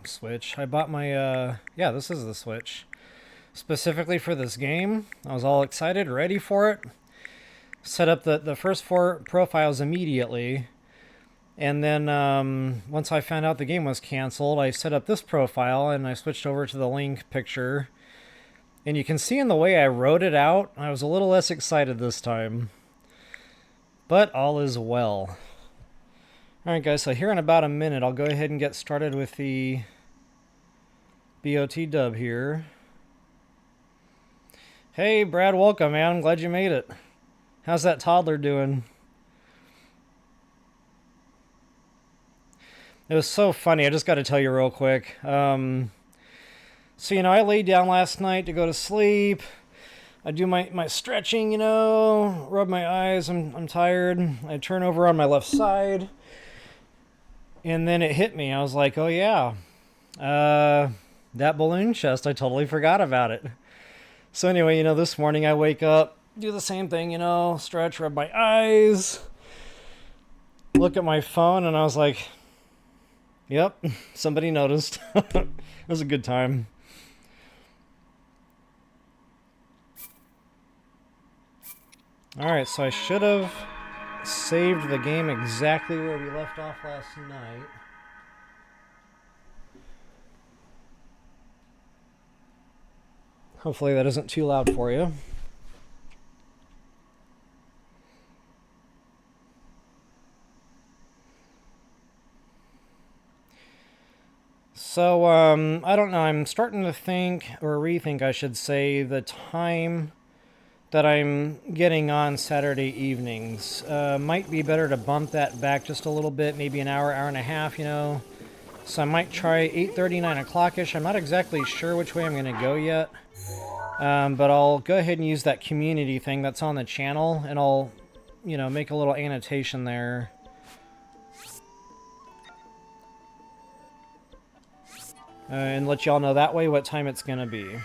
Switch. I bought my, yeah, this is the Switch. Specifically for this game. I was all excited, ready for it. Set up the first 4 profiles immediately. And then once I found out the game was canceled, I set up this profile and I switched over to the Link picture. And you can see in the way I wrote it out, I was a little less excited this time. But all is well. Alright guys, so here in about a minute, I'll go ahead and get started with the BOT dub here. Hey Brad, welcome man, I'm glad you made it. How's that toddler doing? It was so funny, I just got to tell you real quick. So, you know, I laid down last night to go to sleep. I do my stretching, you know, rub my eyes, I'm tired. I turn over on my left side. And then it hit me. I was like, oh yeah, that balloon chest, I totally forgot about it. So anyway, you know, this morning I wake up, do the same thing, you know, stretch, rub my eyes, look at my phone, and I was like, yep, somebody noticed. It was a good time. Alright, so I should have saved the game exactly where we left off last night. Hopefully that isn't too loud for you. So, I don't know, I'm starting to think, or rethink I should say, the time that I'm getting on Saturday evenings. Might be better to bump that back just a little bit, maybe an hour, hour and a half, you know. So I might try 8:30, 9 o'clock-ish. I'm not exactly sure which way I'm going to go yet. But I'll go ahead and use that community thing that's on the channel, and I'll, you know, make a little annotation there. And let y'all know that way what time it's going to be.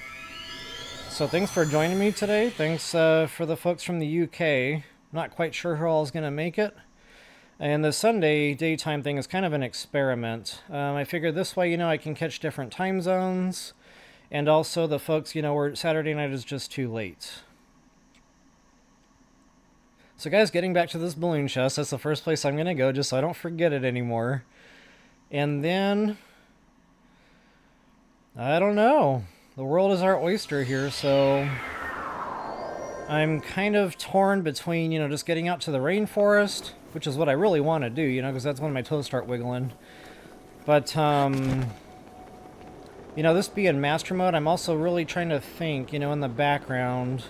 So thanks for joining me today. Thanks for the folks from the UK. Not quite sure who all is going to make it. And the Sunday daytime thing is kind of an experiment. I figured this way, you know, I can catch different time zones. And also the folks, you know, where Saturday night is just too late. So guys, getting back to this balloon chest, that's the first place I'm going to go, just so I don't forget it anymore. And then, I don't know. The world is our oyster here, so I'm kind of torn between, you know, just getting out to the rainforest, which is what I really want to do, you know, because that's when my toes start wiggling. But, you know, this being master mode, I'm also really trying to think, you know, in the background,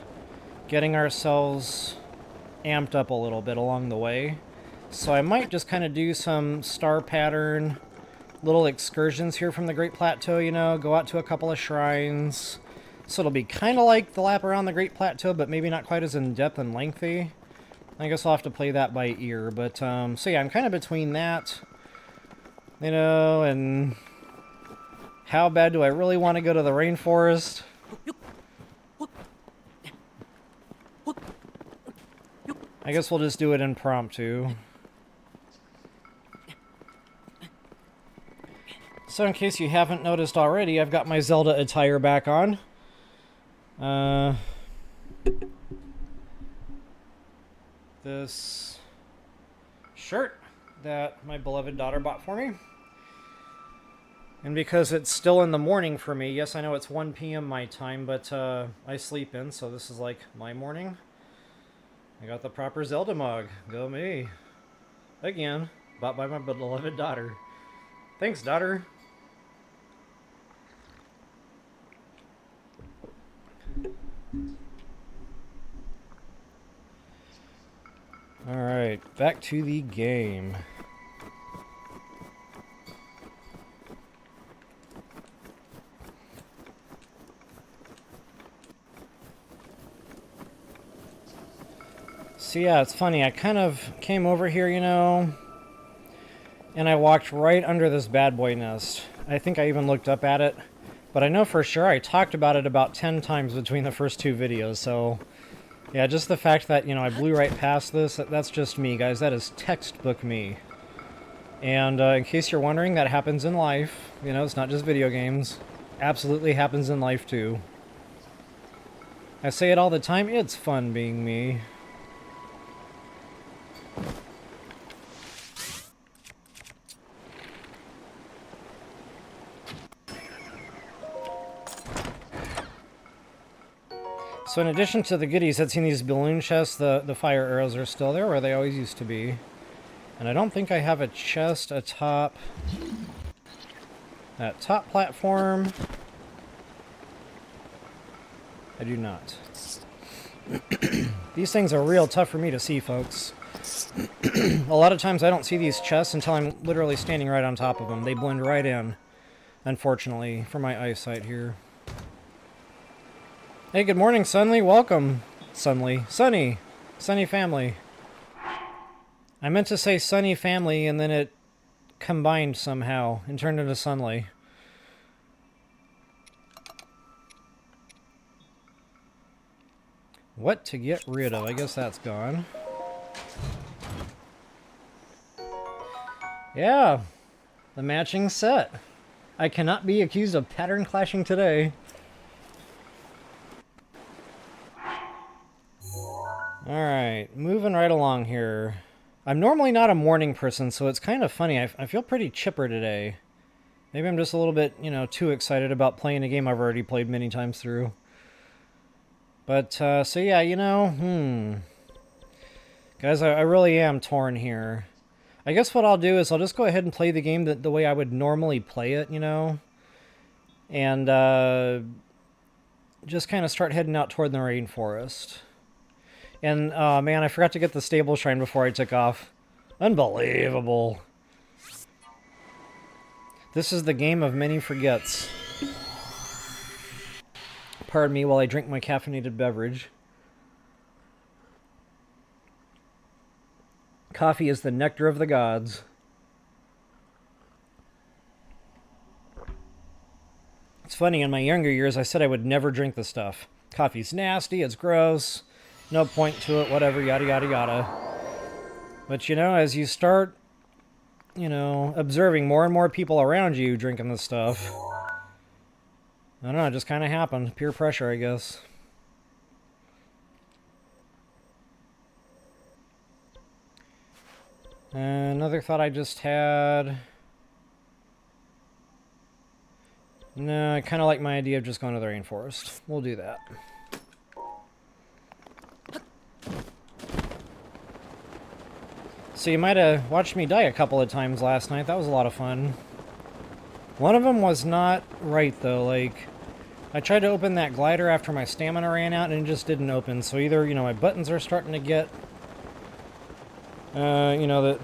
getting ourselves amped up a little bit along the way. So I might just kind of do some star pattern little excursions here from the Great Plateau, you know, go out to a couple of shrines. So it'll be kind of like the lap around the Great Plateau, but maybe not quite as in-depth and lengthy. I guess I'll have to play that by ear, but, so yeah, I'm kind of between that, you know, and how bad do I really want to go to the rainforest? I guess we'll just do it impromptu. So in case you haven't noticed already, I've got my Zelda attire back on. This shirt that my beloved daughter bought for me. And because it's still in the morning for me, yes, I know it's 1 p.m. my time, but I sleep in, so this is like my morning. I got the proper Zelda mug. Go me. Again, bought by my beloved daughter. Thanks, daughter. Alright, back to the game. So yeah, it's funny, I kind of came over here, you know, and I walked right under this bad boy nest. I think I even looked up at it, but I know for sure I talked about it about 10 times between the first 2 videos, so yeah, just the fact that, you know, I blew right past this, that's just me, guys. That is textbook me. And in case you're wondering, that happens in life. You know, it's not just video games. Absolutely happens in life too. I say it all the time, it's fun being me. So in addition to the goodies, I'd seen these balloon chests, the fire arrows are still there where they always used to be. And I don't think I have a chest atop that top platform. I do not. These things are real tough for me to see, folks. A lot of times I don't see these chests until I'm literally standing right on top of them. They blend right in, unfortunately, for my eyesight here. Hey, good morning, Sunly. Welcome, Sunly. Sunny. Sunny family. I meant to say Sunny family, and then it combined somehow and turned into Sunly. What to get rid of? I guess that's gone. Yeah, the matching set. I cannot be accused of pattern clashing today. Alright, moving right along here. I'm normally not a morning person, so it's kind of funny. I feel pretty chipper today. Maybe I'm just a little bit, you know, too excited about playing a game I've already played many times through. But, so yeah, you know, Guys, I really am torn here. I guess what I'll do is I'll just go ahead and play the game the way I would normally play it, you know? And, just kind of start heading out toward the rainforest. And, man, I forgot to get the stable shrine before I took off. Unbelievable. This is the game of many forgets. Pardon me while I drink my caffeinated beverage. Coffee is the nectar of the gods. It's funny, in my younger years, I said I would never drink the stuff. Coffee's nasty, it's gross, no point to it, whatever, yada yada yada. But, you know, as you start, you know, observing more and more people around you drinking this stuff, I don't know, it just kind of happened. Peer pressure, I guess. Another thought I just had. No, I kind of like my idea of just going to the rainforest. We'll do that. So you might have watched me die a couple of times last night. That was a lot of fun. One of them was not right, though. Like, I tried to open that glider after my stamina ran out, and it just didn't open. So either, you know, my buttons are starting to get, you know,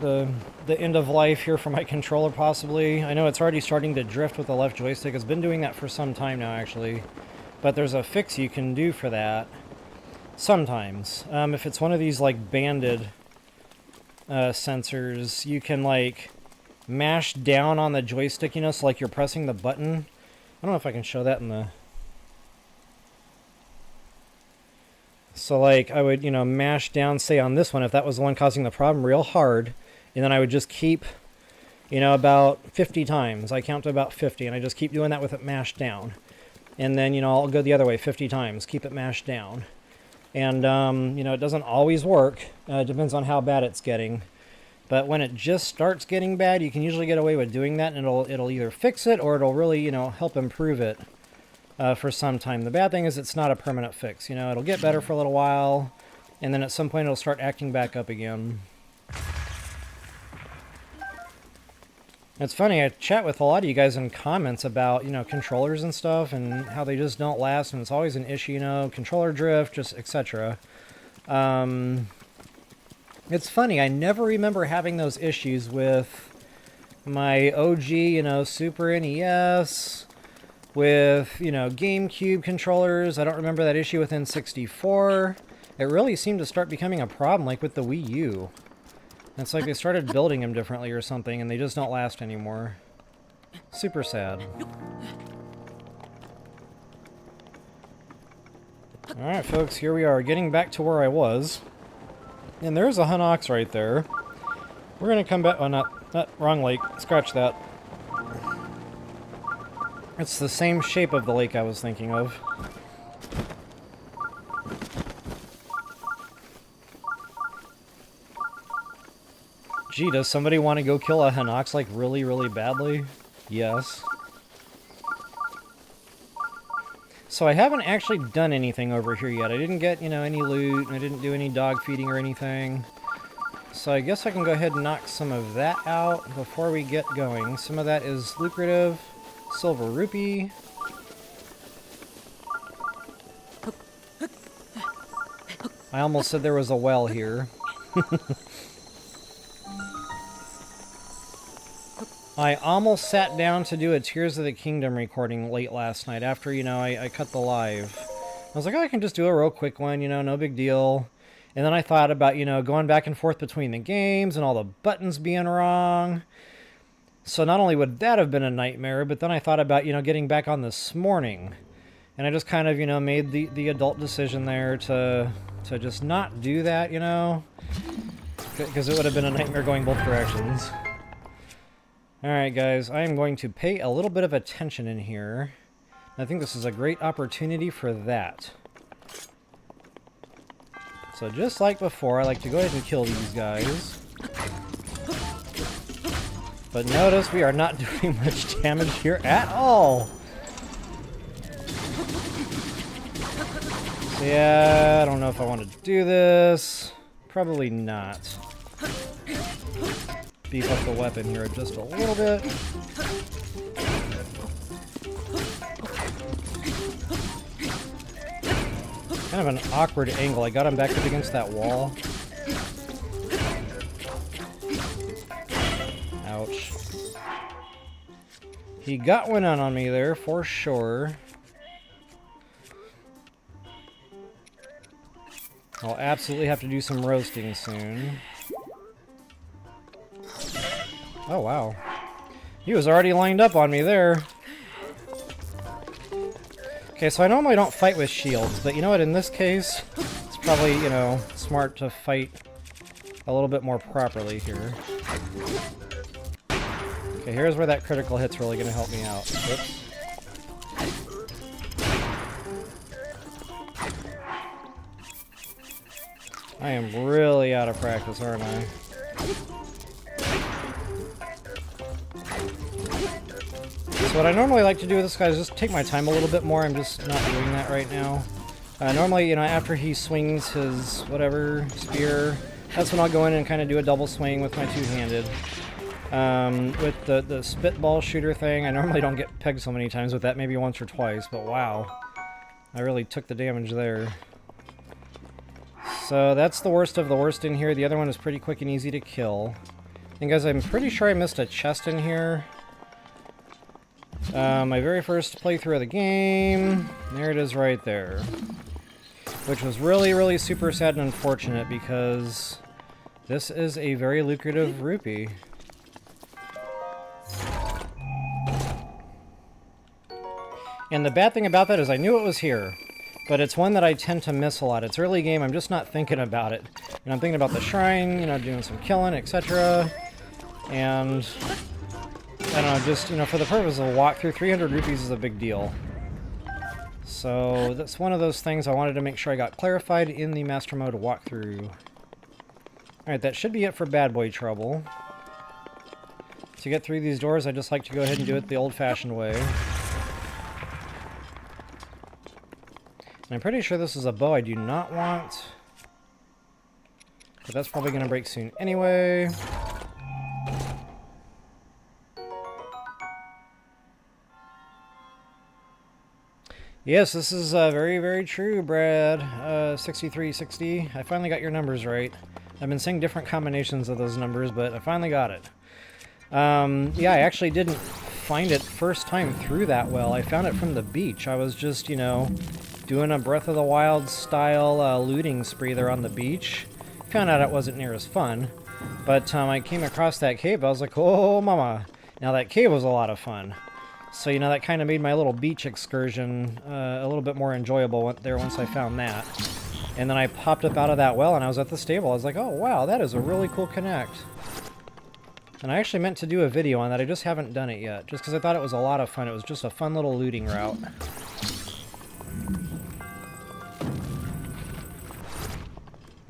the end of life here for my controller, possibly. I know it's already starting to drift with the left joystick. It's been doing that for some time now, actually. But there's a fix you can do for that. Sometimes. If it's one of these, like, banded sensors, you can, like, mash down on the joystick, you know, so like you're pressing the button. I don't know if I can show that in the... So like I would, you know, mash down, say on this one, if that was the one causing the problem, real hard, and then I would just keep, you know, about 50 times. I count to about 50, and I just keep doing that with it mashed down. And then, you know, I'll go the other way 50 times, keep it mashed down. And, you know, it doesn't always work. It depends on how bad it's getting. But when it just starts getting bad, you can usually get away with doing that, and it'll either fix it or it'll really, you know, help improve it for some time. The bad thing is it's not a permanent fix. You know, it'll get better for a little while, and then at some point it'll start acting back up again. It's funny, I chat with a lot of you guys in comments about, you know, controllers and stuff, and how they just don't last, and it's always an issue, you know, controller drift, just etc. It's funny, I never remember having those issues with my OG, you know, Super NES, with, you know, GameCube controllers. I don't remember that issue with N64. It really seemed to start becoming a problem, like with the Wii U. It's like they started building them differently or something, and they just don't last anymore. Super sad. Alright, folks, here we are, getting back to where I was. And there's a Hunox right there. We're going to come back... Oh, not... Wrong lake. Scratch that. It's the same shape of the lake I was thinking of. Gee, does somebody want to go kill a Hinox, like, really, really badly? Yes. So I haven't actually done anything over here yet. I didn't get, you know, any loot, and I didn't do any dog feeding or anything. So I guess I can go ahead and knock some of that out before we get going. Some of that is lucrative. Silver rupee. I almost said there was a well here. I almost sat down to do a Tears of the Kingdom recording late last night after, you know, I cut the live. I was like, oh, I can just do a real quick one, you know, no big deal. And then I thought about, you know, going back and forth between the games and all the buttons being wrong. So not only would that have been a nightmare, but then I thought about, you know, getting back on this morning. And I just kind of, you know, made the adult decision there to just not do that, you know. Because it would have been a nightmare going both directions. Alright guys, I am going to pay a little bit of attention in here. I think this is a great opportunity for that. So just like before, I like to go ahead and kill these guys. But notice we are not doing much damage here at all. So yeah, I don't know if I want to do this. Probably not. Beef up the weapon here just a little bit. Kind of an awkward angle. I got him back up against that wall. Ouch. He got one on me there, for sure. I'll absolutely have to do some roasting soon. Oh, wow. He was already lined up on me there. Okay, so I normally don't fight with shields, but you know what, in this case, it's probably, you know, smart to fight a little bit more properly here. Okay, here's where that critical hit's really going to help me out. Oops. I am really out of practice, aren't I? So what I normally like to do with this guy is just take my time a little bit more. I'm just not doing that right now. Normally, you know, after he swings his whatever spear, that's when I'll go in and kind of do a double swing with my two-handed. With the spitball shooter thing, I normally don't get pegged so many times with that, maybe once or twice, but wow. I really took the damage there. So that's the worst of the worst in here. The other one is pretty quick and easy to kill. And guys, I'm pretty sure I missed a chest in here. My very first playthrough of the game. There it is right there. Which was really, really super sad and unfortunate because this is a very lucrative rupee. And the bad thing about that is I knew it was here, but it's one that I tend to miss a lot. It's early game, I'm just not thinking about it. And I'm thinking about the shrine, you know, doing some killing, etc. And I don't know, just, you know, for the purpose of a walkthrough, 300 rupees is a big deal. So that's one of those things I wanted to make sure I got clarified in the Master Mode walkthrough. Alright, that should be it for Bad Boy Trouble. To get through these doors, I just like to go ahead and do it the old-fashioned way. And I'm pretty sure this is a bow I do not want. But that's probably going to break soon anyway. Yes, this is very, very true, Brad. 6360. I finally got your numbers right. I've been saying different combinations of those numbers, but I finally got it. Yeah, I actually didn't find it first time through that well. I found it from the beach. I was just, you know, doing a Breath of the Wild style looting spree there on the beach. Found out it wasn't near as fun. But I came across that cave. I was like, oh, mama. Now that cave was a lot of fun. So, you know, that kind of made my little beach excursion a little bit more enjoyable there once I found that. And then I popped up out of that well and I was at the stable. I was like, oh, wow, that is a really cool connect. And I actually meant to do a video on that. I just haven't done it yet. Just because I thought it was a lot of fun. It was just a fun little looting route.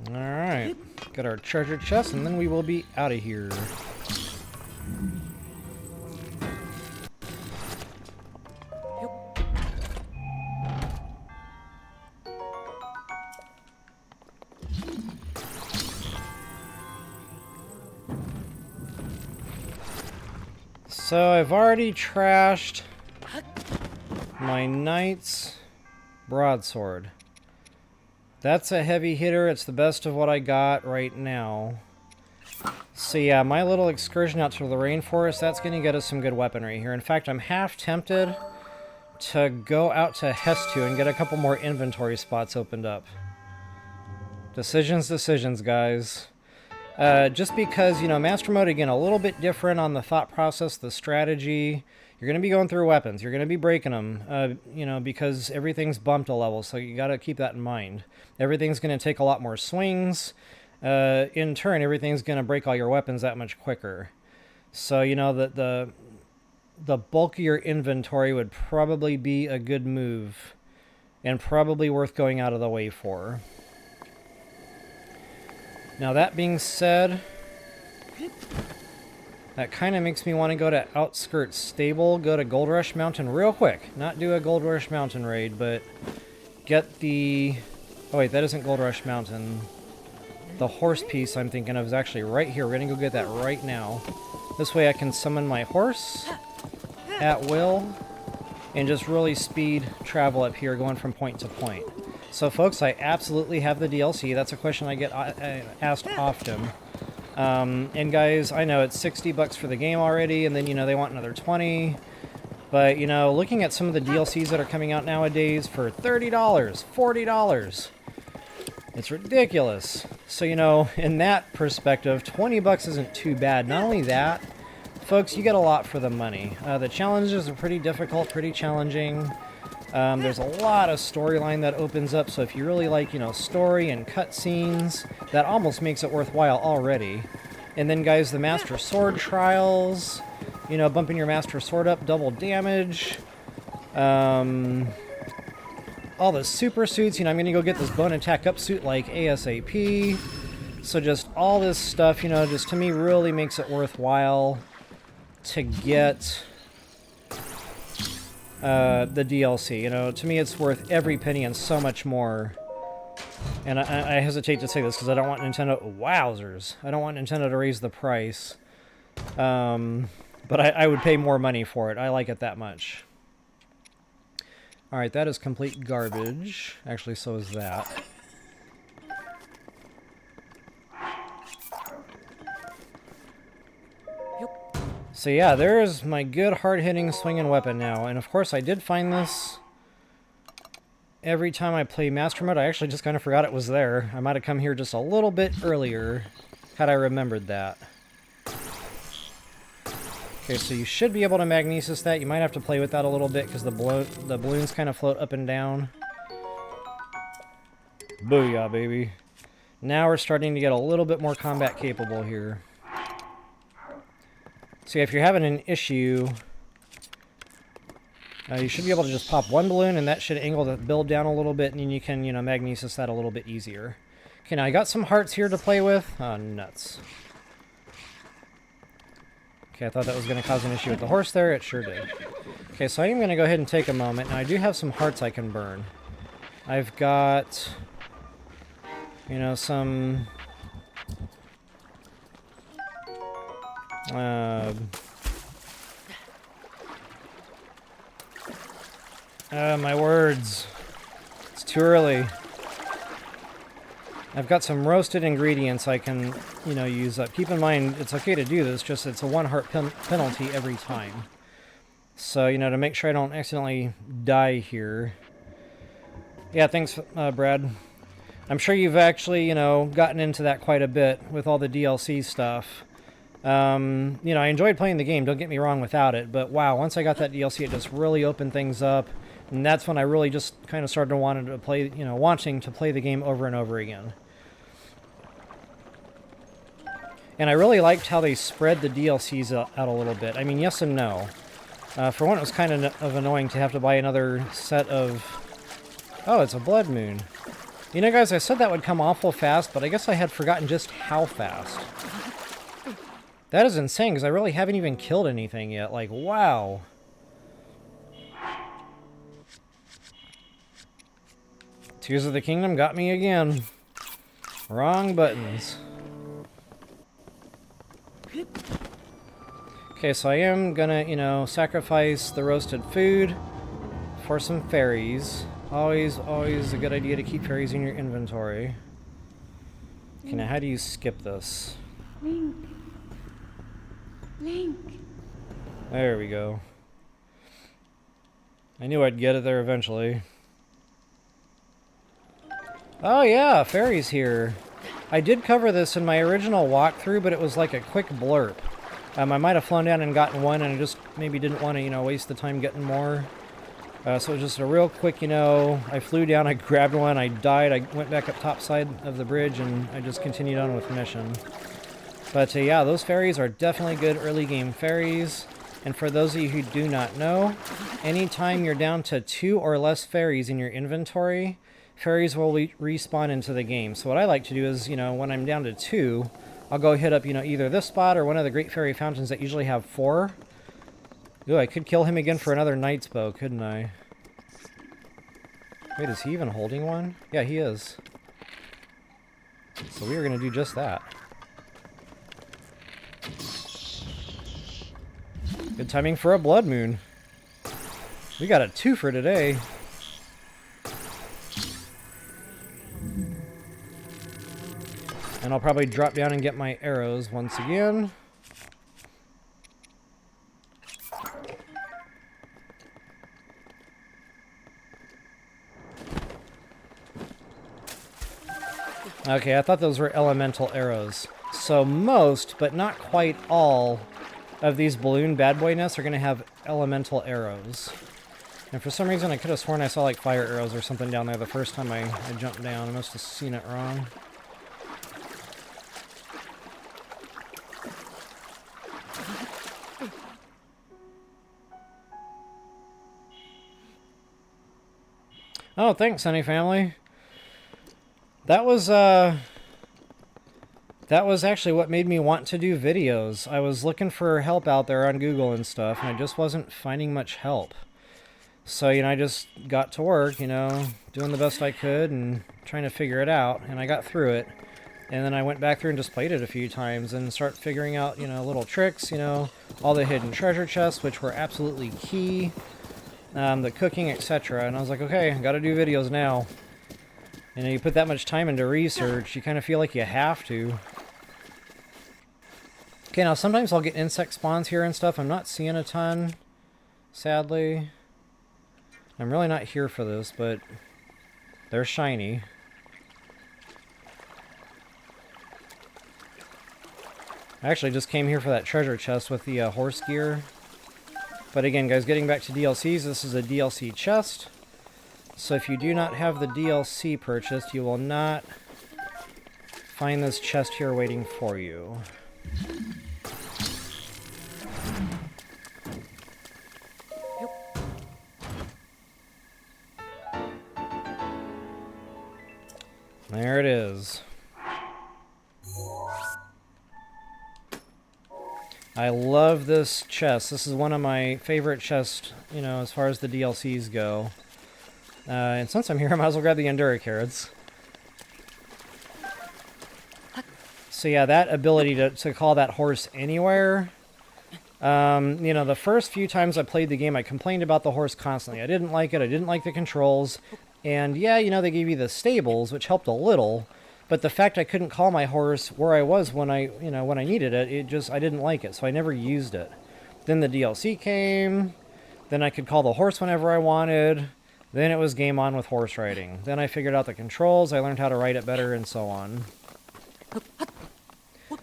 Alright. Got our treasure chest, and then we will be out of here. So I've already trashed my Knight's broadsword. That's a heavy hitter. It's the best of what I got right now. So yeah, my little excursion out to the rainforest, that's going to get us some good weaponry here. In fact, I'm half tempted to go out to Hestu and get a couple more inventory spots opened up. Decisions, guys. Just because, you know, Master Mode, again, a little bit different on the thought process, the strategy. You're going to be going through weapons. You're going to be breaking them, you know, because everything's bumped a level, so you got to keep that in mind. Everything's going to take a lot more swings. In turn, everything's going to break all your weapons that much quicker. So, you know, the bulk of your inventory would probably be a good move and probably worth going out of the way for. Now, that being said, that kind of makes me want to go to Outskirts Stable, go to Gold Rush Mountain real quick. Not do a Gold Rush Mountain raid, but get the... Oh wait, that isn't Gold Rush Mountain. The horse piece I'm thinking of is actually right here. We're going to go get that right now. This way I can summon my horse at will and just really speed travel up here going from point to point. So folks, I absolutely have the DLC. That's a question I get asked often. And guys, I know it's $60 for the game already, and then, you know, they want another 20. But, you know, looking at some of the DLCs that are coming out nowadays for $30, $40, it's ridiculous. So, you know, in that perspective, $20 isn't too bad. Not only that, folks, you get a lot for the money. The challenges are pretty difficult, pretty challenging. There's a lot of storyline that opens up, so if you really like, you know, story and cutscenes, that almost makes it worthwhile already. And then, guys, the Master Sword trials, you know, bumping your Master Sword up, double damage. All the super suits, you know, I'm going to go get this bone attack up suit like ASAP. So just all this stuff, you know, just to me really makes it worthwhile to get... the DLC, you know, to me it's worth every penny and so much more. And I hesitate to say this because I don't want Nintendo... Wowzers! I don't want Nintendo to raise the price. But I would pay more money for it. I like it that much. Alright, that is complete garbage. Actually, so is that. So yeah, there's my good hard-hitting swinging weapon now. And of course I did find this every time I play Master Mode. I actually just kind of forgot it was there. I might have come here just a little bit earlier had I remembered that. Okay, so you should be able to magnesis that. You might have to play with that a little bit because the balloons kind of float up and down. Booyah, baby. Now we're starting to get a little bit more combat capable here. So if you're having an issue, you should be able to just pop one balloon, and that should angle the build down a little bit, and then you can, you know, magnesis that a little bit easier. Okay, now I got some hearts here to play with. Oh, nuts. Okay, I thought that was going to cause an issue with the horse there. It sure did. Okay, so I'm going to go ahead and take a moment. Now, I do have some hearts I can burn. I've got, you know, some... my words. It's too early. I've got some roasted ingredients I can, you know, use up. Keep in mind, it's okay to do this, just it's a 1 heart penalty every time. So, you know, to make sure I don't accidentally die here. Yeah, thanks, Brad. I'm sure you've actually, you know, gotten into that quite a bit with all the DLC stuff. You know, I enjoyed playing the game, don't get me wrong without it, but wow, once I got that DLC, it just really opened things up, and that's when I really just kind of started wanting to play the game over and over again. And I really liked how they spread the DLCs out a little bit. I mean, yes and no. For one, it was kind of annoying to have to buy another set of... Oh, it's a blood moon. You know, guys, I said that would come awful fast, but I guess I had forgotten just how fast. That is insane, because I really haven't even killed anything yet. Like, wow. Tears of the Kingdom got me again. Wrong buttons. Okay, so I am gonna, you know, sacrifice the roasted food for some fairies. Always a good idea to keep fairies in your inventory. Okay, now how do you skip this? Link. Link. There we go. I knew I'd get it there eventually. Oh yeah, fairies here. I did cover this in my original walkthrough, but it was like a quick blurb. I might have flown down and gotten one, and I just maybe didn't want to, you know, waste the time getting more. So it was just a real quick, you know, I flew down, I grabbed one, I died, I went back up top side of the bridge, and I just continued on with the mission. But yeah, those fairies are definitely good early game fairies. And for those of you who do not know, anytime you're down to 2 or less fairies in your inventory, fairies will respawn into the game. So what I like to do is, you know, when I'm down to 2, I'll go hit up, you know, either this spot or one of the Great Fairy Fountains that usually have 4. Ooh, I could kill him again for another Knight's Bow, couldn't I? Wait, is he even holding one? Yeah, he is. So we are going to do just that. Good timing for a blood moon. We got a 2 for today. And I'll probably drop down and get my arrows once again. Okay, I thought those were elemental arrows. So most, but not quite all, of these balloon bad boy nests are going to have elemental arrows. And for some reason I could have sworn I saw like fire arrows or something down there the first time I jumped down. I must have seen it wrong. Oh, thanks, Sunny Family. That was actually what made me want to do videos. I was looking for help out there on Google and stuff, and I just wasn't finding much help. So, you know, I just got to work, you know, doing the best I could and trying to figure it out, and I got through it. And then I went back through and just played it a few times and start figuring out, you know, little tricks, you know, all the hidden treasure chests, which were absolutely key, the cooking, etc. And I was like, okay, I gotta do videos now. You know, you put that much time into research, you kind of feel like you have to. Okay, now sometimes I'll get insect spawns here and stuff. I'm not seeing a ton, sadly. I'm really not here for this, but they're shiny. I actually just came here for that treasure chest with the horse gear. But again, guys, getting back to DLCs, this is a DLC chest. So if you do not have the DLC purchased, you will not find this chest here waiting for you. There it is. I love this chest. This is one of my favorite chests, you know, as far as the DLCs go. And since I'm here, I might as well grab the Endura carrots. So yeah, that ability to call that horse anywhere. You know, the first few times I played the game, I complained about the horse constantly. I didn't like it. I didn't like the controls. And yeah, you know, they gave you the stables, which helped a little. But the fact I couldn't call my horse where I was when I needed it, I didn't like it. So I never used it. Then the DLC came. Then I could call the horse whenever I wanted. Then it was game on with horse riding. Then I figured out the controls, I learned how to ride it better, and so on.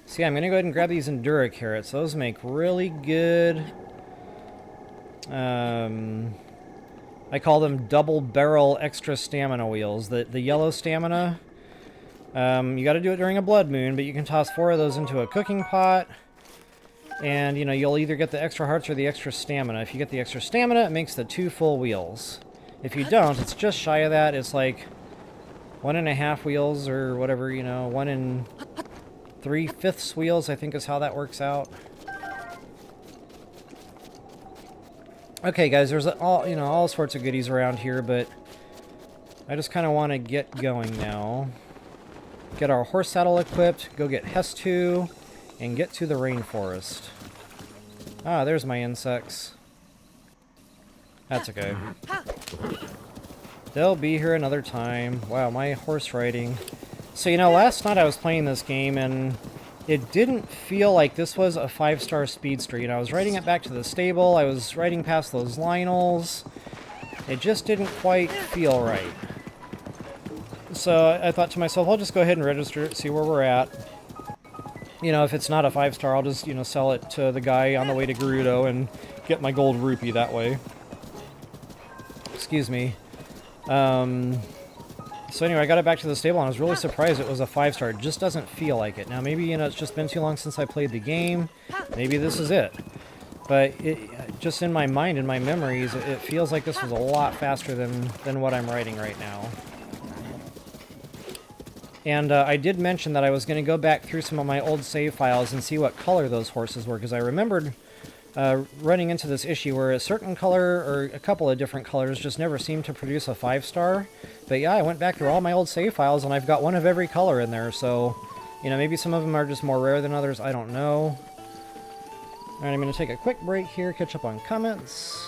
So yeah, I'm going to go ahead and grab these Endura carrots. Those make really good... I call them double barrel extra stamina wheels. The yellow stamina You got to do it during a blood moon, but you can toss 4 of those into a cooking pot. And, you know, you'll either get the extra hearts or the extra stamina. If you get the extra stamina, it makes the 2 full wheels. If you don't, it's just shy of that. It's like 1.5 wheels or whatever, you know, 1 3/5 wheels, I think is how that works out. Okay, guys, there's all sorts of goodies around here, but I just kind of want to get going now. Get our horse saddle equipped, go get Hestu, and get to the rainforest. Ah, there's my insects. That's okay. They'll be here another time. Wow, my horse riding. So, you know, last night I was playing this game, and it didn't feel like this was a 5-star speedster. You know, I was riding it back to the stable, I was riding past those Lionels. It just didn't quite feel right. So I thought to myself, I'll just go ahead and register it, see where we're at. You know, if it's not a 5-star, I'll just, you know, sell it to the guy on the way to Gerudo and get my gold rupee that way. Excuse me. So anyway, I got it back to the stable, and I was really surprised it was a 5-star. It just doesn't feel like it. Now, maybe, you know, it's just been too long since I played the game. Maybe this is it. But just in my mind, in my memories, it feels like this was a lot faster than what I'm riding right now. And I did mention that I was going to go back through some of my old save files and see what color those horses were, because I remembered running into this issue where a certain color, or a couple of different colors, just never seemed to produce a 5-star. But yeah, I went back through all my old save files, and I've got one of every color in there, so, you know, maybe some of them are just more rare than others, I don't know. Alright, I'm going to take a quick break here, catch up on comments.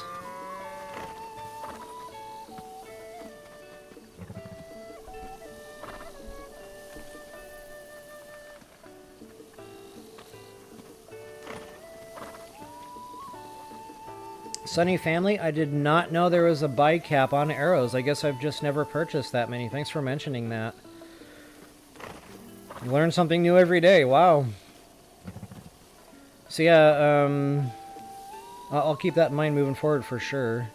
Sunny Family, I did not know there was a buy cap on arrows. I guess I've just never purchased that many. Thanks for mentioning that. Learn something new every day. Wow. So yeah, I'll keep that in mind moving forward for sure.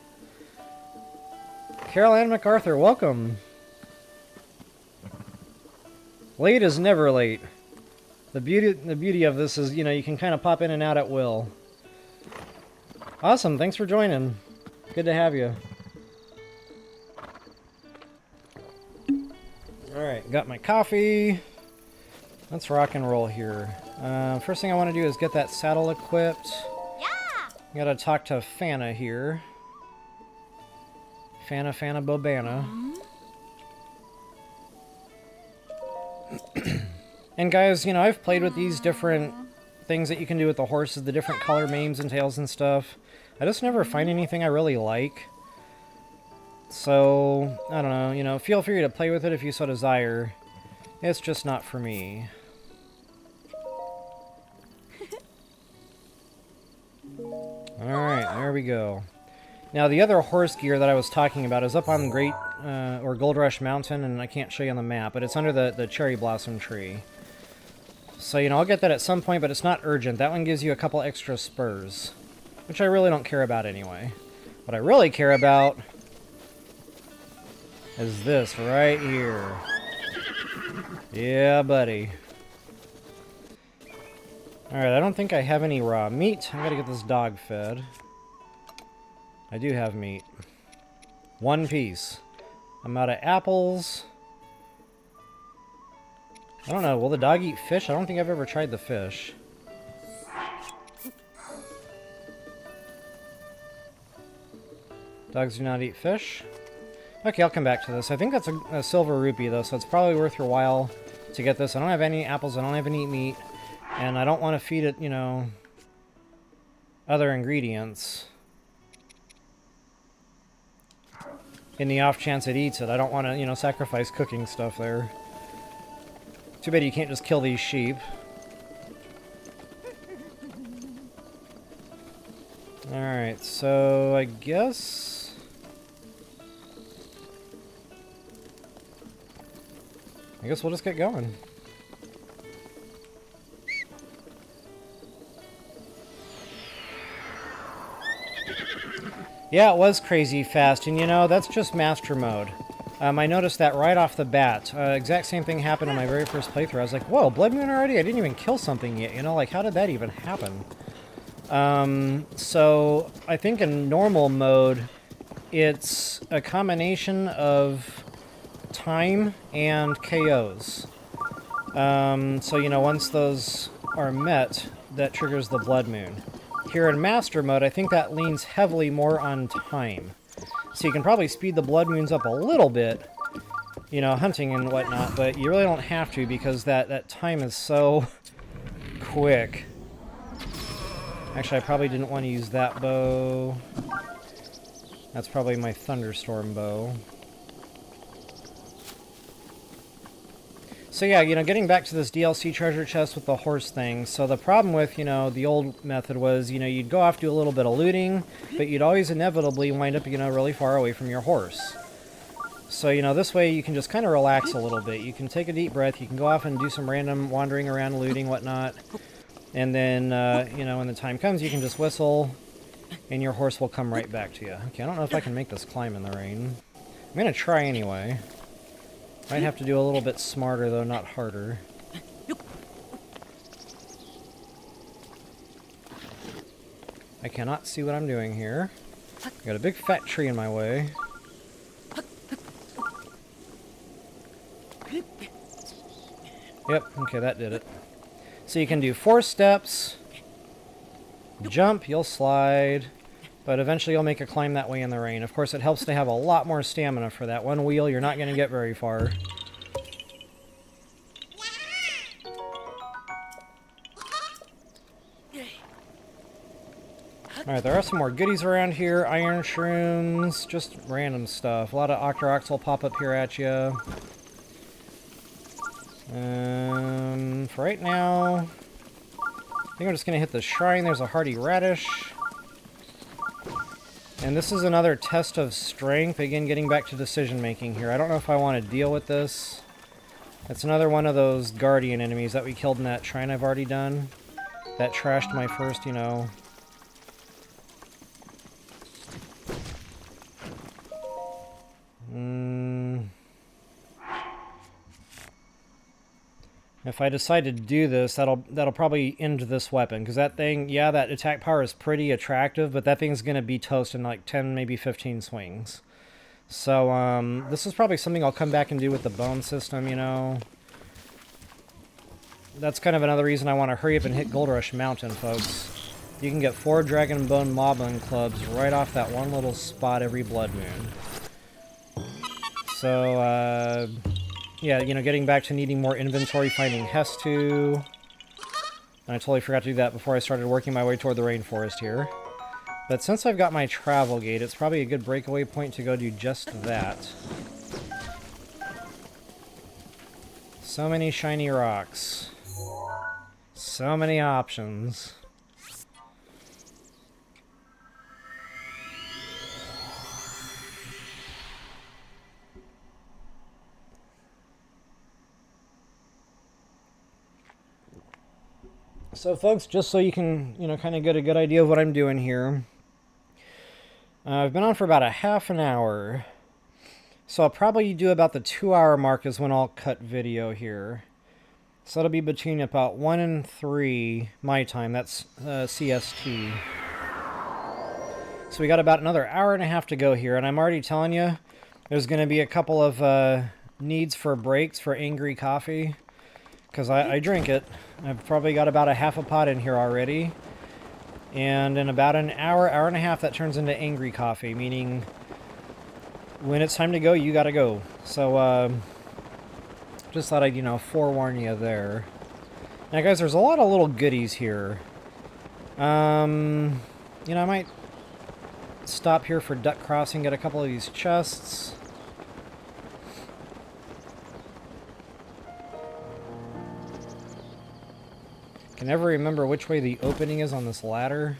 Carol Ann MacArthur, welcome. Late is never late. The beauty of this is, you know, you can kind of pop in and out at will. Awesome, thanks for joining. Good to have you. Alright, got my coffee. Let's rock and roll here. First thing I want to do is get that saddle equipped. Yeah! Gotta talk to Fana here. Fana Bobana. And guys, you know, I've played with these different things that you can do with the horses, the different color manes and tails and stuff. I just never find anything I really like. So, I don't know, you know, feel free to play with it if you so desire. It's just not for me. Alright, there we go. Now, the other horse gear that I was talking about is up on Great, or Gold Rush Mountain, and I can't show you on the map, but it's under the cherry blossom tree. So, you know, I'll get that at some point, but it's not urgent. That one gives you a couple extra spurs, which I really don't care about anyway. What I really care about is this right here. Yeah, buddy. Alright, I don't think I have any raw meat. I gotta get this dog fed. I do have meat. 1 piece. I'm out of apples. I don't know, will the dog eat fish? I don't think I've ever tried the fish. Dogs do not eat fish. Okay, I'll come back to this. I think that's a silver rupee, though, so it's probably worth your while to get this. I don't have any apples, I don't have any meat, and I don't want to feed it, you know, other ingredients. In the off chance it eats it, I don't want to, you know, sacrifice cooking stuff there. Too bad you can't just kill these sheep. Alright, so I guess... we'll just get going. Yeah, it was crazy fast, and you know, that's just master mode. I noticed that right off the bat. Exact same thing happened in my very first playthrough. I was like, whoa, Blood Moon already? I didn't even kill something yet, you know? Like, how did that even happen? So, I think in normal mode, it's a combination of time and KOs. So, you know, once those are met, that triggers the Blood Moon. Here in Master Mode, I think that leans heavily more on time. So you can probably speed the Blood Moons up a little bit, you know, hunting and whatnot, but you really don't have to because that time is so quick. Actually, I probably didn't want to use that bow. That's probably my Thunderstorm bow. So yeah, you know, getting back to this DLC treasure chest with the horse thing. So the problem with, you know, the old method was, you know, you'd go off, do a little bit of looting, but you'd always inevitably wind up, you know, really far away from your horse. So, you know, this way you can just kind of relax a little bit. You can take a deep breath, you can go off and do some random wandering around, looting, whatnot. And then, you know, when the time comes, you can just whistle, and your horse will come right back to you. Okay, I don't know if I can make this climb in the rain. I'm going to try anyway. Might have to do a little bit smarter, though, not harder. I cannot see what I'm doing here. I got a big fat tree in my way. Yep, okay, that did it. So you can do 4 steps, jump, you'll slide, but eventually you'll make a climb that way in the rain. Of course, it helps to have a lot more stamina for that. One wheel, you're not going to get very far. Alright, there are some more goodies around here. Iron shrooms, just random stuff. A lot of Octoroks will pop up here at you. For right now, I think I'm just going to hit the shrine. There's a hardy radish. And this is another test of strength. Again, getting back to decision making here. I don't know if I want to deal with this. It's another one of those guardian enemies that we killed in that shrine I've already done. That trashed my first, you know... If I decide to do this, that'll probably end this weapon, because that thing, yeah, that attack power is pretty attractive, but that thing's going to be toast in like 10, maybe 15 swings. So, this is probably something I'll come back and do with the bone system, you know. That's kind of another reason I want to hurry up and hit Gold Rush Mountain, folks. You can get 4 Dragon Bone Moblin Clubs right off that one little spot every Blood Moon. So, yeah, you know, getting back to needing more inventory, finding Hestu. And I totally forgot to do that before I started working my way toward the rainforest here. But since I've got my travel gate, it's probably a good breakaway point to go do just that. So many shiny rocks. So many options. So folks, just so you can, you know, kind of get a good idea of what I'm doing here. I've been on for about a half an hour. So I'll probably do about the 2-hour mark is when I'll cut video here. So it'll be between about 1 and 3 my time. That's CST. So we got about another hour and a half to go here. And I'm already telling you, there's going to be a couple of needs for breaks for angry coffee. Because I drink it. I've probably got about a half a pot in here already. And in about an hour, hour and a half, that turns into angry coffee. Meaning, when it's time to go, you gotta go. So, just thought I'd, you know, forewarn you there. Now, guys, there's a lot of little goodies here. You know, I might stop here for Duck Crossing, get a couple of these chests. Can never remember which way the opening is on this ladder.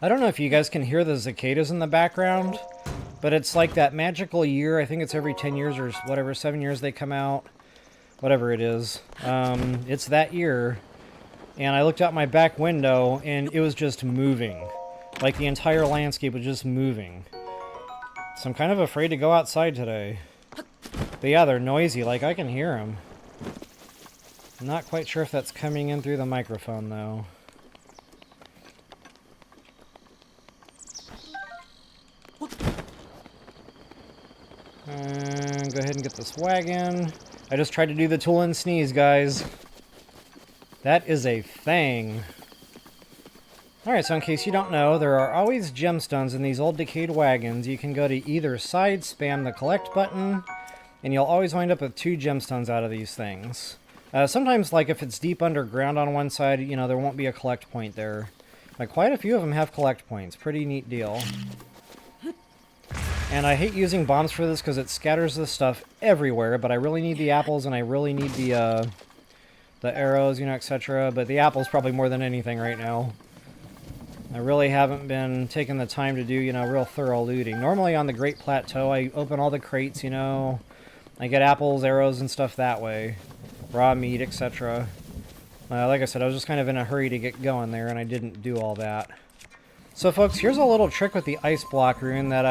I don't know if you guys can hear the cicadas in the background, but it's like that magical year. I think it's every 10 years or whatever, 7 years they come out. Whatever it is. It's that year and I looked out my back window, and it was just moving. Like, the entire landscape was just moving. So I'm kind of afraid to go outside today. But yeah, they're noisy. Like, I can hear them. I'm not quite sure if that's coming in through the microphone, though. Go ahead and get this wagon. I just tried to do the tool and sneeze, guys. That is a thing. Alright, so in case you don't know, there are always gemstones in these old decayed wagons. You can go to either side, spam the collect button, and you'll always wind up with 2 gemstones out of these things. Sometimes, like, if it's deep underground on one side, you know, there won't be a collect point there. Like, quite a few of them have collect points. Pretty neat deal. And I hate using bombs for this because it scatters this stuff everywhere, but I really need the apples and I really need the arrows, you know, etc. But the apples probably more than anything right now. I really haven't been taking the time to do, you know, real thorough looting. Normally on the Great Plateau, I open all the crates, you know. I get apples, arrows, and stuff that way. Raw meat, etc. Like I said, I was just kind of in a hurry to get going there, and I didn't do all that. So, folks, here's a little trick with the ice block rune that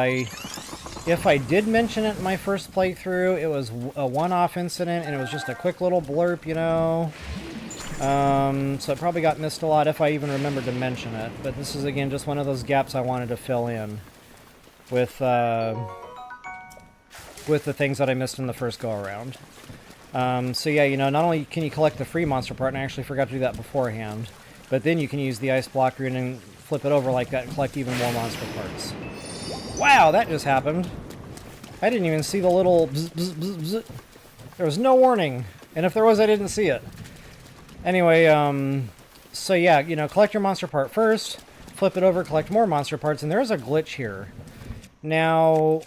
if I did mention it in my first playthrough, it was a one-off incident, and it was just a quick little blurb, you know. So it probably got missed a lot if I even remembered to mention it. But this is, again, just one of those gaps I wanted to fill in with the things that I missed in the first go-around. So yeah, you know, not only can you collect the free monster part, and I actually forgot to do that beforehand, but then you can use the ice block rune and flip it over like that and collect even more monster parts. Wow, that just happened. I didn't even see the little bzz, bzz, bzz, bzz. There was no warning, and if there was, I didn't see it. Anyway, so yeah, you know, collect your monster part first, flip it over, collect more monster parts, and there's a glitch here. Now,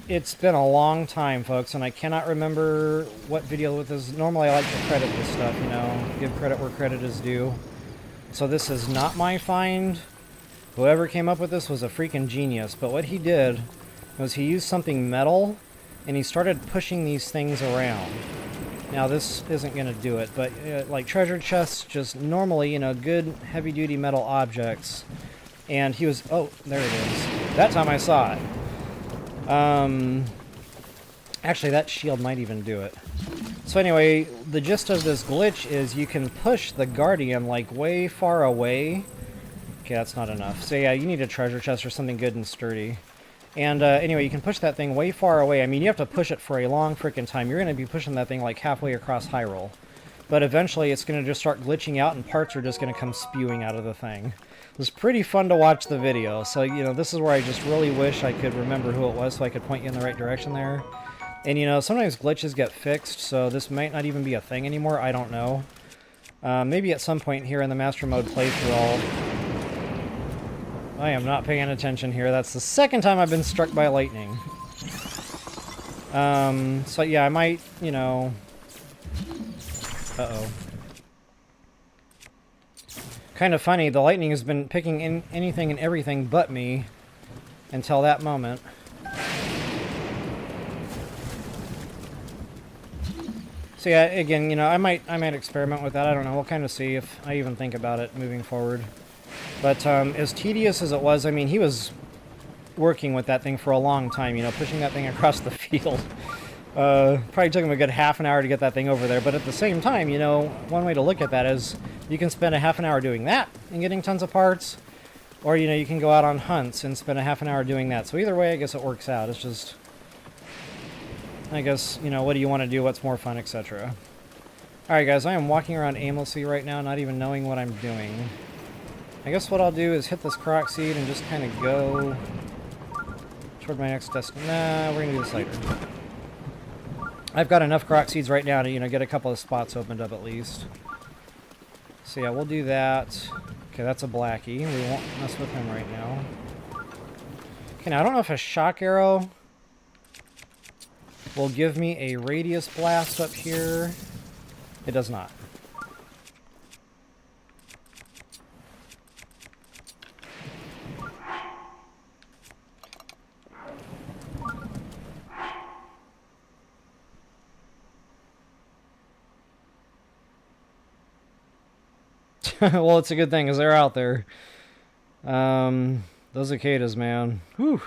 it's been a long time, folks, and I cannot remember what video with this. Normally I like to credit this stuff, you know, give credit where credit is due. So this is not my find. Whoever came up with this was a freaking genius, but what he did was he used something metal, and he started pushing these things around. Now this isn't going to do it, but like treasure chests, just normally, you know, good heavy-duty metal objects. And he was, oh, there it is. That time I saw it. Actually, that shield might even do it. So anyway, the gist of this glitch is you can push the Guardian, like, way far away. Okay, that's not enough. So yeah, you need a treasure chest or something good and sturdy. And anyway, you can push that thing way far away. I mean, you have to push it for a long freaking time. You're going to be pushing that thing like halfway across Hyrule. But eventually it's going to just start glitching out and parts are just going to come spewing out of the thing. It was pretty fun to watch the video. So, you know, this is where I just really wish I could remember who it was so I could point you in the right direction there. And, you know, sometimes glitches get fixed, so this might not even be a thing anymore. I don't know. Maybe at some point here in the Master Mode playthrough I am not paying attention here. That's the second time I've been struck by lightning. So yeah, I might, you know... Uh-oh. Kind of funny, the lightning has been picking in anything and everything but me until that moment. So yeah, again, you know, I might experiment with that. I don't know. We'll kind of see if I even think about it moving forward. But as tedious as it was, I mean, he was working with that thing for a long time, you know, pushing that thing across the field. Probably took him a good half an hour to get that thing over there. But at the same time, you know, one way to look at that is you can spend a half an hour doing that and getting tons of parts. Or, you know, you can go out on hunts and spend a half an hour doing that. So either way, I guess it works out. It's just, I guess, you know, what do you want to do? What's more fun, etc. Alright, guys, I am walking around aimlessly right now, not even knowing what I'm doing. I guess what I'll do is hit this Korok seed and just kind of go toward my next destination. Nah, we're going to do this later. I've got enough Korok seeds right now to, you know, get a couple of spots opened up at least. So yeah, we'll do that. Okay, that's a Blackie. We won't mess with him right now. Okay, now I don't know if a shock arrow will give me a radius blast up here. It does not. Well, it's a good thing, because they're out there. Those cicadas, man. Whew.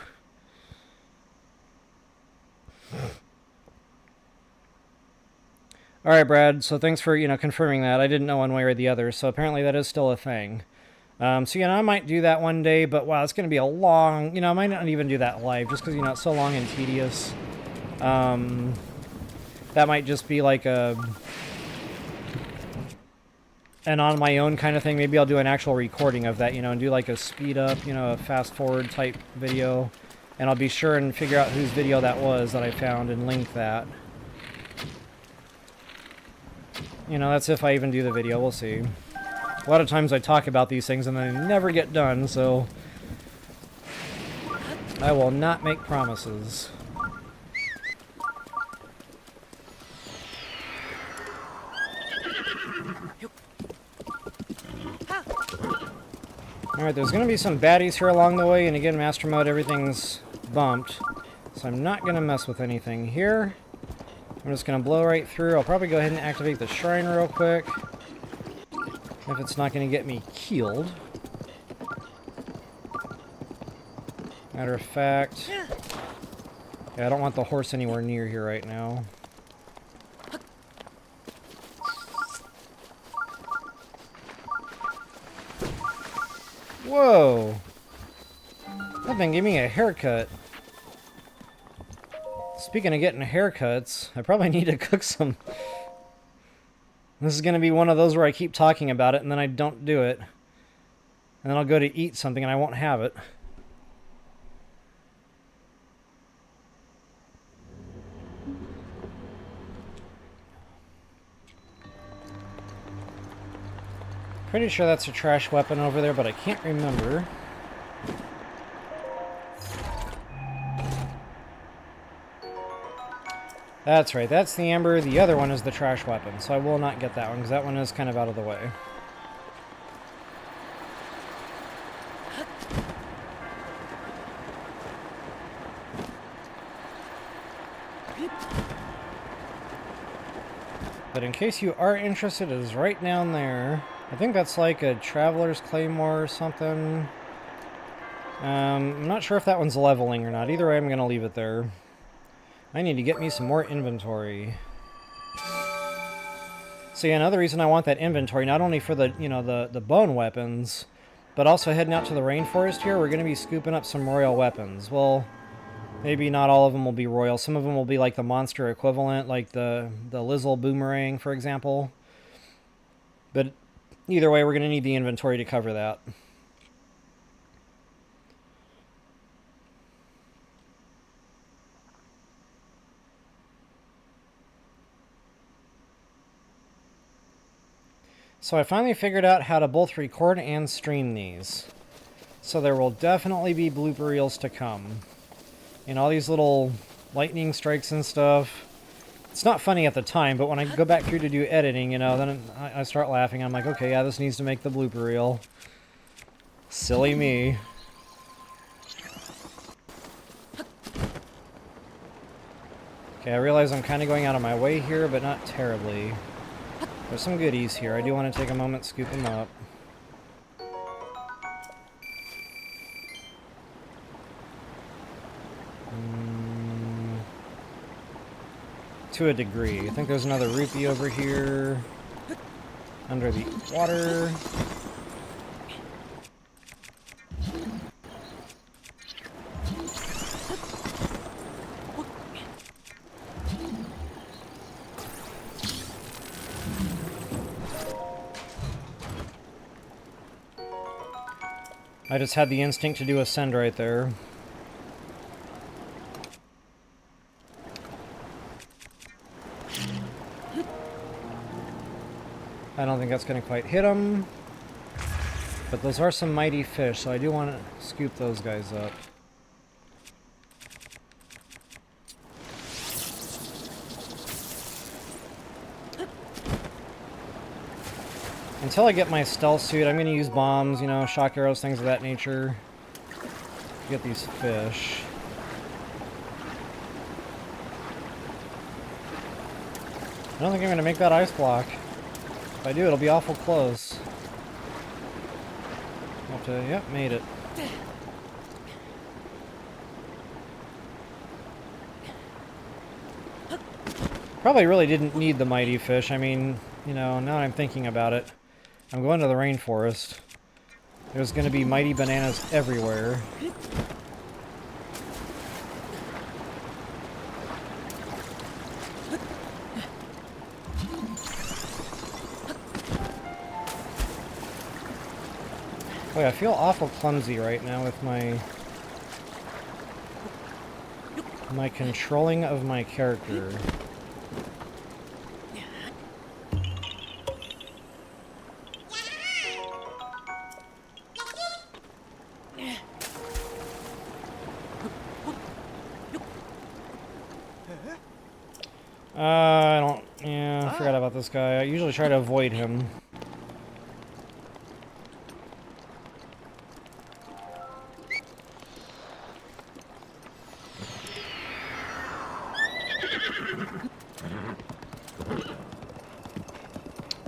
Alright, Brad, so thanks for, confirming that. I didn't know one way or the other, so apparently that is still a thing. So, I might do that one day, but wow, it's going to be a long, I might not even do that live, just because, it's so long and tedious. That might just be like an on my own kind of thing. Maybe I'll do an actual recording of that, and do like a speed up, a fast forward type video. And I'll be sure and figure out whose video that was that I found and link that. That's if I even do the video. We'll see. A lot of times I talk about these things and they never get done, so I will not make promises. Alright, there's going to be some baddies here along the way, and again, Master Mode, everything's bumped. So I'm not going to mess with anything here. I'm just going to blow right through. I'll probably go ahead and activate the shrine real quick, if it's not going to get me killed. Matter of fact, yeah, I don't want the horse anywhere near here right now. Whoa! That thing gave me a haircut. Speaking of getting haircuts, I probably need to cook some. This is going to be one of those where I keep talking about it and then I don't do it. And then I'll go to eat something and I won't have it. Pretty sure that's a trash weapon over there, but I can't remember. That's right, that's the amber. The other one is the trash weapon, so I will not get that one, because that one is kind of out of the way. But in case you are interested, it is right down there. I think that's like a Traveler's Claymore or something. I'm not sure if that one's leveling or not. Either way, I'm going to leave it there. I need to get me some more inventory. So yeah, another reason I want that inventory, not only for the, the bone weapons, but also heading out to the rainforest here, we're going to be scooping up some royal weapons. Well, maybe not all of them will be royal. Some of them will be like the monster equivalent, like the Lizzle Boomerang, for example. But either way, we're going to need the inventory to cover that. So I finally figured out how to both record and stream these. So there will definitely be blooper reels to come. And all these little lightning strikes and stuff. It's not funny at the time, but when I go back through to do editing, then I start laughing. I'm like, okay, yeah, this needs to make the blooper reel. Silly me. Okay, I realize I'm kind of going out of my way here, but not terribly. There's some goodies here. I do want to take a moment, scoop them up. To a degree. I think there's another rupee over here. Under the water. I just had the instinct to do ascend right there. I don't think that's going to quite hit him. But those are some mighty fish, so I do want to scoop those guys up. Until I get my stealth suit, I'm going to use bombs, shock arrows, things of that nature. To get these fish. I don't think I'm going to make that ice block. If I do, it'll be awful close. Have to, yep, made it. Probably really didn't need the mighty fish. I mean, you know, now that I'm thinking about it, I'm going to the rainforest. There's going to be mighty bananas everywhere. Boy, I feel awful clumsy right now with my controlling of my character. I forgot about this guy. I usually try to avoid him.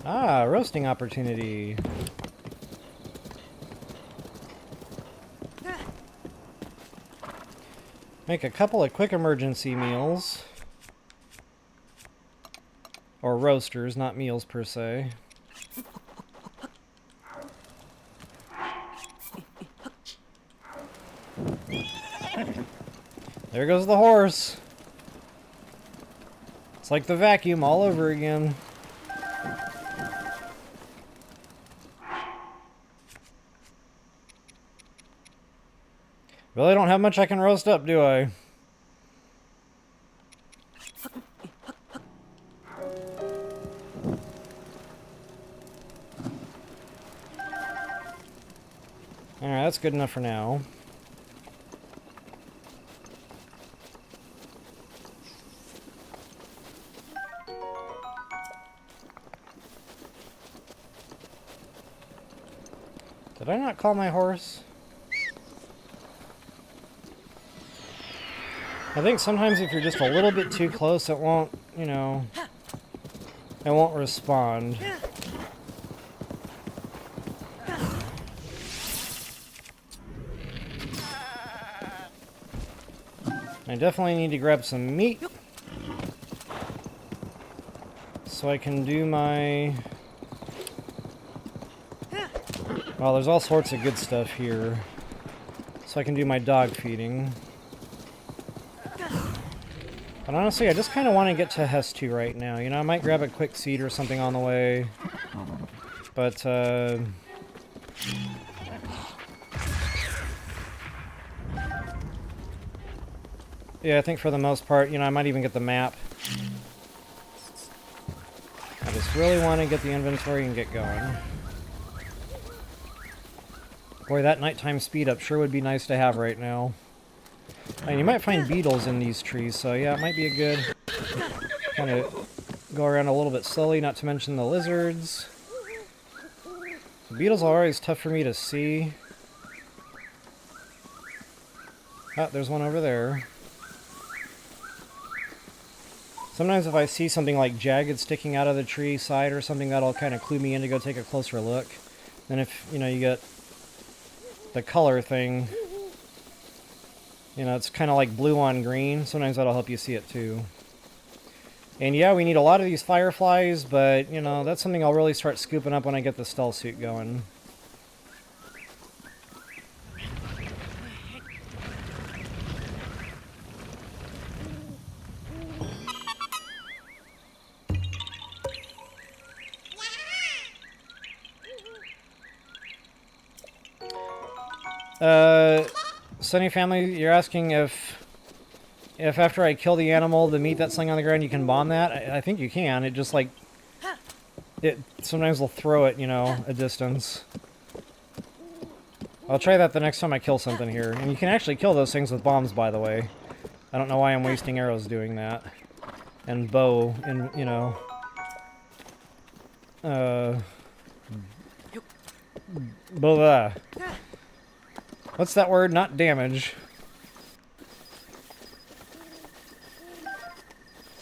Ah, roasting opportunity. Make a couple of quick emergency meals. Or roasters, not meals per se. There goes the horse. It's like the vacuum all over again. Really don't have much I can roast up, do I? Alright, that's good enough for now. Did I not call my horse? I think sometimes if you're just a little bit too close, it won't, you know, it won't respond. I definitely need to grab some meat so I can do my... Well, there's all sorts of good stuff here. So I can do my dog feeding. But honestly, I just kind of want to get to Hestu right now. You know, I might grab a quick seed or something on the way. But, yeah, I think for the most part, you know, I might even get the map. I just really want to get the inventory and get going. Boy, that nighttime speed up sure would be nice to have right now. And you might find beetles in these trees, so yeah, it might be a good kind of go around a little bit slowly, not to mention the lizards. The beetles are always tough for me to see. Ah, there's one over there. Sometimes if I see something like jagged sticking out of the tree side or something, that'll kind of clue me in to go take a closer look. Then if, you know, you get the color thing, you know, it's kind of like blue on green. Sometimes that'll help you see it too. And yeah, we need a lot of these fireflies, but, you know, that's something I'll really start scooping up when I get the stealth suit going. Sunny Family, you're asking if after I kill the animal, the meat that's laying on the ground, you can bomb that? I think you can. It just, like, it sometimes will throw it, you know, a distance. I'll try that the next time I kill something here. And you can actually kill those things with bombs, by the way. I don't know why I'm wasting arrows doing that. And bow, and, you know... Blah. What's that word? Not damage.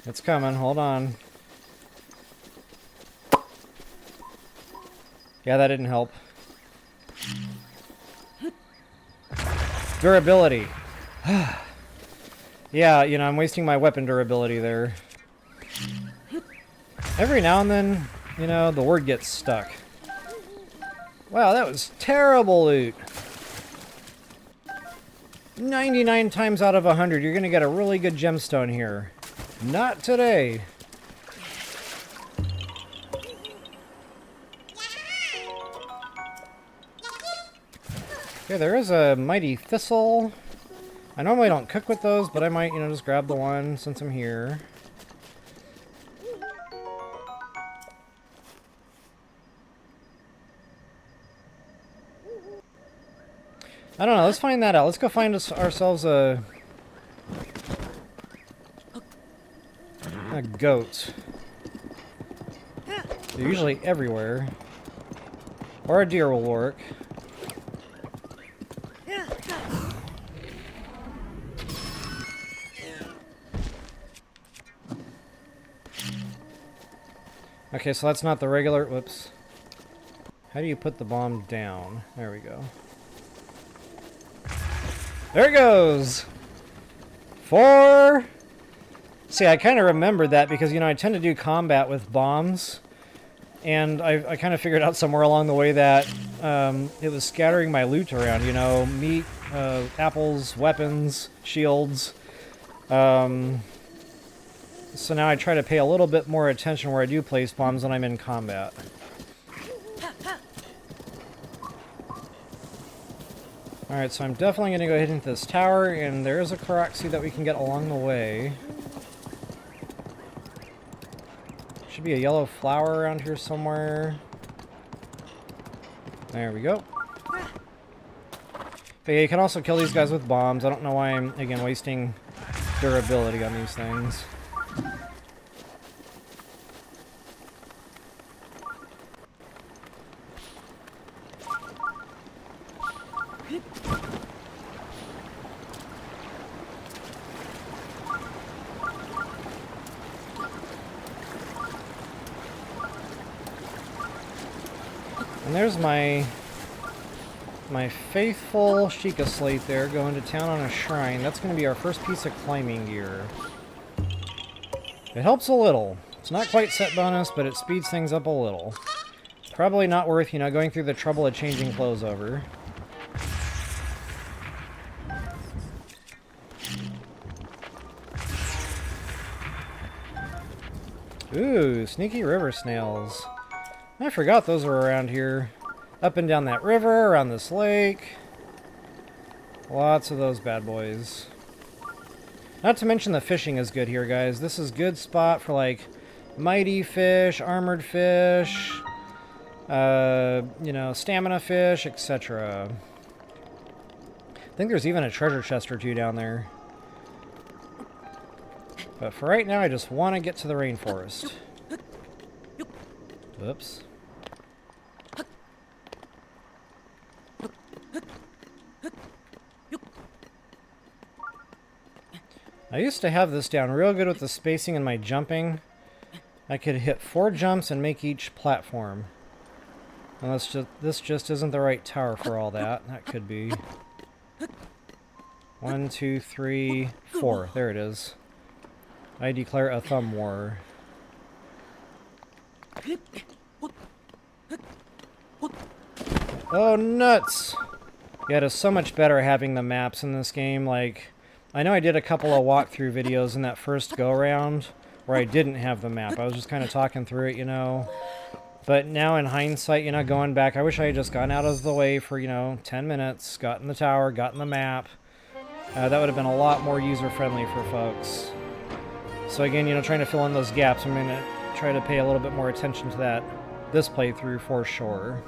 It's coming. Hold on. Yeah, that didn't help. Durability. Yeah, you know, I'm wasting my weapon durability there. Every now and then, you know, the word gets stuck. Wow, that was terrible loot. 99 times out of 100, you're going to get a really good gemstone here. Not today. Okay, there is a mighty thistle. I normally don't cook with those, but I might, you know, just grab the one since I'm here. I don't know, let's find that out. Let's go find ourselves a goat. They're usually everywhere. Or a deer will work. Okay, so that's not the regular... Whoops. How do you put the bomb down? There we go. There it goes! 4... See, I kind of remembered that because, you know, I tend to do combat with bombs. And I kind of figured out somewhere along the way that it was scattering my loot around, you know, meat, apples, weapons, shields. So now I try to pay a little bit more attention where I do place bombs when I'm in combat. Alright, so I'm definitely going to go ahead into this tower, and there is a Korok seed that we can get along the way. Should be a yellow flower around here somewhere. There we go. But yeah, you can also kill these guys with bombs. I don't know why I'm, again, wasting durability on these things. And there's my faithful Sheikah slate there going to town on a shrine. That's going to be our first piece of climbing gear. It helps a little. It's not quite set bonus, but it speeds things up a little. Probably not worth, you know, going through the trouble of changing clothes over. Ooh, sneaky river snails. I forgot those were around here. Up and down that river, around this lake. Lots of those bad boys. Not to mention the fishing is good here, guys. This is a good spot for, like, mighty fish, armored fish, you know, stamina fish, etc. I think there's even a treasure chest or two down there. But for right now, I just want to get to the rainforest. Oops. I used to have this down real good with the spacing and my jumping. I could hit 4 jumps and make each platform. And this just isn't the right tower for all that. That could be 1, 2, 3, 4. There it is. I declare a thumb war. Oh, nuts! Yeah, it is so much better having the maps in this game. Like, I know I did a couple of walkthrough videos in that first go-round where I didn't have the map. I was just kind of talking through it, you know. But now in hindsight, you know, going back, I wish I had just gone out of the way for, you know, 10 minutes, gotten the tower, gotten the map. That would have been a lot more user-friendly for folks. So again, you know, trying to fill in those gaps, I'm going to try to pay a little bit more attention to that this playthrough for sure.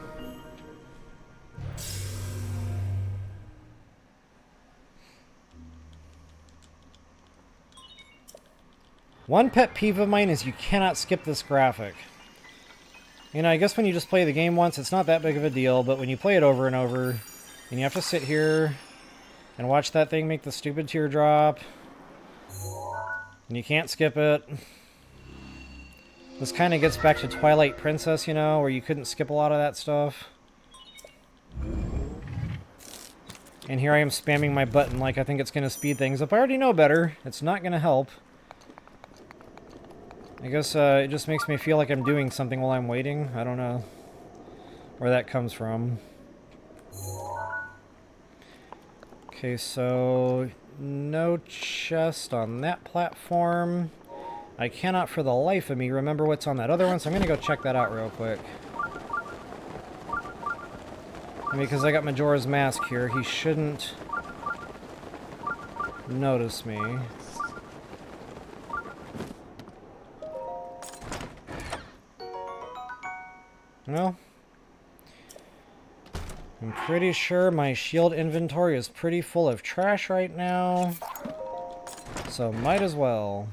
One pet peeve of mine is you cannot skip this graphic. You know, I guess when you just play the game once, it's not that big of a deal, but when you play it over and over, and you have to sit here and watch that thing make the stupid teardrop, and you can't skip it. This kind of gets back to Twilight Princess, you know, where you couldn't skip a lot of that stuff. And here I am spamming my button like I think it's going to speed things up. I already know better. It's not going to help. I guess it just makes me feel like I'm doing something while I'm waiting. I don't know where that comes from. Okay, so no chest on that platform. I cannot for the life of me remember what's on that other one, so I'm going to go check that out real quick. Because I got Majora's Mask here, he shouldn't notice me. Well, I'm pretty sure my shield inventory is pretty full of trash right now, so might as well.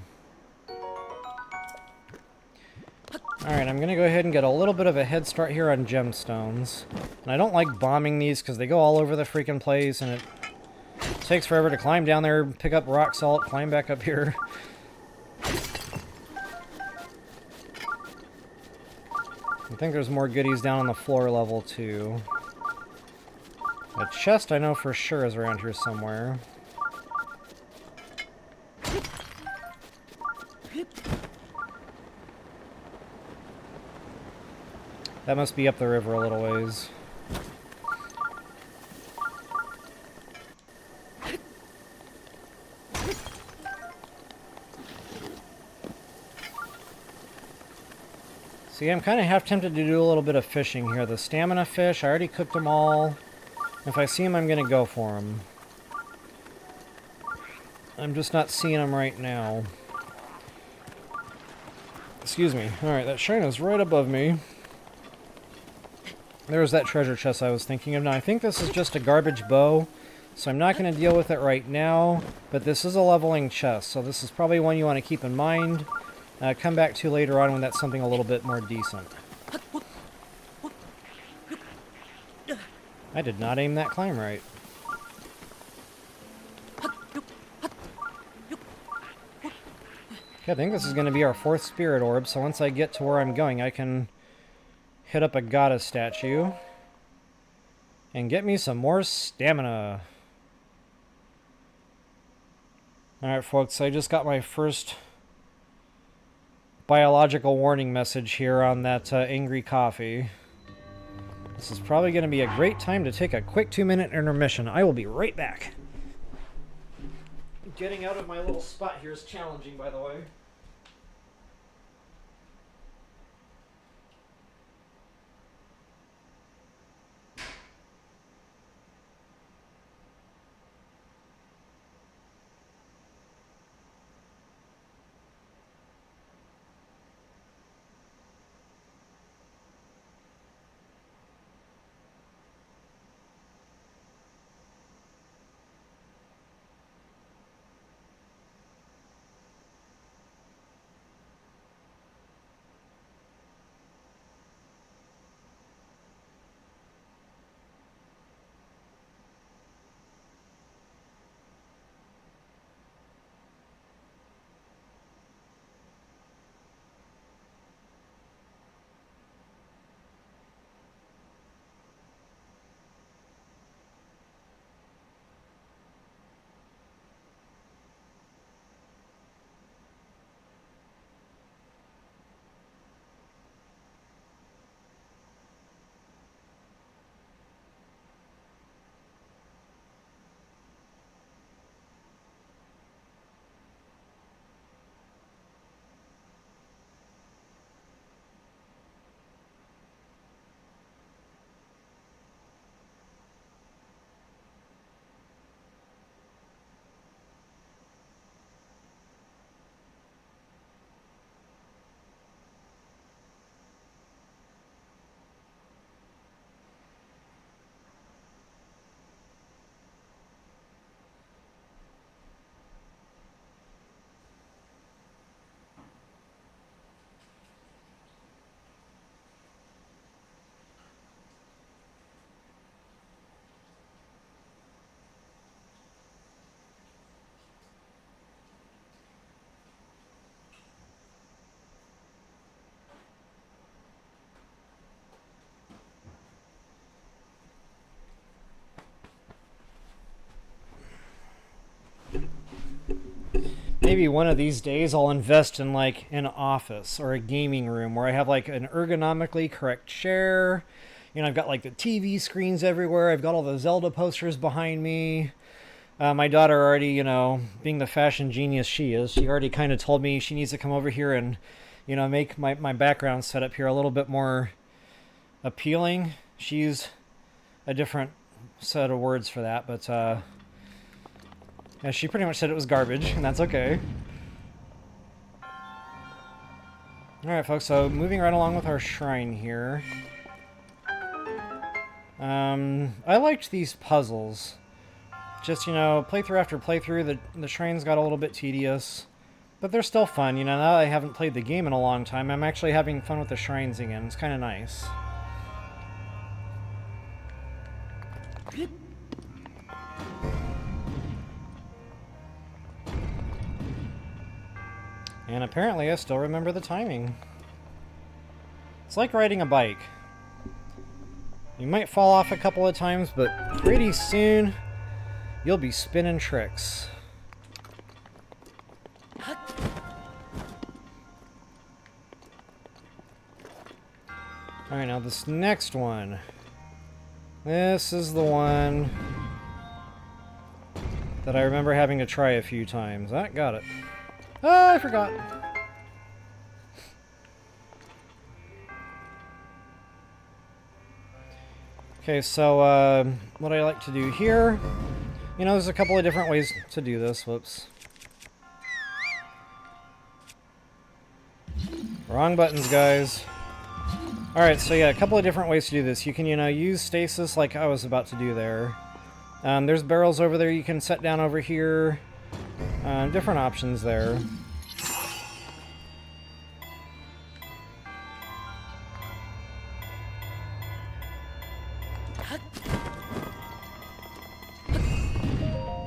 Alright, I'm going to go ahead and get a little bit of a head start here on gemstones. And I don't like bombing these because they go all over the freaking place, and it takes forever to climb down there, pick up rock salt, climb back up here. I think there's more goodies down on the floor level, too. A chest I know for sure is around here somewhere. That must be up the river a little ways. See, I'm kind of half tempted to do a little bit of fishing here. The stamina fish, I already cooked them all. If I see them, I'm going to go for them. I'm just not seeing them right now. Excuse me. Alright, that shrine is right above me. There's that treasure chest I was thinking of. Now, I think this is just a garbage bow, so I'm not going to deal with it right now, but this is a leveling chest, so this is probably one you want to keep in mind. Come back to later on when that's something a little bit more decent. I did not aim that climb right. Okay, I think this is going to be our 4th spirit orb, so once I get to where I'm going, I can hit up a goddess statue and get me some more stamina. Alright, folks, I just got my first biological warning message here on that angry coffee. This is probably going to be a great time to take a quick 2-minute intermission. I will be right back. Getting out of my little spot here is challenging, by the way. maybe one of these days I'll invest in like an office or a gaming room where I have like an ergonomically correct chair. You know, I've got like the TV screens everywhere. I've got all the Zelda posters behind me. My daughter already, you know, being the fashion genius she is, she already kind of told me she needs to come over here and, you know, make my background setup here a little bit more appealing. She used a different set of words for that, but yeah, she pretty much said it was garbage, and that's okay. Alright, folks, so moving right along with our shrine here. I liked these puzzles. Just, you know, playthrough after playthrough, the shrines got a little bit tedious. But they're still fun, you know, now that I haven't played the game in a long time, I'm actually having fun with the shrines again. It's kind of nice. And apparently I still remember the timing. It's like riding a bike. You might fall off a couple of times, but pretty soon you'll be spinning tricks. Alright, now this next one. This is the one that I remember having to try a few times. Ah, got it. Oh, I forgot. Okay, so what I like to do here, you know, there's a couple of different ways to do this. Whoops. Wrong buttons, guys. Alright, so yeah, a couple of different ways to do this. You can, you know, use stasis like I was about to do there. There's barrels over there you can set down over here. Different options there.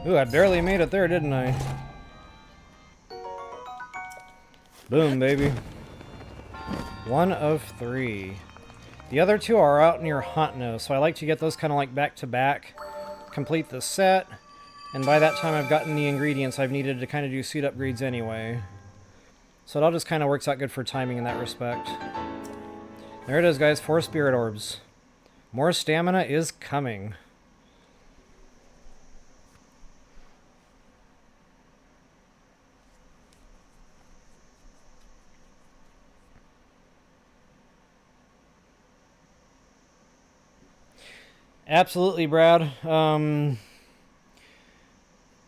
Ooh, I barely made it there, didn't I? Boom, baby. 1 of 3. The other two are out near Hauntno, so I like to get those kind of like back to back. Complete the set. And by that time I've gotten the ingredients I've needed to kind of do suit upgrades anyway. So it all just kind of works out good for timing in that respect. There it is, guys. 4 spirit orbs. More stamina is coming. Absolutely, Brad.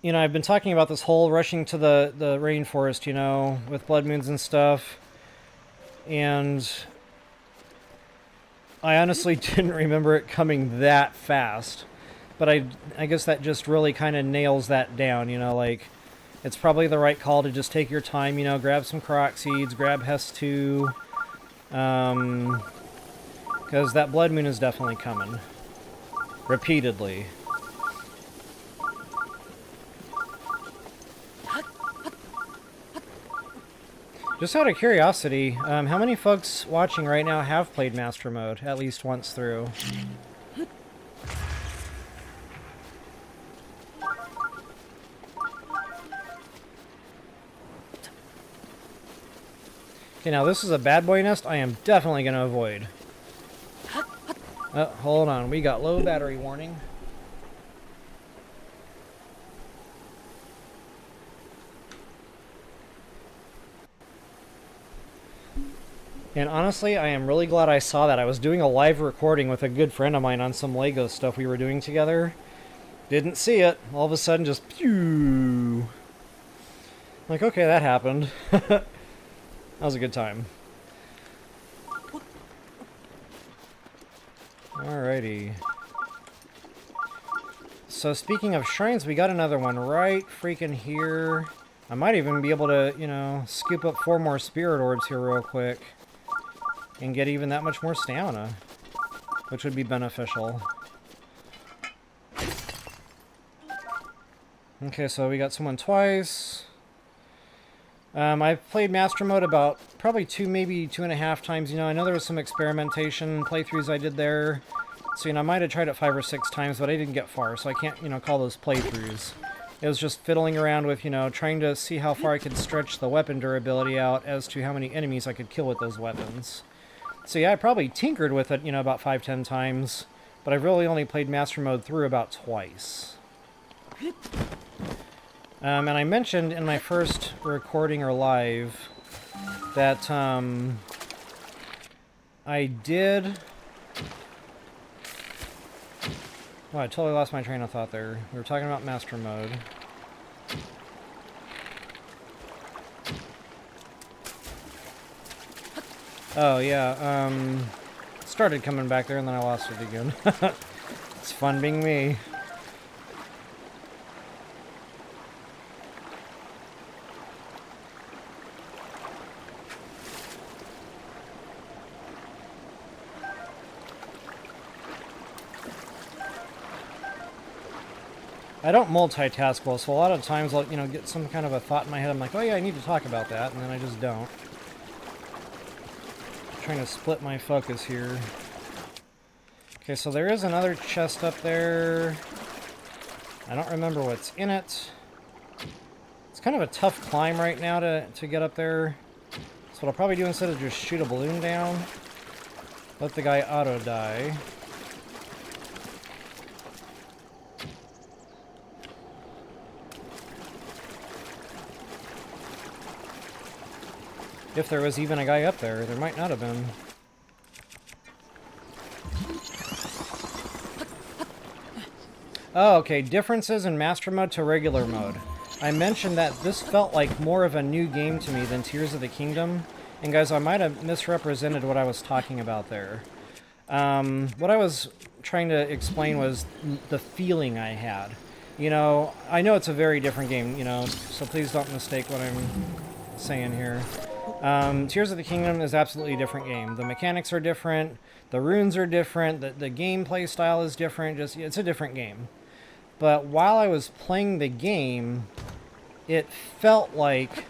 You know, I've been talking about this whole rushing to the rainforest, you know, with blood moons and stuff. And I honestly didn't remember it coming that fast. But I guess that just really kind of nails that down, you know, like, it's probably the right call to just take your time, you know, grab some Korok seeds, grab Hestu. Because that blood moon is definitely coming. Repeatedly. Just out of curiosity, how many folks watching right now have played Master Mode at least once through? Okay, now this is a bad boy nest I am definitely going to avoid. Oh, hold on, we got low battery warning. And honestly, I am really glad I saw that. I was doing a live recording with a good friend of mine on some Lego stuff we were doing together. Didn't see it. All of a sudden, just pew. Like, okay, that happened. That was a good time. Alrighty. So speaking of shrines, we got another one right freaking here. I might even be able to, you know, scoop up 4 more spirit orbs here real quick. And get even that much more stamina. Which would be beneficial. Okay, so we got someone twice. I've played Master Mode about probably 2, maybe 2.5 times. You know, I know there was some experimentation playthroughs I did there. So, you know, I might have tried it 5 or 6 times, but I didn't get far. So I can't, you know, call those playthroughs. It was just fiddling around with, you know, trying to see how far I could stretch the weapon durability out as to how many enemies I could kill with those weapons. So yeah, I probably tinkered with it, you know, about 5-10 times, but I've really only played Master Mode through about twice. And I mentioned in my first recording or live that I did... Oh, I totally lost my train of thought there. We were talking about Master Mode. Oh, yeah, started coming back there and then I lost it again. It's fun being me. I don't multitask well, so a lot of times I'll, you know, get some kind of a thought in my head. I'm like, oh yeah, I need to talk about that, and then I just don't. I'm trying to split my focus here. Okay, so there is another chest up there. I don't remember what's in it. It's kind of a tough climb right now to get up there. So what I'll probably do instead of just shoot a balloon down, let the guy auto-die. If there was even a guy up there, there might not have been. Oh, okay, differences in Master Mode to regular mode. I mentioned that this felt like more of a new game to me than Tears of the Kingdom. And guys, I might have misrepresented what I was talking about there. What I was trying to explain was the feeling I had. You know, I know it's a very different game, you know, so please don't mistake what I'm saying here. Tears of the Kingdom is absolutely a different game. The mechanics are different, the runes are different, the gameplay style is different, just it's a different game. But while I was playing the game, it felt like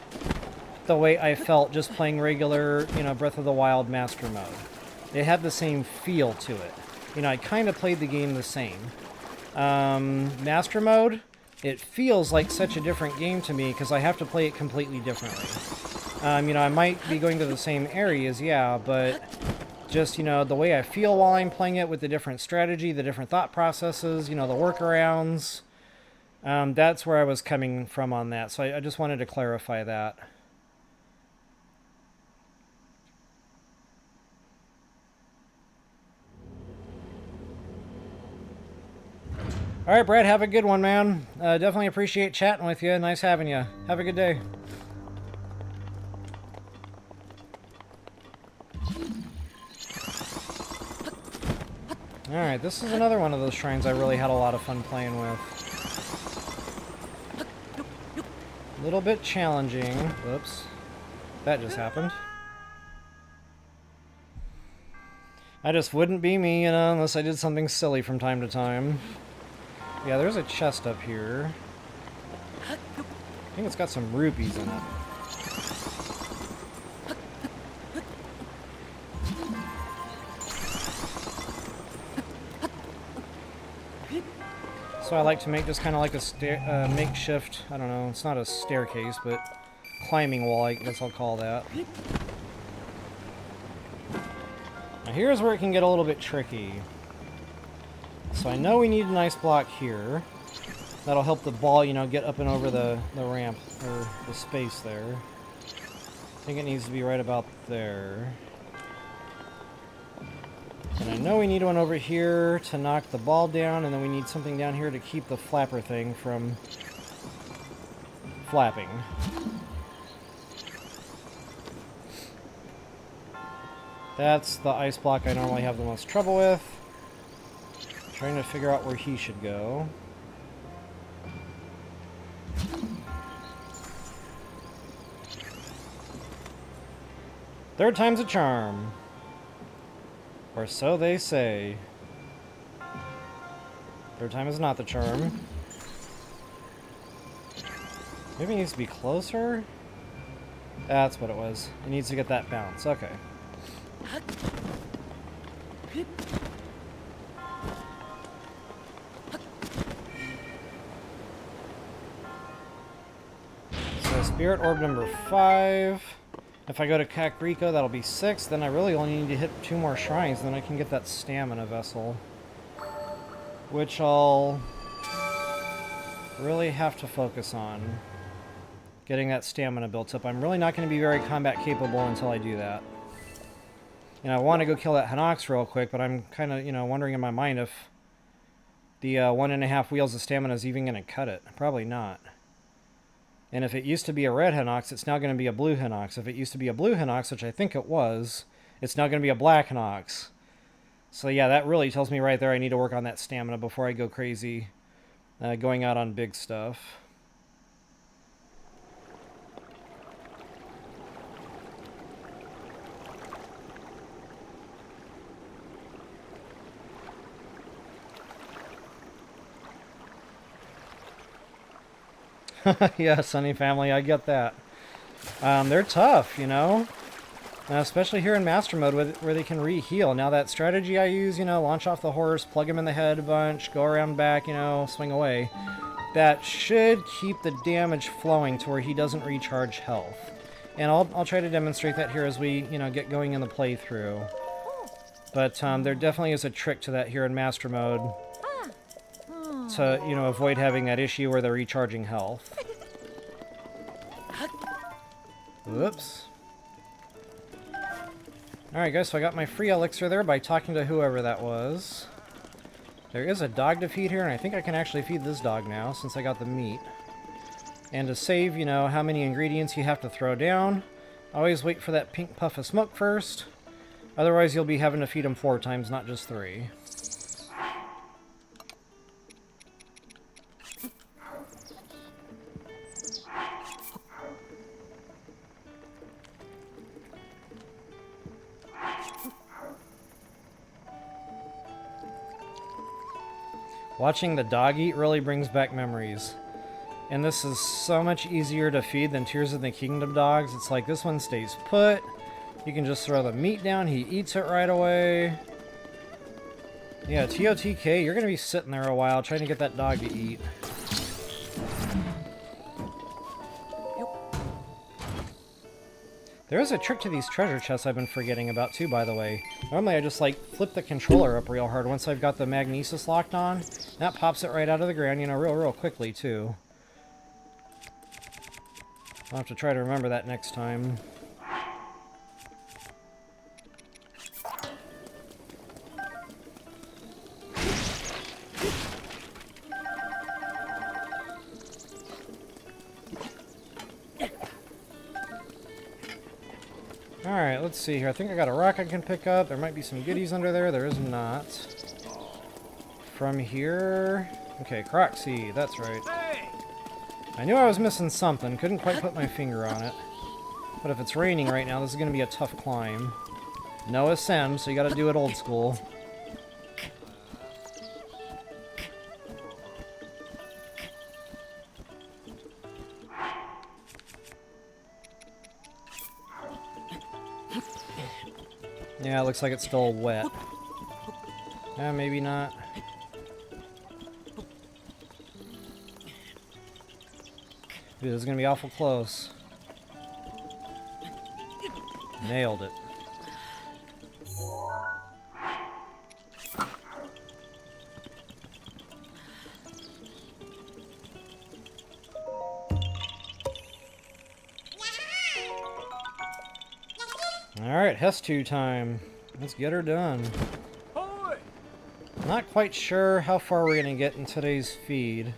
the way I felt just playing regular, you know, Breath of the Wild Master Mode. It had the same feel to it. You know, I kind of played the game the same. Master Mode, it feels like such a different game to me because I have to play it completely differently. You know, I might be going to the same areas, yeah, but just, you know, the way I feel while I'm playing it with the different strategy, the different thought processes, you know, the workarounds, that's where I was coming from on that. So I just wanted to clarify that. All right, Brad, have a good one, man. Definitely appreciate chatting with you. Nice having you. Have a good day. Alright, this is another one of those shrines I really had a lot of fun playing with. A little bit challenging. Whoops. That just happened. I just wouldn't be me, you know, unless I did something silly from time to time. Yeah, there's a chest up here. I think it's got some rupees in it. So I like to make just kind of like a makeshift, I don't know, it's not a staircase, but climbing wall, I guess I'll call that. Now here's where it can get a little bit tricky. So I know we need an ice block here. That'll help the ball, you know, get up and over the ramp, or the space there. I think it needs to be right about there. And I know we need one over here to knock the ball down, and then we need something down here to keep the flapper thing from flapping. That's the ice block I normally have the most trouble with. Trying to figure out where he should go. Third time's a charm. Or so they say. Third time is not the charm. Maybe it needs to be closer? That's what it was. It needs to get that bounce. Okay. Spirit Orb number 5. If I go to Kakariko, that'll be 6. Then I really only need to hit 2 more shrines, then I can get that stamina vessel. Which I'll really have to focus on. Getting that stamina built up. I'm really not going to be very combat capable until I do that. And I want to go kill that Hinox real quick, but I'm kind of, wondering in my mind if the 1.5 wheels of stamina is even going to cut it. Probably not. And if it used to be a red Hinox, it's now going to be a blue Hinox. If it used to be a blue Hinox, which I think it was, it's now going to be a black Hinox. So yeah, that really tells me right there I need to work on that stamina before I go crazy going out on big stuff. Yeah, Sunny Family, I get that. They're tough, especially here in Master Mode where they can re-heal. Now that strategy I use, launch off the horse, plug him in the head a bunch, go around back, swing away. That should keep the damage flowing to where he doesn't recharge health. And I'll try to demonstrate that here as we, get going in the playthrough. But there definitely is a trick to that here in Master Mode. To, avoid having that issue where they're recharging health. Whoops. Alright guys, so I got my free elixir there by talking to whoever that was. There is a dog to feed here, and I think I can actually feed this dog now, since I got the meat. And to save, how many ingredients you have to throw down, always wait for that pink puff of smoke first. Otherwise you'll be having to feed him 4 times, not just 3. Watching the dog eat really brings back memories. And this is so much easier to feed than Tears of the Kingdom dogs. It's like this one stays put. You can just throw the meat down, he eats it right away. Yeah, TOTK, you're going to be sitting there a while trying to get that dog to eat. There is a trick to these treasure chests I've been forgetting about too, by the way. Normally I just flip the controller up real hard once I've got the magnesis locked on. That pops it right out of the ground, real quickly too. I'll have to try to remember that next time. Alright, let's see here. I think I got a rock I can pick up. There might be some goodies under there. There is not. From here... Okay, Korok seed. That's right. I knew I was missing something. Couldn't quite put my finger on it. But if it's raining right now, this is going to be a tough climb. No ascend, so you got to do it old school. Yeah, it looks like it's still wet. Yeah, maybe not. Dude, this is gonna be awful close. Nailed it. Alright, Hestu time. Let's get her done. Not quite sure how far we're going to get in today's feed.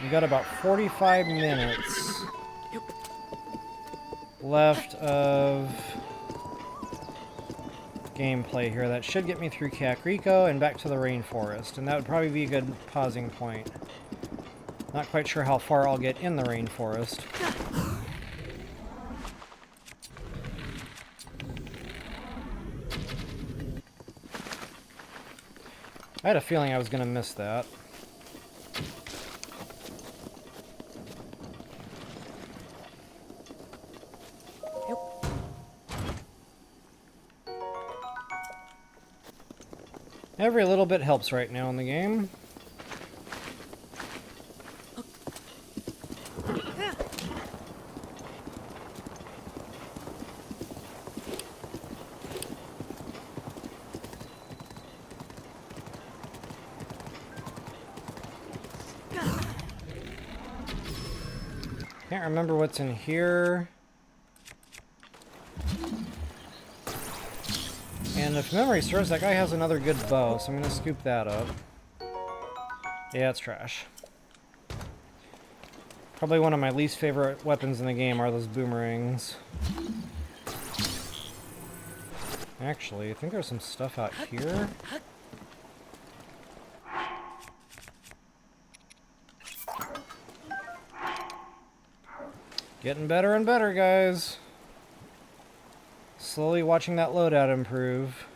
We got about 45 minutes left of gameplay here. That should get me through Kakariko and back to the rainforest, and that would probably be a good pausing point. Not quite sure how far I'll get in the rainforest. I had a feeling I was going to miss that. Every little bit helps right now in the game. Can't remember what's in here. And if memory serves, that guy has another good bow, so I'm going to scoop that up. Yeah, it's trash. Probably one of my least favorite weapons in the game are those boomerangs. Actually, I think there's some stuff out here. Getting better and better, guys. Slowly watching that loadout improve.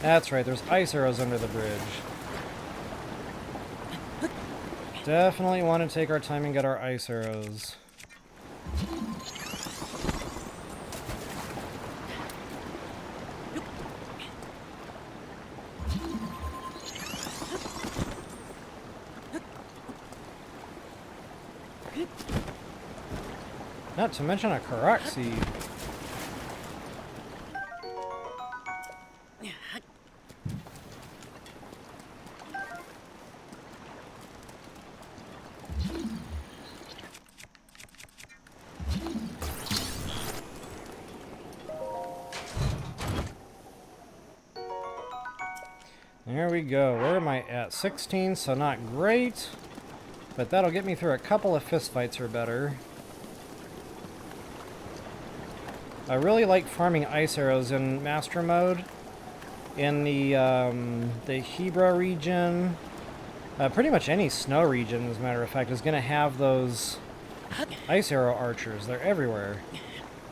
That's right, there's ice arrows under the bridge. Definitely want to take our time and get our ice arrows. Not to mention a Korok seed. There we go. Where am I at? 16, so not great. But that'll get me through a couple of fistfights or better. I really like farming ice arrows in master mode. In the Hebra region, pretty much any snow region, as a matter of fact, is going to have those ice arrow archers. They're everywhere.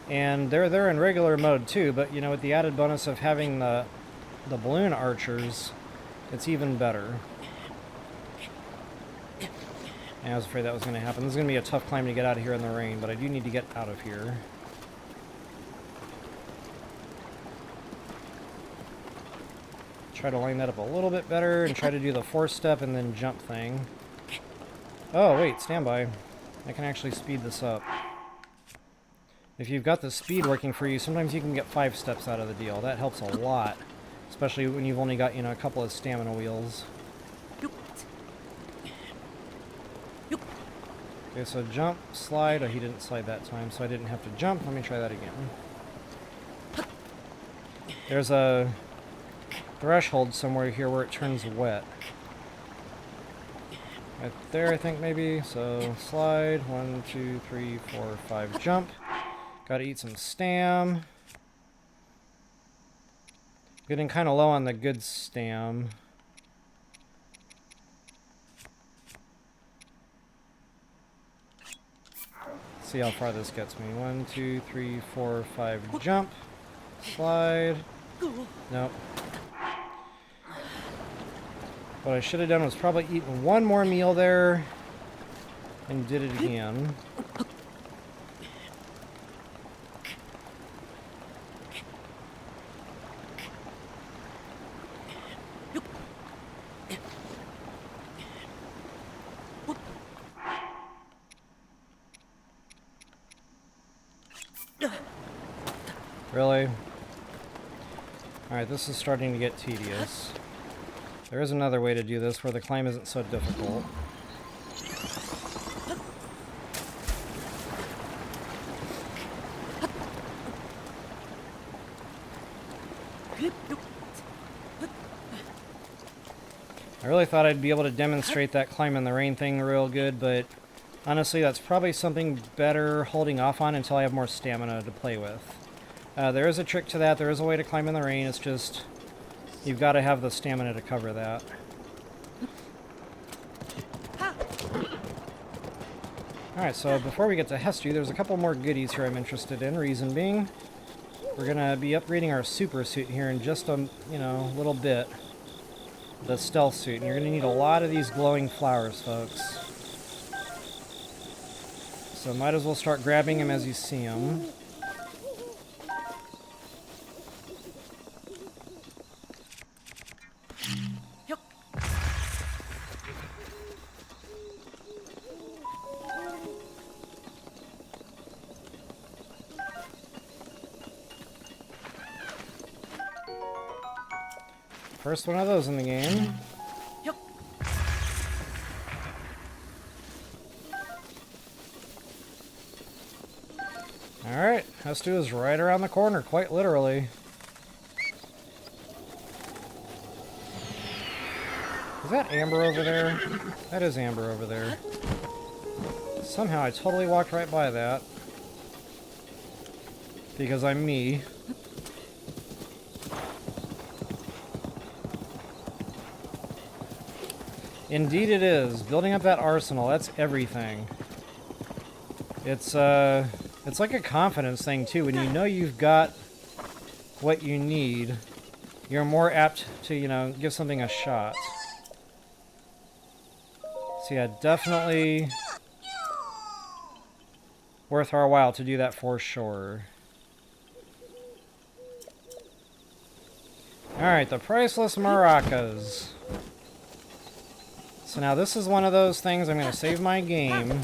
And they're in regular mode too, but you know, with the added bonus of having the balloon archers, it's even better. And I was afraid that was going to happen. This is going to be a tough climb to get out of here in the rain, but I do need to get out of here. Try to line that up a little bit better and try to do the 4-step and then jump thing. Oh, wait, stand by. I can actually speed this up. If you've got the speed working for you, sometimes you can get 5 steps out of the deal. That helps a lot, especially when you've only got, you know, a couple of stamina wheels. Okay, so jump, slide. Oh, he didn't slide that time, so I didn't have to jump. Let me try that again. There's a threshold somewhere here where it turns wet. Right there, I think, maybe. So, slide. 1, 2, 3, 4, 5, jump. Gotta eat some stam. Getting kind of low on the good stam. See how far this gets me. 1, 2, 3, 4, 5, jump. Slide. Nope. What I should have done was probably eaten one more meal there and did it again. Really? Alright, this is starting to get tedious. There is another way to do this where the climb isn't so difficult. I really thought I'd be able to demonstrate that climb in the rain thing real good, but honestly that's probably something better holding off on until I have more stamina to play with. There is a trick to that. There is a way to climb in the rain. It's just you've got to have the stamina to cover that. Alright, so before we get to Hestu, there's a couple more goodies here I'm interested in. Reason being, we're going to be upgrading our super suit here in just a, little bit. The stealth suit. And you're going to need a lot of these glowing flowers, folks. So might as well start grabbing them as you see them. First one of those in the game. Alright, Hestu is right around the corner, quite literally. Is that Amber over there? That is Amber over there. Somehow I totally walked right by that. Because I'm me. Indeed it is. Building up that arsenal, that's everything. It's like a confidence thing too. When you know you've got what you need, you're more apt to, you know, give something a shot. So yeah, definitely worth our while to do that for sure. Alright, the priceless maracas. So now this is one of those things I'm going to save my game.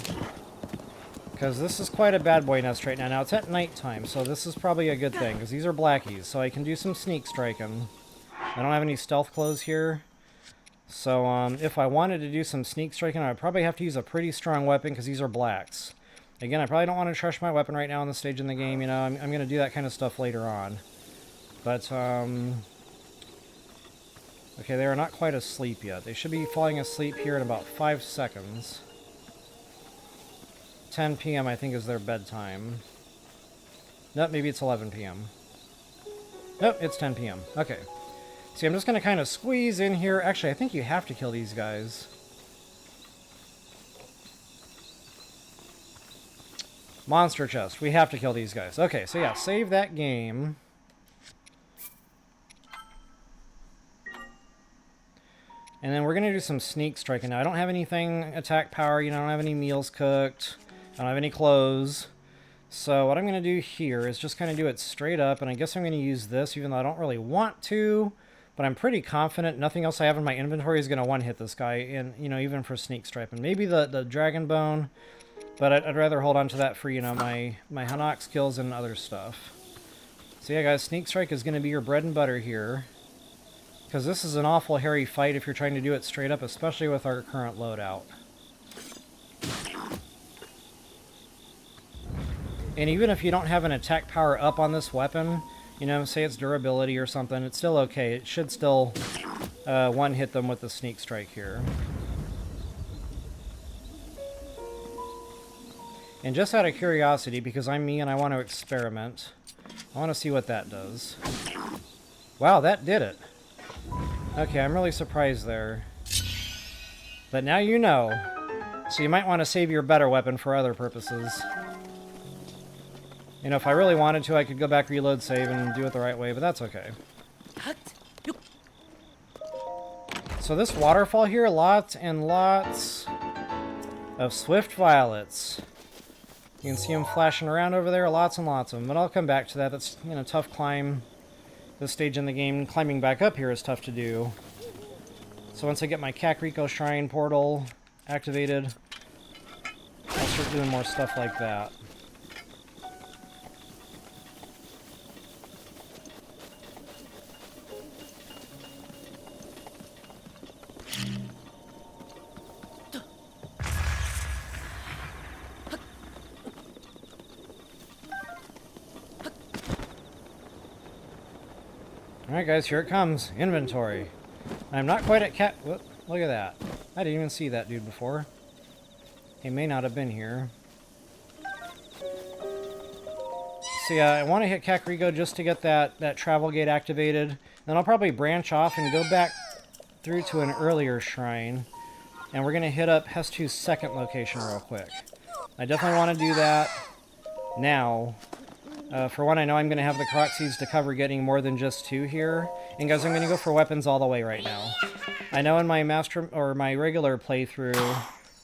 Because this is quite a bad boy nest right now. Now it's at nighttime, so this is probably a good thing. Because these are blackies, so I can do some sneak striking. I don't have any stealth clothes here. So if I wanted to do some sneak striking, I'd probably have to use a pretty strong weapon because these are blacks. Again, I probably don't want to trash my weapon right now on the stage in the game. You know, I'm going to do that kind of stuff later on. But, okay, they are not quite asleep yet. They should be falling asleep here in about 5 seconds. 10 p.m. I think is their bedtime. Nope, maybe it's 11 p.m. Nope, it's 10 p.m. Okay. See, I'm just going to kind of squeeze in here. Actually, I think you have to kill these guys. Monster chest. We have to kill these guys. Okay, so yeah, save that game. And then we're going to do some sneak striking. Now, I don't have anything attack power. You know, I don't have any meals cooked. I don't have any clothes. So what I'm going to do here is just kind of do it straight up. And I guess I'm going to use this, even though I don't really want to. But I'm pretty confident nothing else I have in my inventory is going to one-hit this guy. And, you know, even for sneak striping. Maybe the dragon bone. But I'd rather hold on to that for, you know, my Hanok skills and other stuff. So yeah, guys, sneak strike is going to be your bread and butter here. Because this is an awful hairy fight if you're trying to do it straight up, especially with our current loadout. And even if you don't have an attack power up on this weapon, you know, say it's durability or something, it's still okay. It should still one-hit them with the sneak strike here. And just out of curiosity, because I'm me and I want to experiment, I want to see what that does. Wow, that did it. Okay, I'm really surprised there. But now you know. So you might want to save your better weapon for other purposes. You know, if I really wanted to, I could go back, reload, save, and do it the right way, but that's okay. So this waterfall here, lots and lots of swift violets. You can see them flashing around over there, lots and lots of them. But I'll come back to that. That's, you know, tough climb. This stage in the game, climbing back up here is tough to do. So once I get my Kakariko Shrine portal activated, I'll start doing more stuff like that. Alright guys, here it comes. Inventory. I'm not quite at cat... Whoop, look at that. I didn't even see that dude before. He may not have been here. So yeah, I want to hit Kakariko just to get that travel gate activated. Then I'll probably branch off and go back through to an earlier shrine. And we're going to hit up Hestu's second location real quick. I definitely want to do that now. For one, I know I'm going to have the Korok seeds to cover getting more than just 2 here. And guys, I'm going to go for weapons all the way right now. I know in my master or my regular playthrough,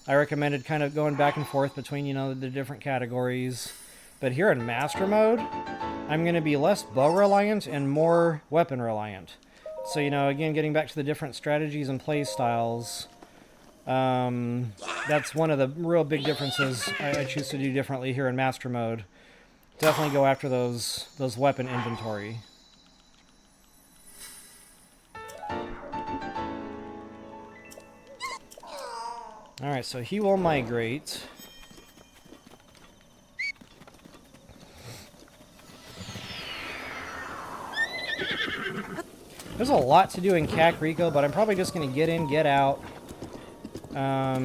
I recommended kind of going back and forth between, you know, the different categories. But here in master mode, I'm going to be less bow reliant and more weapon reliant. So, you know, again, getting back to the different strategies and play styles, that's one of the real big differences I choose to do differently here in master mode. Definitely go after those weapon inventory. Alright, so he will migrate. There's a lot to do in Kakariko, but I'm probably just going to get in, get out. I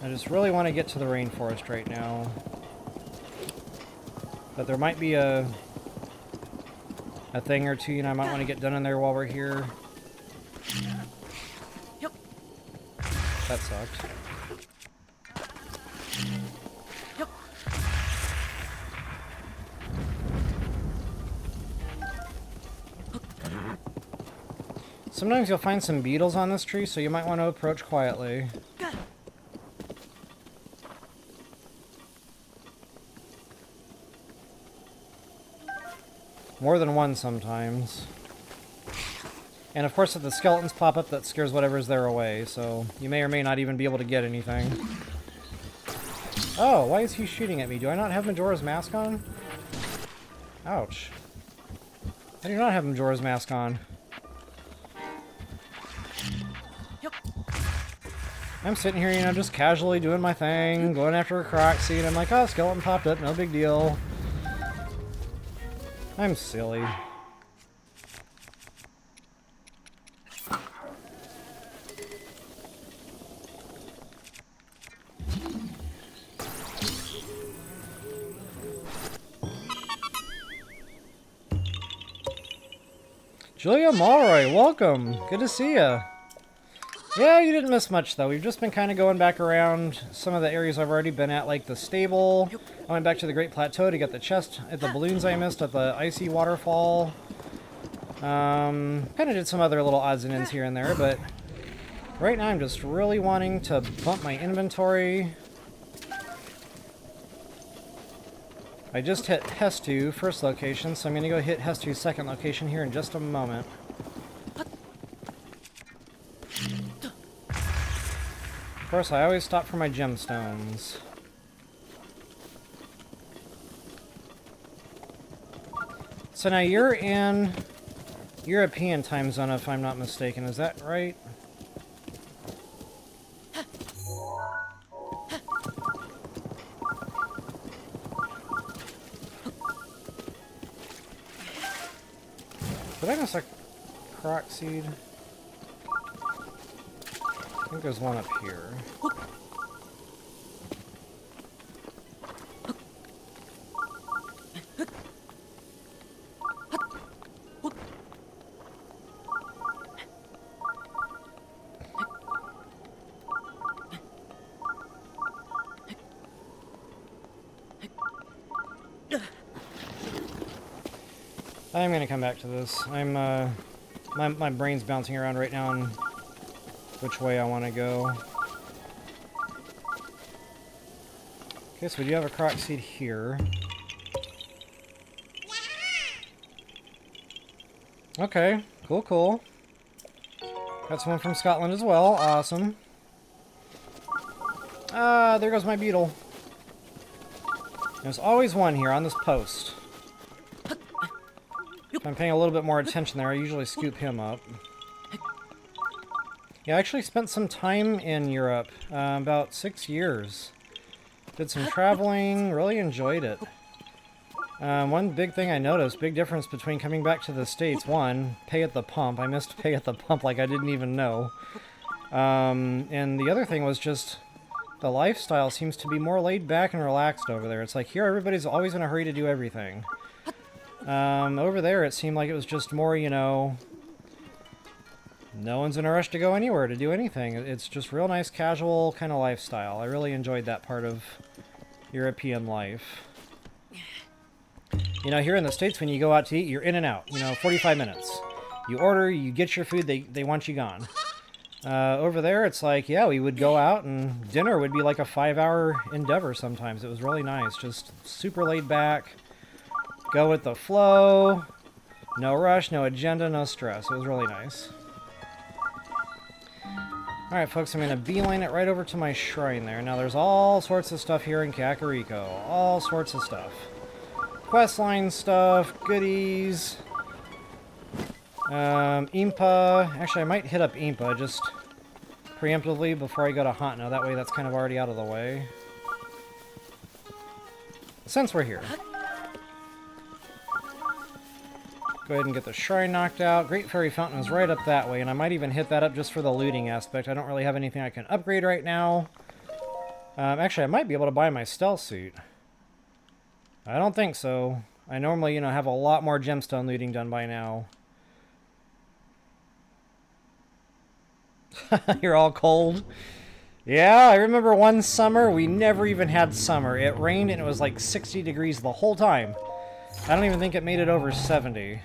just really want to get to the rainforest right now. But there might be a thing or two, you know, I might want to get done in there while we're here. That sucked. Sometimes you'll find some beetles on this tree, so you might want to approach quietly. More than one sometimes. And of course if the skeletons pop up, that scares whatever's there away, so you may or may not even be able to get anything. Oh, why is he shooting at me? Do I not have Majora's Mask on? Ouch. I do not have Majora's Mask on. I'm sitting here, you know, just casually doing my thing, going after a Korok seed. I'm like, oh, skeleton popped up, no big deal. I'm silly. Julia Mulroy, welcome. Good to see ya. Yeah, you didn't miss much, though. We've just been kind of going back around some of the areas I've already been at, like the stable. I went back to the Great Plateau to get the chest at the balloons I missed at the icy waterfall. Kind of did some other little odds and ends here and there, but right now I'm just really wanting to bump my inventory. I just hit Hestu, first location, so I'm going to go hit Hestu's second location here in just a moment. Of course, I always stop for my gemstones. So now you're in European time zone, if I'm not mistaken. Is that right? Did I miss a Korok seed? I think there's one up here. I'm gonna come back to this. I'm my brain's bouncing around right now on which way I want to go. Okay, so we do have a Korok seed here. Okay, cool, cool. Got someone from Scotland as well. Awesome. Ah, there goes my beetle. There's always one here on this post. If I'm paying a little bit more attention there, I usually scoop him up. Yeah, I actually spent some time in Europe, about 6 years. Did some traveling, really enjoyed it. One big thing I noticed, big difference between coming back to the States. One, pay at the pump. I missed pay at the pump like I didn't even know. And the other thing was just the lifestyle seems to be more laid back and relaxed over there. It's like here everybody's always in a hurry to do everything. Over there it seemed like it was just more, you know, no one's in a rush to go anywhere to do anything. It's just real nice casual kind of lifestyle. I really enjoyed that part of European life. You know, here in the States when you go out to eat, you're in and out, you know, 45 minutes. You order, you get your food, they want you gone. Over there it's like, yeah, we would go out and dinner would be like a 5-hour endeavor sometimes. It was really nice, just super laid back. Go with the flow, no rush, no agenda, no stress. It was really nice. Alright folks, I'm going to beeline it right over to my shrine there. Now there's all sorts of stuff here in Kakariko. All sorts of stuff. Questline stuff, goodies. Impa. Actually, I might hit up Impa, just preemptively before I go to Haunt. Now that way that's kind of already out of the way. Since we're here. Go ahead and get the shrine knocked out. Great Fairy Fountain is right up that way, and I might even hit that up just for the looting aspect. I don't really have anything I can upgrade right now. Actually, I might be able to buy my stealth suit. I don't think so. I normally, have a lot more gemstone looting done by now. You're all cold. Yeah, I remember one summer, we never even had summer. It rained and it was like 60 degrees the whole time. I don't even think it made it over 70.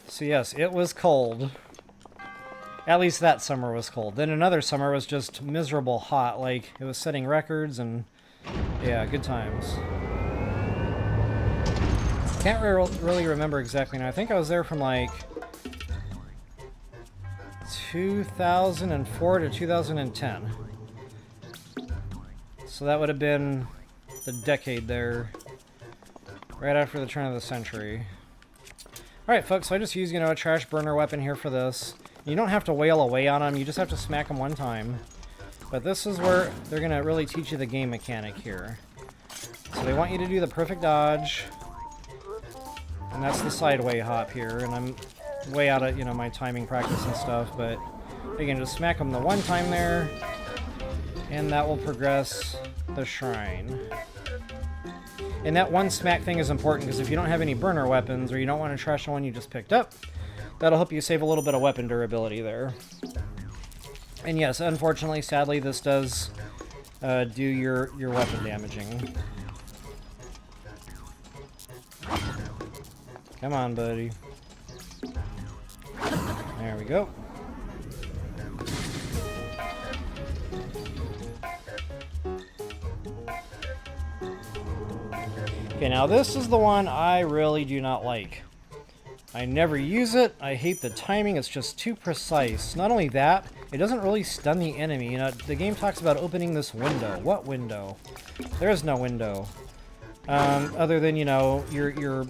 So yes, it was cold. At least that summer was cold. Then another summer was just miserable hot, like it was setting records and yeah, good times. Can't really remember exactly now. I think I was there from like 2004 to 2010. So that would have been the decade there. Right after the turn of the century. Alright folks, so I just used, a trash burner weapon here for this. You don't have to wail away on them, you just have to smack them one time. But this is where they're going to really teach you the game mechanic here. So they want you to do the perfect dodge. And that's the sideway hop here, and I'm way out of, my timing practice and stuff, but again, just smack them the one time there, and that will progress the shrine. And that one smack thing is important, because if you don't have any burner weapons, or you don't want to trash the one you just picked up, that'll help you save a little bit of weapon durability there. And yes, unfortunately, sadly, this does do your weapon damaging. Come on, buddy. There we go. Okay, now this is the one I really do not like. I never use it. I hate the timing. It's just too precise. Not only that, it doesn't really stun the enemy. The game talks about opening this window. What window? There is no window. Other than, you're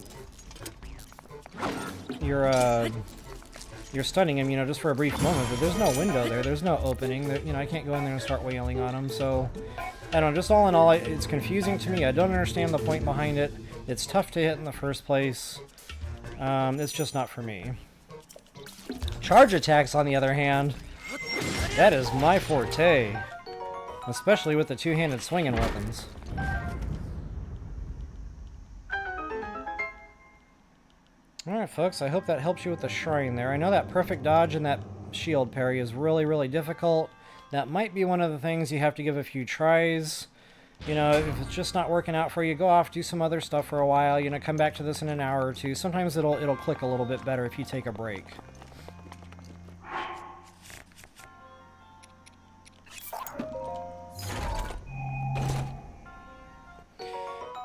stunning him, just for a brief moment, but there's no window there. There's no opening. I can't go in there and start wailing on him, so I don't know. Just all in all, it's confusing to me. I don't understand the point behind it. It's tough to hit in the first place. It's just not for me. Charge attacks, on the other hand, that is my forte. Especially with the two-handed swinging weapons. Alright folks, I hope that helps you with the shrine there. I know that perfect dodge and that shield parry is really, really difficult. That might be one of the things you have to give a few tries. If it's just not working out for you, go off, do some other stuff for a while, come back to this in an hour or two. Sometimes it'll click a little bit better if you take a break.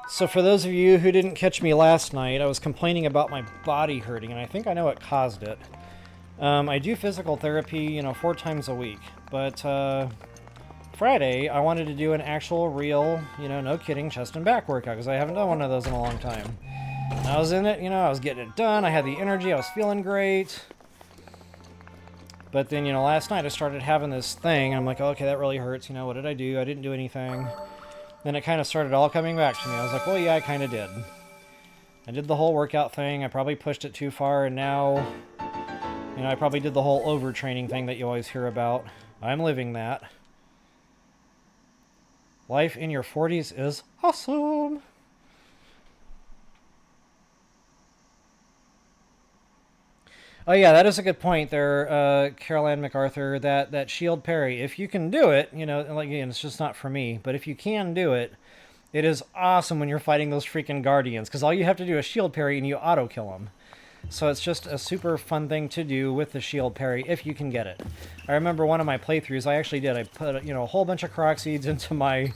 So for those of you who didn't catch me last night, I was complaining about my body hurting, and I think I know what caused it. I do physical therapy, 4 times a week, but Friday I wanted to do an actual real, no kidding, chest and back workout, because I haven't done one of those in a long time. And I was in it, I was getting it done, I had the energy, I was feeling great. But then, last night I started having this thing, I'm like, oh, okay, that really hurts, what did I do? I didn't do anything. Then it kind of started all coming back to me. I was like, well, yeah, I kind of did. I did the whole workout thing. I probably pushed it too far, and now, I probably did the whole overtraining thing that you always hear about. I'm living that. Life in your 40s is awesome. Oh yeah, that is a good point there, Carol Ann MacArthur, that shield parry. If you can do it, again, it's just not for me, but if you can do it, it is awesome when you're fighting those freaking guardians, because all you have to do is shield parry and you auto-kill them. So it's just a super fun thing to do with the shield parry, if you can get it. I remember one of my playthroughs, I actually did, I put, a whole bunch of Korok seeds into my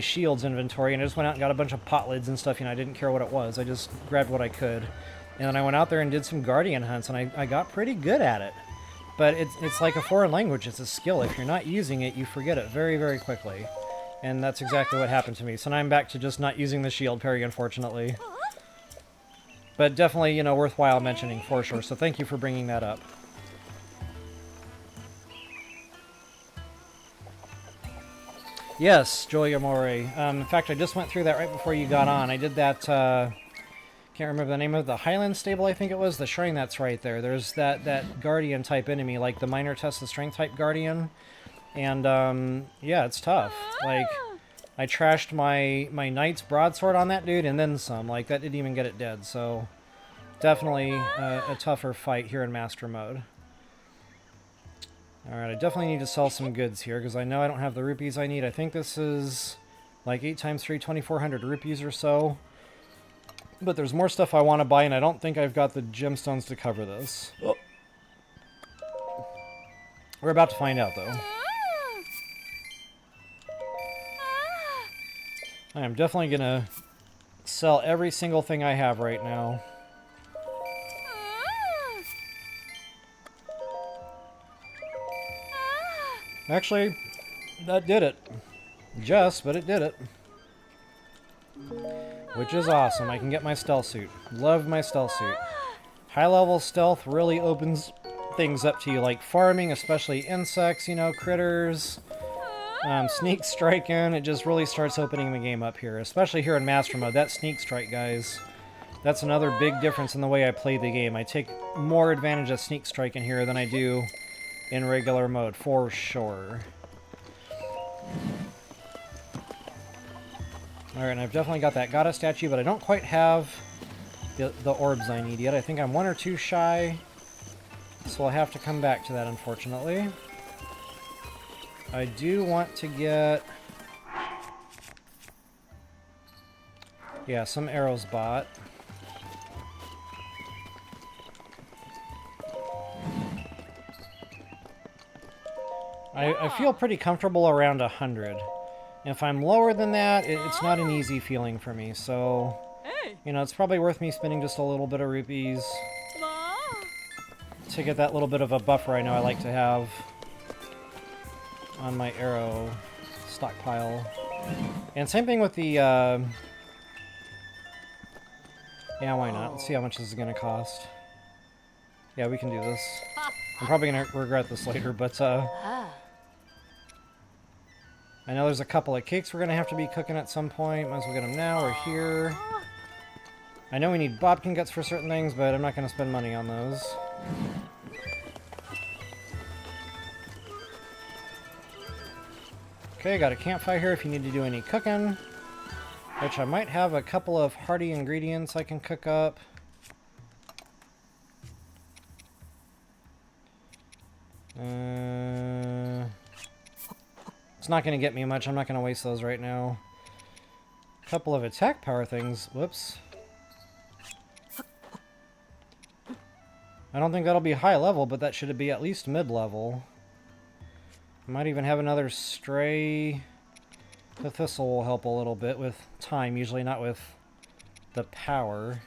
shields inventory, and I just went out and got a bunch of pot lids and stuff, I didn't care what it was, I just grabbed what I could. And then I went out there and did some guardian hunts, and I got pretty good at it. But it's like a foreign language. It's a skill. If you're not using it, you forget it very, very quickly. And that's exactly what happened to me. So now I'm back to just not using the shield parry, unfortunately. But definitely, worthwhile mentioning for sure. So thank you for bringing that up. Yes, Julia Mori. In fact, I just went through that right before you got on. I did that, can't remember the name of the Highland Stable, I think it was. The shrine that's right there. There's that Guardian type enemy, like the Minor Test of Strength type Guardian. And, yeah, it's tough. Like, I trashed my Knight's Broadsword on that dude and then some. Like, that didn't even get it dead, so definitely a tougher fight here in Master Mode. Alright, I definitely need to sell some goods here, because I know I don't have the rupees I need. I think this is like 8 times 3, 2,400 rupees or so. But there's more stuff I want to buy, and I don't think I've got the gemstones to cover this. Oh. We're about to find out, though. I am definitely going to sell every single thing I have right now. Actually, that did it. Just, but it did it. Which is awesome. I can get my stealth suit. Love my stealth suit. High level stealth really opens things up to you, like farming, especially insects, you know, critters. Sneak striking, it just really starts opening the game up here. Especially here in Master Mode. That sneak strike, guys. That's another big difference in the way I play the game. I take more advantage of sneak strike in here than I do in regular mode, for sure. Alright, and I've definitely got that goddess statue, but I don't quite have the orbs I need yet. I think I'm 1 or 2 shy, so I'll have to come back to that, unfortunately. I do want to get... yeah, some arrows bought. I feel pretty comfortable around 100. If I'm lower than that, it's not an easy feeling for me, so... you know, it's probably worth me spending just a little bit of rupees to get that little bit of a buffer I know I like to have on my arrow stockpile. And same thing with the, yeah, why not? Let's see how much this is going to cost. Yeah, we can do this. I'm probably going to regret this later, but, I know there's a couple of cakes we're going to have to be cooking at some point. Might as well get them now or here. I know we need Bobkin guts for certain things, but I'm not going to spend money on those. Okay, got a campfire here if you need to do any cooking. Which I might have a couple of hearty ingredients I can cook up. It's not going to get me much. I'm not going to waste those right now. A couple of attack power things. Whoops. I don't think that'll be high level, but that should be at least mid-level. I might even have another stray. The thistle will help a little bit with time, usually not with the power.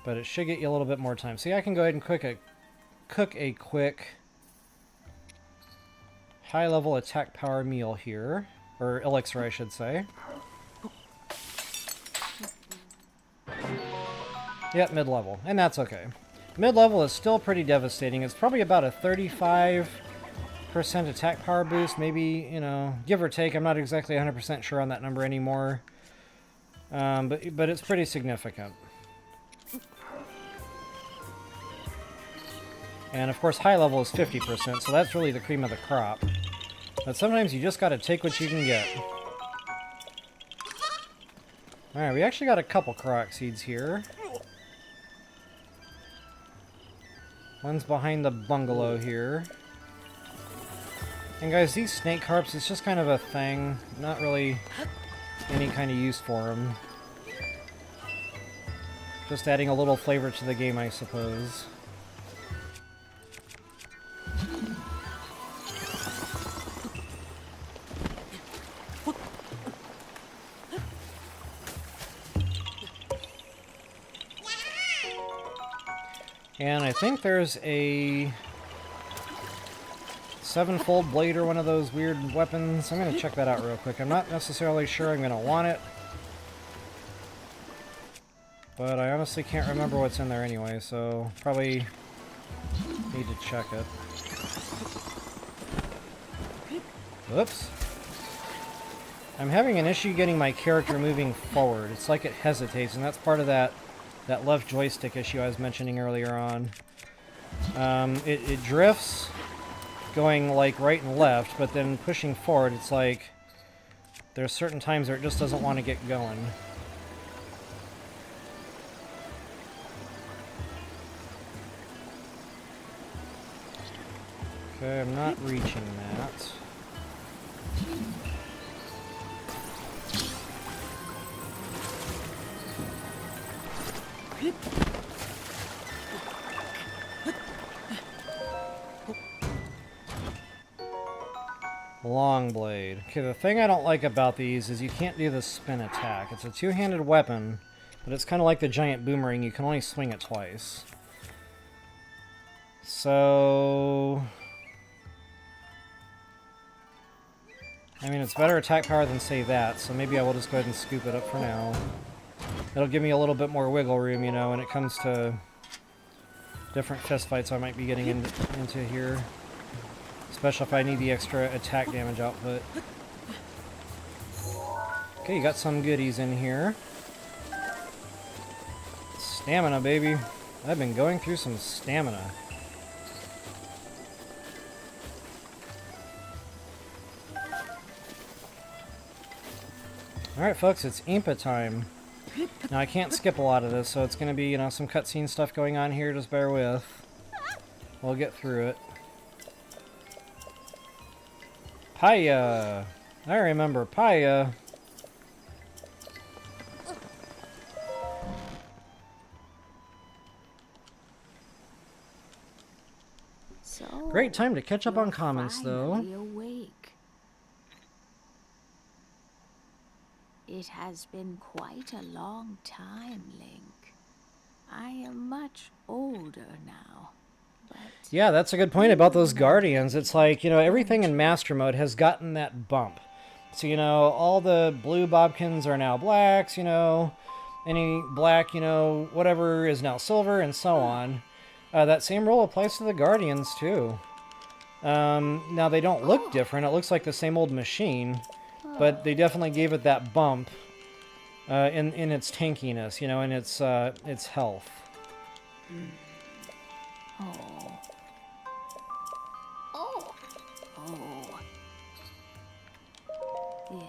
But it should get you a little bit more time. See, I can go ahead and cook a quick high-level attack power meal here. Or elixir, I should say. Yep, mid-level. And that's okay. Mid-level is still pretty devastating. It's probably about a 35% attack power boost. Maybe, you know, give or take. I'm not exactly 100% sure on that number anymore. But it's pretty significant. And of course, high level is 50%, so that's really the cream of the crop. But sometimes you just gotta take what you can get. Alright, we actually got a couple Korok seeds here. One's behind the bungalow here. And guys, these snake harps, it's just kind of a thing. Not really any kind of use for them. Just adding a little flavor to the game, I suppose. And I think there's a 7-fold blade or one of those weird weapons. I'm going to check that out real quick. I'm not necessarily sure I'm going to want it. But I honestly can't remember what's in there anyway, so probably need to check it. Whoops. I'm having an issue getting my character moving forward. It's like it hesitates, and that's part of that left joystick issue I was mentioning earlier on. It drifts going like right and left, but then pushing forward, it's like there's certain times where it just doesn't want to get going. Okay, I'm not reaching that. Long blade. Okay, the thing I don't like about these is you can't do the spin attack. It's a two-handed weapon, but it's kind of like the giant boomerang. You can only swing it twice. So... I mean, it's better attack power than, say, that, so maybe I will just go ahead and scoop it up for now. It'll give me a little bit more wiggle room, you know, when it comes to different fist fights I might be getting into here. Especially if I need the extra attack damage output. Okay, you got some goodies in here. Stamina, baby. I've been going through some stamina. Alright, folks, it's Impa time. Now, I can't skip a lot of this, so it's going to be, you know, some cutscene stuff going on here. Just bear with. We'll get through it. Paya! I remember Paya. So, Great time to catch up on comments, though. Awake. It has been quite a long time, Link. I am much older now. But Yeah, that's a good point about those Guardians. It's like, you know, everything in Master Mode has gotten that bump. So, you know, all the blue Bobkins are now blacks, you know. Any black, you know, whatever is now silver, and so on. That same rule applies to the Guardians, too. Now, they don't look different. It looks like the same old machine. But they definitely gave it that bump in its tankiness, you know, in its health. Oh. Oh. Oh. Yeah.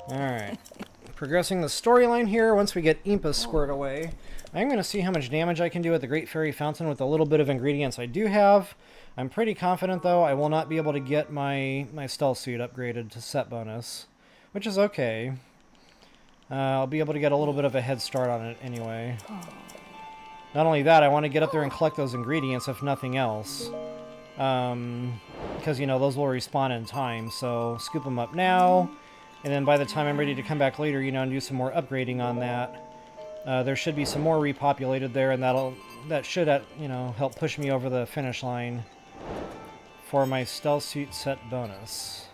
Alright. Progressing the storyline here, once we get Impa squared away, I'm going to see how much damage I can do at the Great Fairy Fountain with the little bit of ingredients I do have. I'm pretty confident, though, I will not be able to get my stealth suit upgraded to set bonus, which is okay. I'll be able to get a little bit of a head start on it anyway. Not only that, I want to get up there and collect those ingredients, if nothing else. Because, you know, those will respawn in time, so scoop them up now. And then by the time I'm ready to come back later, you know, and do some more upgrading on that, there should be some more repopulated there, and that should, you know, help push me over the finish line for my stealth suit set bonus.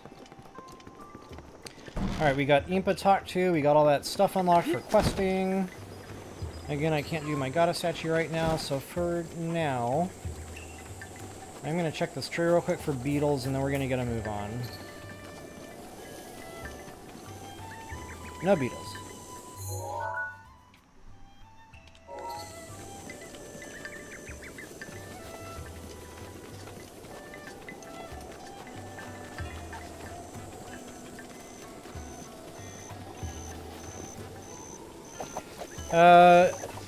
Alright, we got Impa talk to, we got all that stuff unlocked for questing. Again, I can't do my Goddess statue right now, so for now, I'm going to check this tree real quick for beetles, and then we're going to get a move on. No beetles.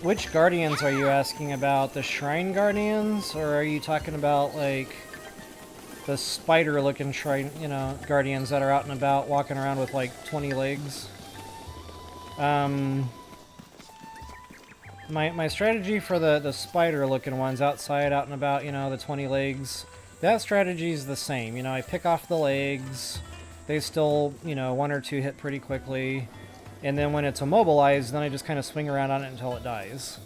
Which Guardians are you asking about? The Shrine Guardians? Or are you talking about, like, the spider-looking Shrine, you know, Guardians that are out and about, walking around with, like, 20 legs? My strategy for the spider-looking ones outside, out and about, you know, the 20 legs, that strategy is the same. You know, I pick off the legs, they still, you know, one or two hit pretty quickly. And then when it's immobilized, then I just kind of swing around on it until it dies.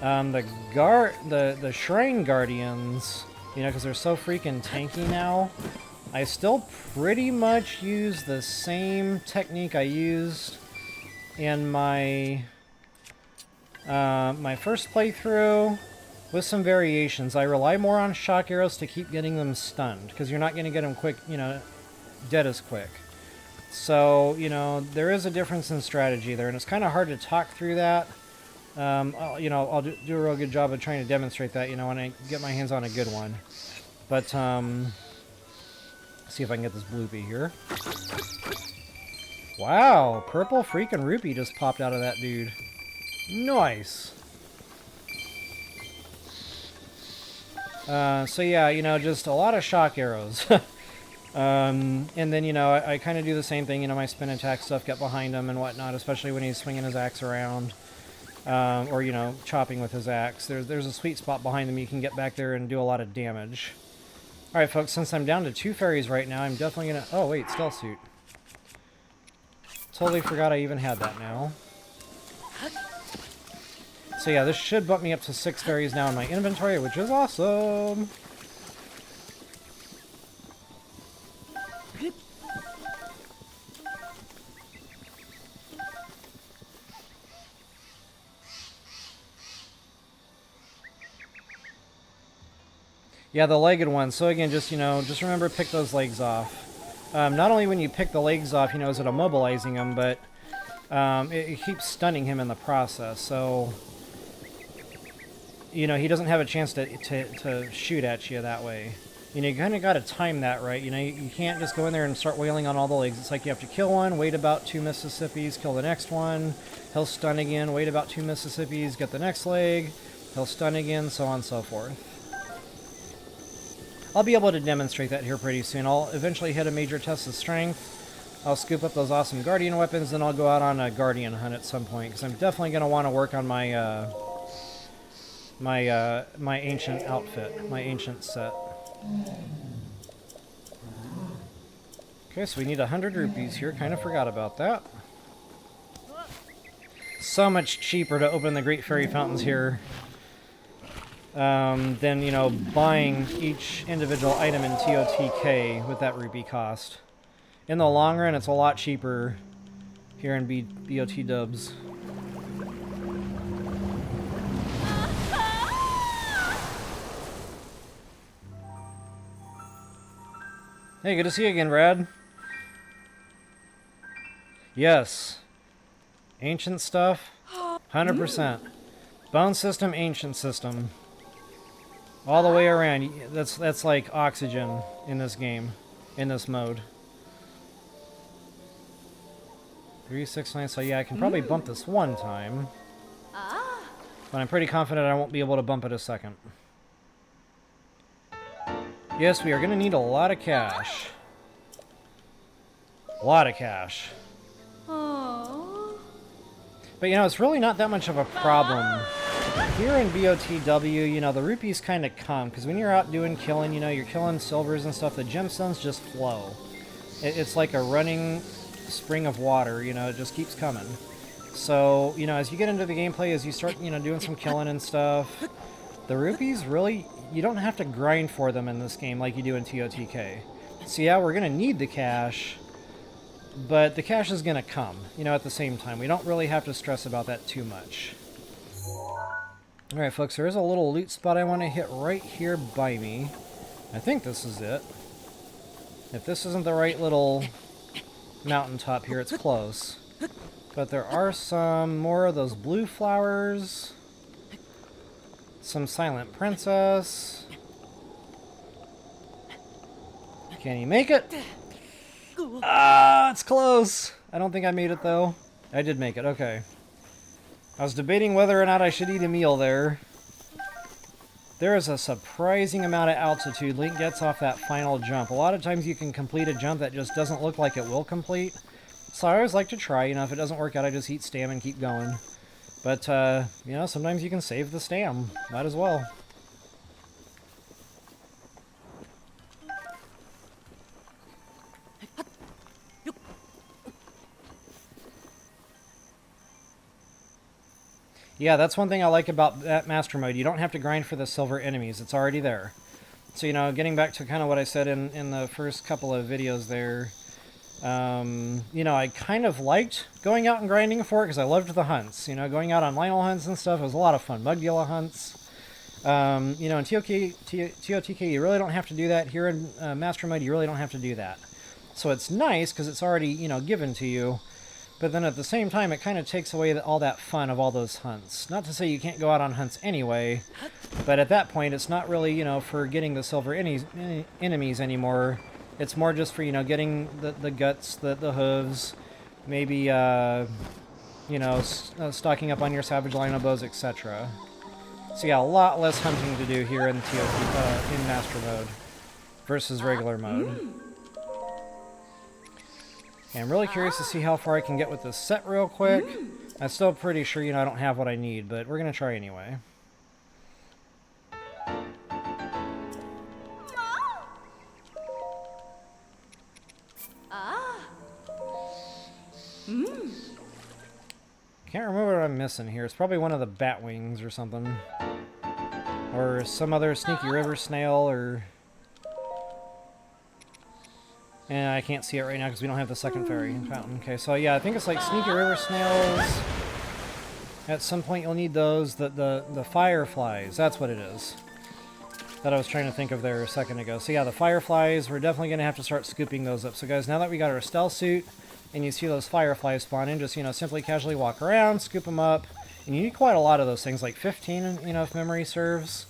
The Shrine Guardians, you know, because they're so freaking tanky now, I still pretty much use the same technique I used in my my first playthrough, with some variations. I rely more on shock arrows to keep getting them stunned, because you're not going to get them quick, you know, dead as quick. So, you know, there is a difference in strategy there, and it's kind of hard to talk through that. You know, I'll do a real good job of trying to demonstrate that, you know, when I get my hands on a good one. But, see if I can get this bloopy here. Wow, purple freaking rupee just popped out of that dude. Nice. So yeah, you know, just a lot of shock arrows. And then, you know, I kind of do the same thing, you know, my spin attack stuff, get behind him and whatnot, especially when he's swinging his axe around. Or, you know, chopping with his axe. There's a sweet spot behind him you can get back there and do a lot of damage. Alright, folks, since I'm down to 2 fairies right now, I'm definitely gonna... Oh, wait, stealth suit. Totally forgot I even had that now. So yeah, this should bump me up to 6 fairies now in my inventory, which is awesome! Yeah, the legged one. So again, just, you know, just remember, pick those legs off. Not only when you pick the legs off, you know, is it immobilizing him, but it keeps stunning him in the process. So, you know, he doesn't have a chance to shoot at you that way. You know, you kind of got to time that right. You know, you can't just go in there and start wailing on all the legs. It's like you have to kill one, wait about 2 Mississippis, kill the next one. He'll stun again, wait about 2 Mississippis, get the next leg. He'll stun again, so on and so forth. I'll be able to demonstrate that here pretty soon. I'll eventually hit a major test of strength. I'll scoop up those awesome Guardian weapons, then I'll go out on a Guardian hunt at some point, because I'm definitely going to want to work on my my ancient outfit, my ancient set. Okay, so we need 100 rupees here. Kind of forgot about that. So much cheaper to open the Great Fairy Fountains here than, you know, buying each individual item in TOTK with that rupee cost. In the long run, it's a lot cheaper here in BOT dubs. Hey, good to see you again, Brad. Yes. Ancient stuff, 100%. Bone system, ancient system. All the way around. That's like oxygen in this game, in this mode. 369, so yeah, I can probably bump this one time. But I'm pretty confident I won't be able to bump it a second. Yes, we are going to need a lot of cash. A lot of cash. But, you know, it's really not that much of a problem. Here in BOTW, you know, the rupees kind of come, because when you're out doing killing, you know, you're killing silvers and stuff, the gemstones just flow. It's like a running spring of water, you know, it just keeps coming. So, you know, as you get into the gameplay, as you start, you know, doing some killing and stuff, the rupees really, you don't have to grind for them in this game like you do in TOTK. So yeah, we're going to need the cash, but the cash is going to come, you know, at the same time. We don't really have to stress about that too much. Alright, folks, there is a little loot spot I want to hit right here by me. I think this is it. If this isn't the right little mountaintop here, it's close. But there are some more of those blue flowers. Some Silent Princess. Can you make it? Ah, it's close. I don't think I made it, though. I did make it, okay. I was debating whether or not I should eat a meal there. There is a surprising amount of altitude Link gets off that final jump. A lot of times you can complete a jump that just doesn't look like it will complete. So I always like to try, you know, if it doesn't work out, I just eat stam and keep going. But, you know, sometimes you can save the stam. Might as well. Yeah, that's one thing I like about that master mode. You don't have to grind for the silver enemies. It's already there. So, you know, getting back to kind of what I said in the first couple of videos there, you know, I kind of liked going out and grinding for it because I loved the hunts. You know, going out on Lionel hunts and stuff, it was a lot of fun. Mug dealer hunts. You know, in TOTK, you really don't have to do that. Here in Master Mode, you really don't have to do that. So it's nice because it's already, you know, given to you. But then at the same time, it kind of takes away all that fun of all those hunts. Not to say you can't go out on hunts anyway, but at that point, it's not really, you know, for getting the silver enemies anymore. It's more just for, you know, getting the guts, the hooves, maybe, you know, stocking up on your Savage Lino bows, etc. So yeah, a lot less hunting to do here in in Master Mode versus regular mode. And I'm really curious to see how far I can get with this set real quick. I'm still pretty sure, you know, I don't have what I need, but we're going to try anyway. Can't remember what I'm missing here. It's probably one of the bat wings or something. Or some other sneaky river snail, or... And I can't see it right now because we don't have the second fairy fountain. Okay, so yeah, I think it's like sneaky river snails. At some point you'll need those. The fireflies, that's what it is. That I was trying to think of there a second ago. So yeah, the fireflies, we're definitely going to have to start scooping those up. So guys, now that we got our stealth suit, and you see those fireflies spawn in, just, you know, simply casually walk around, scoop them up. And you need quite a lot of those things, like 15, you know, if memory serves.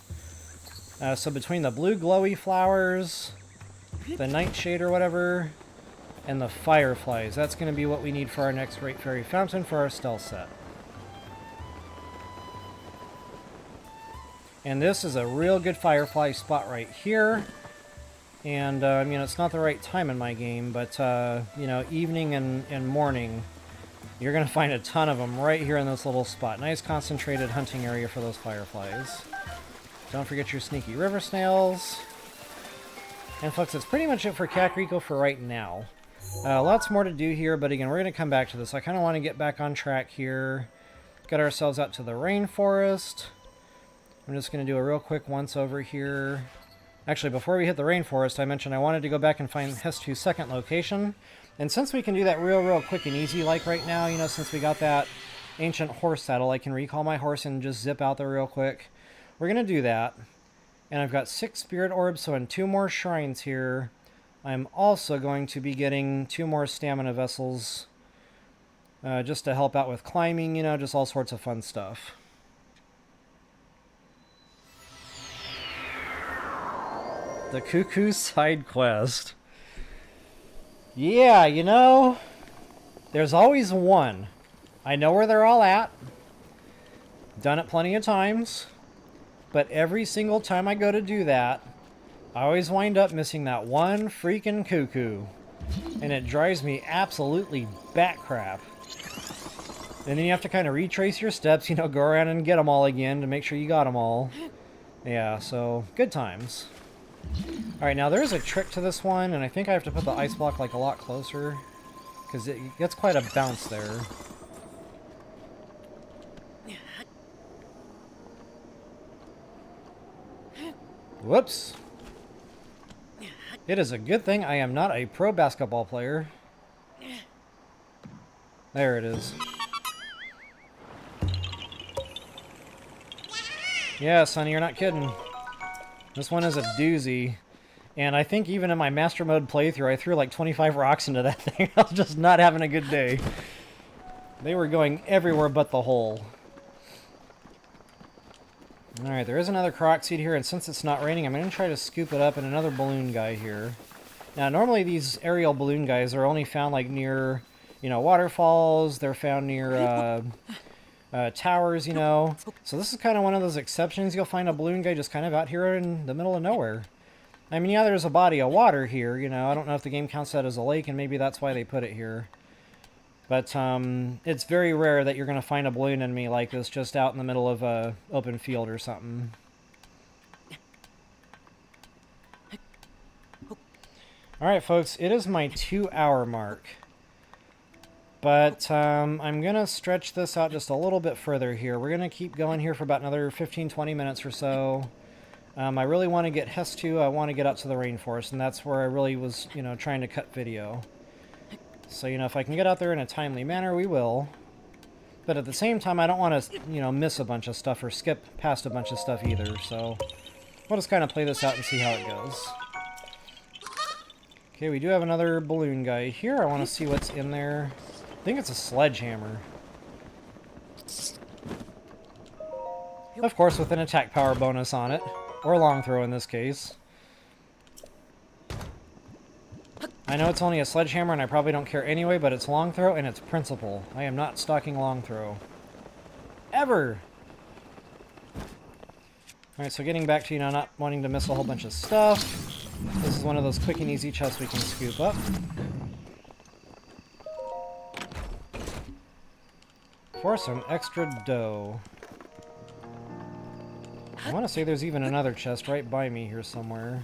So between the blue glowy flowers, the nightshade or whatever, and the fireflies, that's going to be what we need for our next Great Fairy Fountain for our stealth set. And this is a real good firefly spot right here. And, I mean, it's not the right time in my game, but, you know, evening and morning, you're going to find a ton of them right here in this little spot. Nice concentrated hunting area for those fireflies. Don't forget your sneaky river snails. And folks, that's pretty much it for Kakariko for right now. Lots more to do here, but again, we're going to come back to this. I kind of want to get back on track here. Get ourselves out to the rainforest. I'm just going to do a real quick once over here. Actually, before we hit the rainforest, I mentioned I wanted to go back and find Hestu's second location. And since we can do that real quick and easy like right now, you know, since we got that ancient horse saddle, I can recall my horse and just zip out there real quick. We're going to do that. And I've got 6 spirit orbs, so in 2 more shrines here, I'm also going to be getting 2 more stamina vessels, just to help out with climbing, you know, just all sorts of fun stuff. The Cuckoo side quest. Yeah, you know, there's always one. I know where they're all at. Done it plenty of times. But every single time I go to do that, I always wind up missing that one freaking cuckoo. And it drives me absolutely bat crap. And then you have to kind of retrace your steps, you know, go around and get them all again to make sure you got them all. Yeah, so good times. Alright, now there is a trick to this one, and I think I have to put the ice block like a lot closer, because it gets quite a bounce there. Whoops. It is a good thing I am not a pro basketball player. There it is. Yeah, Sonny, you're not kidding. This one is a doozy. And I think even in my Master Mode playthrough, I threw like 25 rocks into that thing. I was just not having a good day. They were going everywhere but the hole. Alright, there is another Korok seed here, and since it's not raining, I'm going to try to scoop it up in another balloon guy here. Now, normally these aerial balloon guys are only found like near, you know, waterfalls. They're found near towers, you know. So this is kind of one of those exceptions. You'll find a balloon guy just kind of out here in the middle of nowhere. I mean, yeah, there's a body of water here, you know. I don't know if the game counts that as a lake, and maybe that's why they put it here. But it's very rare that you're going to find a balloon enemy like this just out in the middle of a open field or something. Alright, folks, it is my 2-hour mark. But I'm going to stretch this out just a little bit further here. We're going to keep going here for about another 15-20 minutes or so. I really want to get Hestu. I want to get out to the rainforest, and that's where I really was, you know, trying to cut video. So, you know, if I can get out there in a timely manner, we will. But at the same time, I don't want to, you know, miss a bunch of stuff or skip past a bunch of stuff either. So we'll just kind of play this out and see how it goes. Okay, we do have another balloon guy here. I want to see what's in there. I think it's a sledgehammer. Of course, with an attack power bonus on it. Or long throw in this case. I know it's only a sledgehammer and I probably don't care anyway, but it's long throw and it's principle. I am not stocking long throw. Ever! Alright, so getting back to, you know, not wanting to miss a whole bunch of stuff. This is one of those quick and easy chests we can scoop up. For some extra dough. I want to say there's even another chest right by me here somewhere.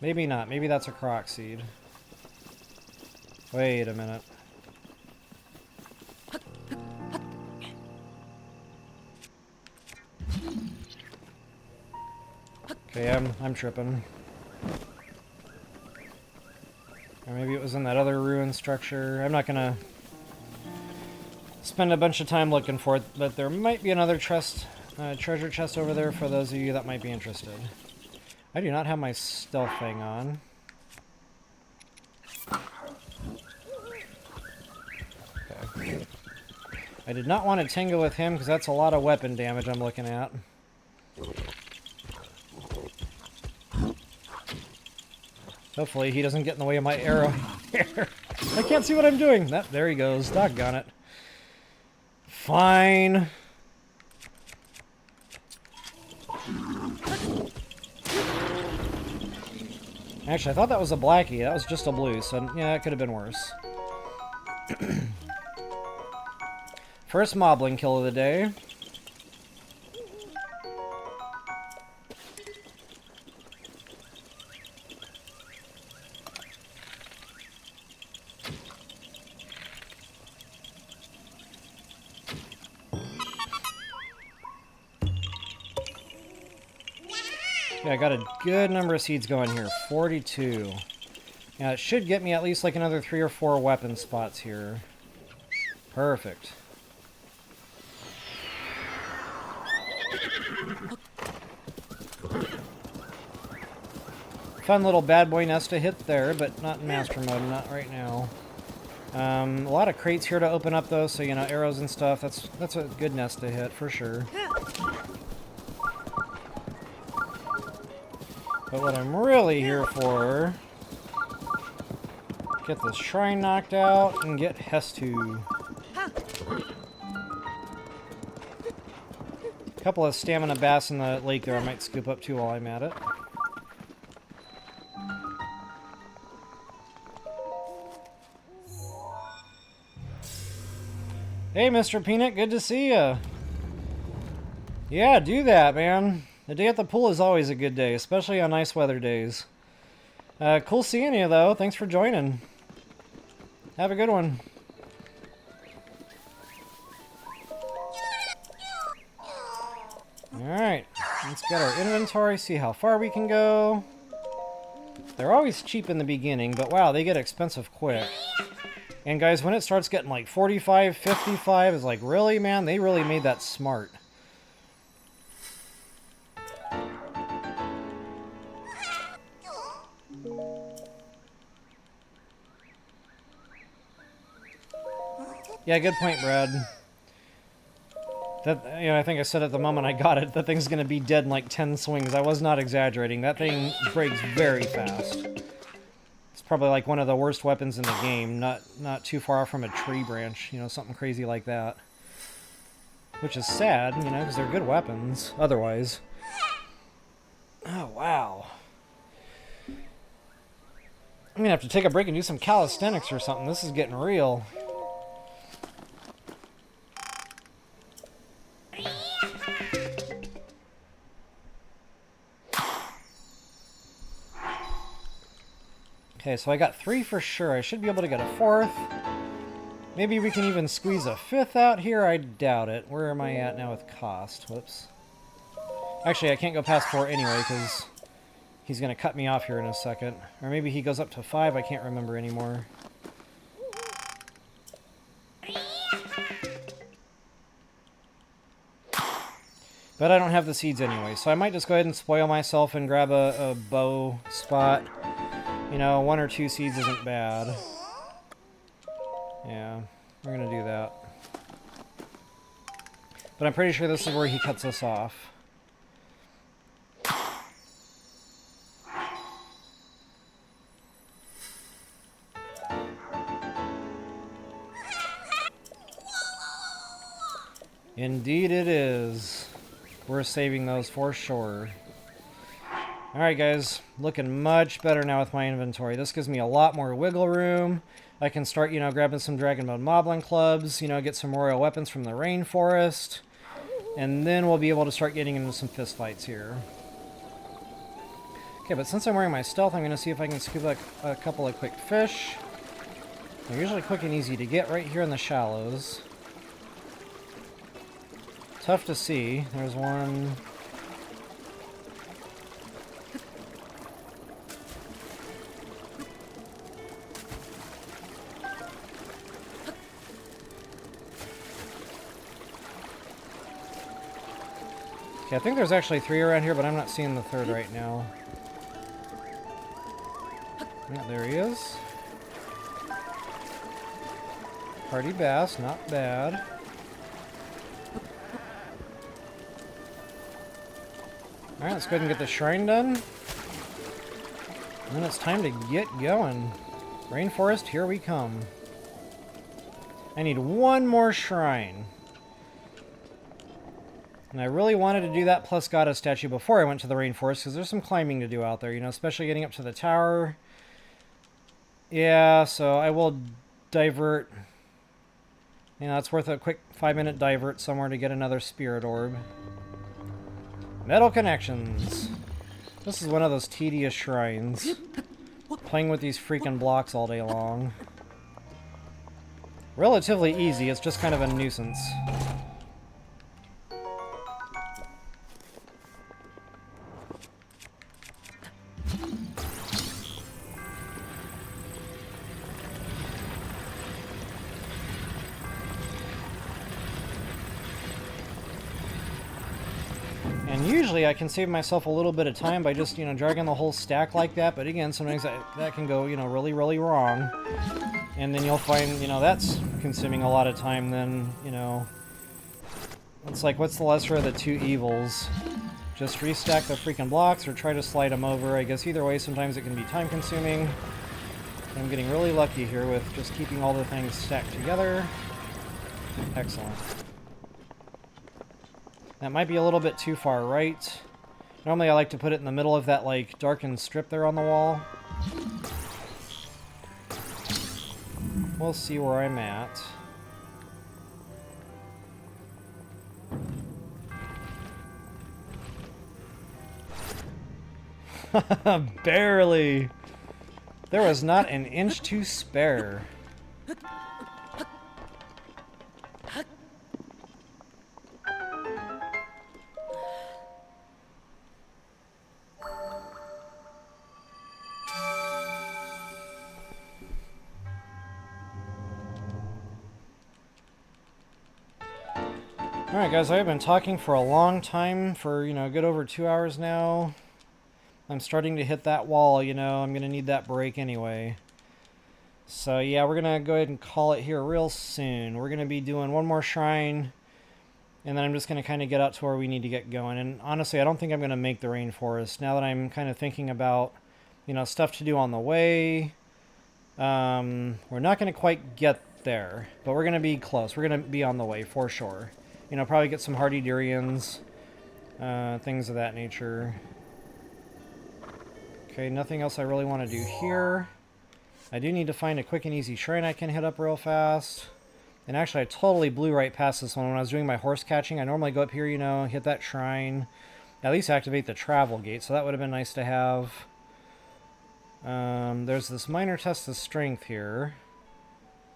Maybe not. Maybe that's a Korok seed. Wait a minute. Okay, I'm tripping. Or maybe it was in that other ruin structure. I'm not gonna spend a bunch of time looking for it, but there might be another treasure chest over there for those of you that might be interested. I do not have my stealth thing on. Okay. I did not want to tango with him because that's a lot of weapon damage I'm looking at. Hopefully he doesn't get in the way of my arrow here. I can't see what I'm doing. There he goes. Doggone it. Fine. Actually, I thought that was a blackie. That was just a blue, so yeah, it could have been worse. First moblin kill of the day. Yeah, I got a good number of seeds going here. 42. Yeah, it should get me at least like another 3 or 4 weapon spots here. Perfect. Fun little bad boy nest to hit there, but not in master mode, not right now. A lot of crates here to open up though, so you know, arrows and stuff, that's a good nest to hit for sure. But what I'm really here for, get this shrine knocked out and get Hestu. A couple of stamina bass in the lake there I might scoop up too while I'm at it. Hey, Mr. Peanut, good to see ya. Yeah, do that, man. The day at the pool is always a good day, especially on nice weather days. Cool seeing you, though. Thanks for joining. Have a good one. Alright, let's get our inventory, see how far we can go. They're always cheap in the beginning, but wow, they get expensive quick. And guys, when it starts getting like 45, 55, it's like, really, man? They really made that smart. Yeah, good point, Brad. That, you know, I think I said at the moment I got it, that thing's gonna be dead in like 10 swings. I was not exaggerating. That thing breaks very fast. It's probably like one of the worst weapons in the game, not too far off from a tree branch, you know, something crazy like that. Which is sad, you know, because they're good weapons, otherwise. Oh, wow. I'm gonna have to take a break and do some calisthenics or something. This is getting real. Okay, so I got 3 for sure. I should be able to get a 4th. Maybe we can even squeeze a 5th out here. I doubt it. Where am I at now with cost? Whoops. Actually, I can't go past 4 anyway, because he's going to cut me off here in a second. Or maybe he goes up to 5. I can't remember anymore. But I don't have the seeds anyway, so I might just go ahead and spoil myself and grab a bow spot. You know, 1 or 2 seeds isn't bad. Yeah, we're gonna do that. But I'm pretty sure this is where he cuts us off. Indeed it is. We're saving those for sure. Alright guys, looking much better now with my inventory. This gives me a lot more wiggle room. I can start, you know, grabbing some Dragon Mode Moblin Clubs, you know, get some royal weapons from the rainforest. And then we'll be able to start getting into some fist fights here. Okay, but since I'm wearing my stealth, I'm going to see if I can scoop like a couple of quick fish. They're usually quick and easy to get right here in the shallows. Tough to see. There's one. Okay, I think there's actually 3 around here, but I'm not seeing the 3rd right now. Yeah, there he is. Hardy bass, not bad. Alright, let's go ahead and get the shrine done. And then it's time to get going. Rainforest, here we come. I need 1 more shrine. And I really wanted to do that plus Goddess statue before I went to the rainforest, because there's some climbing to do out there, you know, especially getting up to the tower. Yeah, so I will divert. You know, it's worth a quick 5-minute divert somewhere to get another spirit orb. Metal connections. This is one of those tedious shrines. Playing with these freaking blocks all day long. Relatively easy, it's just kind of a nuisance. And usually I can save myself a little bit of time by just, you know, dragging the whole stack like that, but again, sometimes that can go, you know, really, really wrong. And then you'll find, you know, that's consuming a lot of time then, you know. It's like, what's the lesser of the 2 evils? Just restack the freaking blocks or try to slide them over. I guess either way, sometimes it can be time consuming. I'm getting really lucky here with just keeping all the things stacked together. Excellent. That might be a little bit too far right. Normally I like to put it in the middle of that, like, darkened strip there on the wall. We'll see where I'm at. Barely! There was not an inch to spare. Alright guys, I've been talking for a long time, for, you know, a good over 2 hours now. I'm starting to hit that wall, you know, I'm going to need that break anyway. So yeah, we're going to go ahead and call it here real soon. We're going to be doing 1 more shrine, and then I'm just going to kind of get out to where we need to get going. And honestly, I don't think I'm going to make the rainforest, now that I'm kind of thinking about, you know, stuff to do on the way. We're not going to quite get there, but we're going to be close. We're going to be on the way for sure. You know, probably get some hardy durians, things of that nature. Okay, nothing else I really want to do here. I do need to find a quick and easy shrine I can hit up real fast. And actually, I totally blew right past this one when I was doing my horse catching. I normally go up here, you know, hit that shrine. At least activate the travel gate, so that would have been nice to have. There's this minor test of strength here,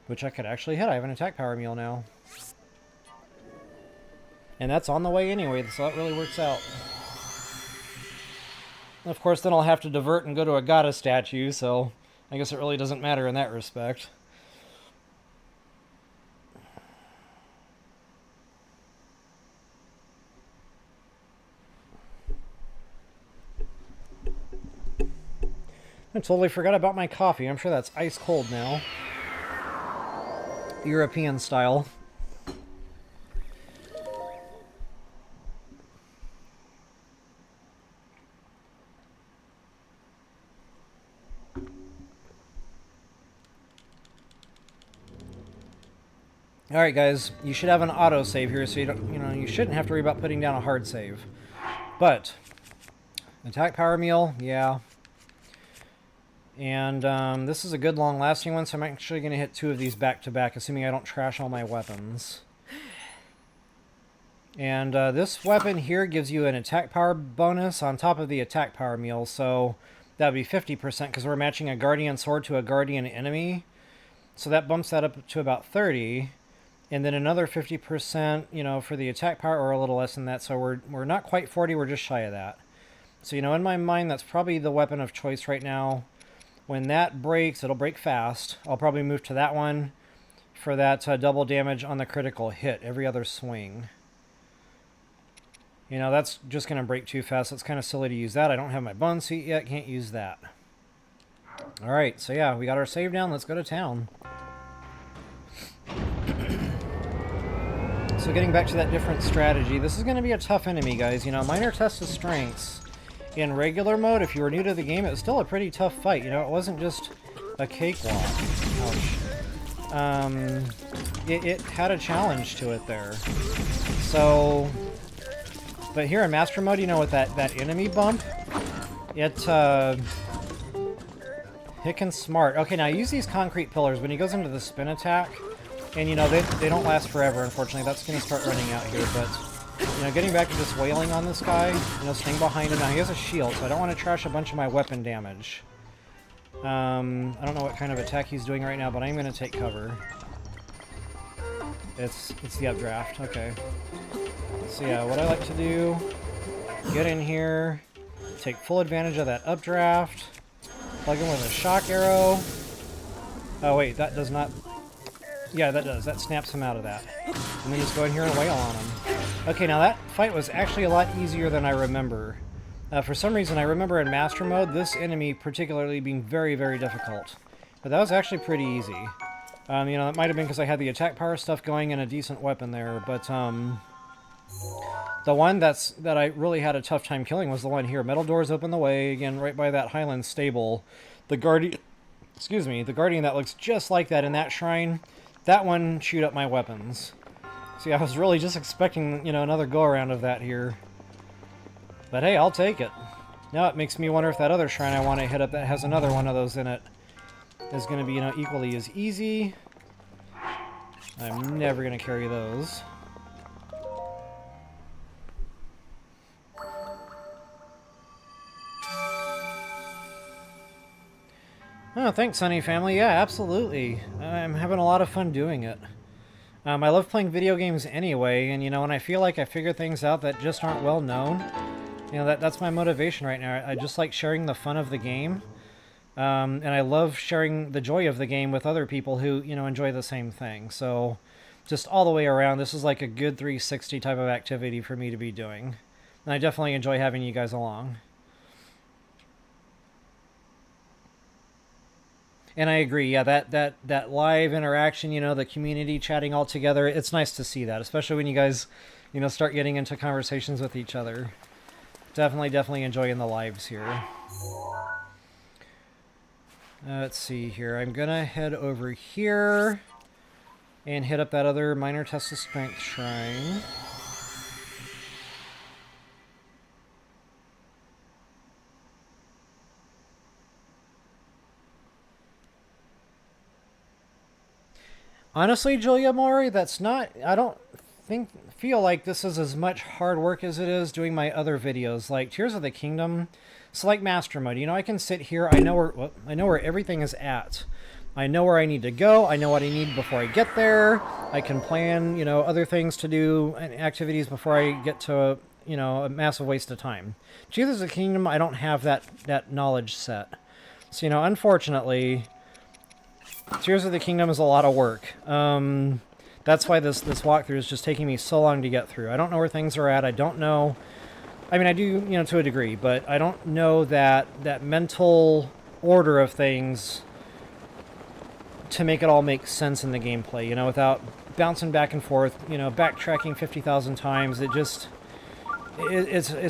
which I could actually hit. I have an attack power meal now. And that's on the way anyway, so that really works out. Of course, then I'll have to divert and go to a goddess statue, so I guess it really doesn't matter in that respect. I totally forgot about my coffee. I'm sure that's ice cold now. European style. Alright guys, you should have an autosave here, so you shouldn't have to worry about putting down a hard save. But attack power meal, yeah. And this is a good long-lasting one, so I'm actually going to hit 2 of these back-to-back, assuming I don't trash all my weapons. And this weapon here gives you an attack power bonus on top of the attack power meal, so that would be 50% because we're matching a guardian sword to a guardian enemy. So that bumps that up to about 30. And then another 50%, you know, for the attack power, or a little less than that. So we're not quite 40, we're just shy of that. So, you know, in my mind, that's probably the weapon of choice right now. When that breaks, it'll break fast. I'll probably move to that one for that double damage on the critical hit every other swing. You know, that's just going to break too fast. It's kind of silly to use that. I don't have my bone seat yet. Can't use that. Alright, so yeah, we got our save down. Let's go to town. So getting back to that different strategy, this is going to be a tough enemy, guys. You know, minor test of strengths. In regular mode, if you were new to the game, it was still a pretty tough fight. You know, it wasn't just a cakewalk. Ouch. It had a challenge to it there. So, but here in Master Mode, you know, with that enemy bump, it can smart. Okay, now use these concrete pillars. When he goes into the spin attack, and you know, they don't last forever, unfortunately. That's going to start running out here, but you know, getting back to just wailing on this guy, you know, staying behind him. Now, he has a shield, so I don't want to trash a bunch of my weapon damage. I don't know what kind of attack he's doing right now, but I'm going to take cover. It's the updraft. Okay. So yeah, what I like to do, get in here, take full advantage of that updraft, plug in with a shock arrow. Oh wait, that does not... Yeah, that does. That snaps him out of that. And then just go in here and wail on him. Okay, now that fight was actually a lot easier than I remember. For some reason, I remember in Master Mode, this enemy particularly being very, very difficult. But that was actually pretty easy. You know, it might have been because I had the attack power stuff going and a decent weapon there, but the one that I really had a tough time killing was the one here. Metal doors open the way, again, right by that Highland stable. The guardian that looks just like that in that shrine, that one chewed up my weapons. See, I was really just expecting, you know, another go-around of that here. But hey, I'll take it. Now it makes me wonder if that other shrine I want to hit up that has another one of those in it is going to be, you know, equally as easy. I'm never going to carry those. Oh, thanks, Sunny Family. Yeah, absolutely. I'm having a lot of fun doing it. I love playing video games anyway, and you know, when I feel like I figure things out that just aren't well known, you know, that's my motivation right now. I just like sharing the fun of the game, and I love sharing the joy of the game with other people who, you know, enjoy the same thing. So, just all the way around, this is like a good 360 type of activity for me to be doing, and I definitely enjoy having you guys along. And I agree, yeah, that live interaction, you know, the community chatting all together, it's nice to see that, especially when you guys, you know, start getting into conversations with each other. Definitely enjoying the lives here. Let's see here. I'm going to head over here and hit up that other minor test of strength shrine. Honestly, Julia Mori, that's not... I don't feel like this is as much hard work as it is doing my other videos, like Tears of the Kingdom. It's like Master Mode. You know, I can sit here, I know where everything is at. I know where I need to go, I know what I need before I get there. I can plan, you know, other things to do, and activities before I get to, you know, a massive waste of time. Tears of the Kingdom, I don't have that knowledge set. So, you know, unfortunately... Tears of the Kingdom is a lot of work. That's why this walkthrough is just taking me so long to get through. I don't know where things are at. I don't know... I mean, I do, you know, to a degree, but I don't know that mental order of things to make it all make sense in the gameplay, you know, without bouncing back and forth, you know, backtracking 50,000 times. It's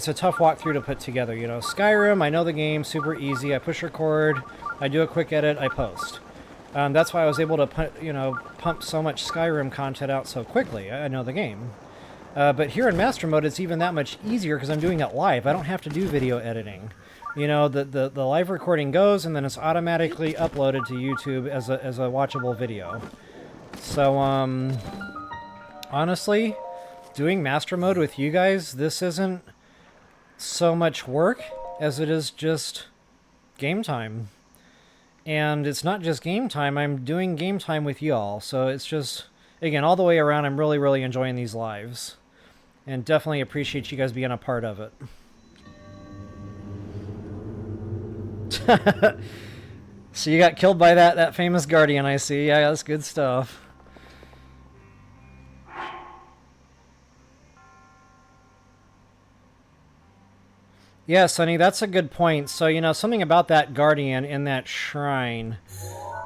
a tough walkthrough to put together, you know. Skyrim, I know the game, super easy. I push record, I do a quick edit, I post. That's why I was able to pump so much Skyrim content out so quickly. I know the game. But here in Master Mode, it's even that much easier because I'm doing it live. I don't have to do video editing. You know, the live recording goes, and then it's automatically uploaded to YouTube as a watchable video. So, honestly, doing Master Mode with you guys, this isn't so much work as it is just game time. And it's not just game time, I'm doing game time with y'all. So it's just, again, all the way around, I'm really, really enjoying these lives. And definitely appreciate you guys being a part of it. So you got killed by that famous guardian, I see. Yeah, that's good stuff. Yeah, Sonny, that's a good point. So, you know, something about that guardian in that shrine.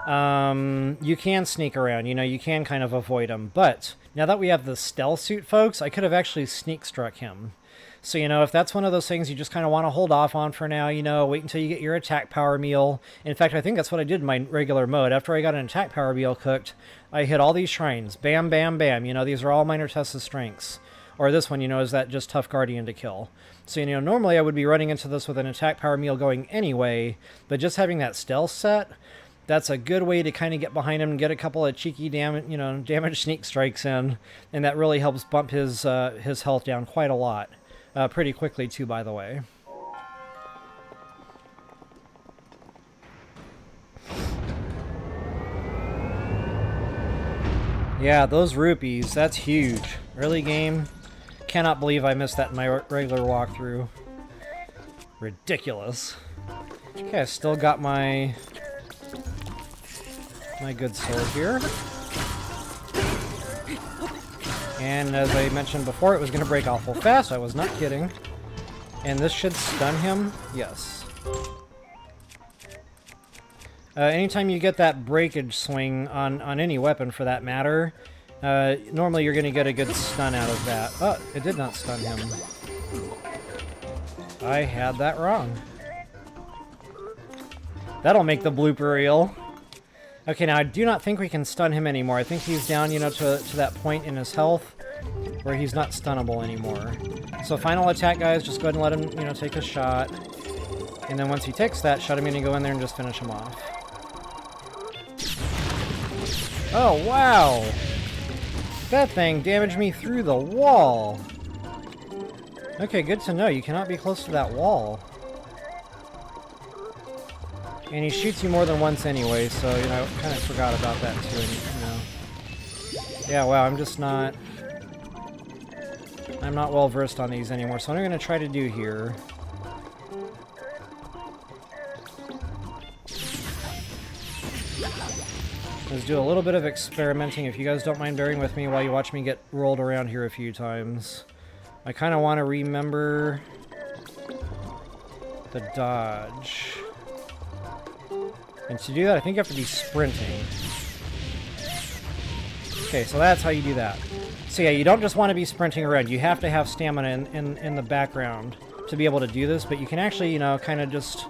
You can sneak around, you know, you can kind of avoid him. But now that we have the stealth suit, folks, I could have actually sneak struck him. So, you know, if that's one of those things you just kind of want to hold off on for now, you know, wait until you get your attack power meal. In fact, I think that's what I did in my regular mode. After I got an attack power meal cooked, I hit all these shrines. Bam, bam, bam. You know, these are all minor tests of strengths. Or this one, you know, is that just tough guardian to kill. So, you know, normally I would be running into this with an attack power meal going anyway, but just having that stealth set, that's a good way to kind of get behind him and get a couple of cheeky damage sneak strikes in, and that really helps bump his health down quite a lot. Pretty quickly, too, by the way. Yeah, those rupees, that's huge. Early game, cannot believe I missed that in my regular walkthrough. Ridiculous. Okay, I still got my good sword here. And as I mentioned before, it was going to break awful fast. I was not kidding. And this should stun him. Yes. Anytime you get that breakage swing on any weapon for that matter, normally you're going to get a good stun out of that. Oh, it did not stun him. I had that wrong. That'll make the blooper reel. Okay, now I do not think we can stun him anymore. I think he's down, you know, to that point in his health where he's not stunnable anymore. So final attack, guys, just go ahead and let him, you know, take a shot. And then once he takes that shot, I'm going to go in there and just finish him off. Oh, wow! That thing damaged me through the wall! Okay, good to know. You cannot be close to that wall. And he shoots you more than once anyway, so, you know, I kind of forgot about that too, you know. Yeah, wow, I'm not well versed on these anymore, so what I'm going to try to do here is do a little bit of experimenting, if you guys don't mind bearing with me while you watch me get rolled around here a few times. I kind of want to remember the dodge. And to do that, I think you have to be sprinting. Okay, so that's how you do that. So yeah, you don't just want to be sprinting around. You have to have stamina in the background to be able to do this, but you can actually, you know, kind of just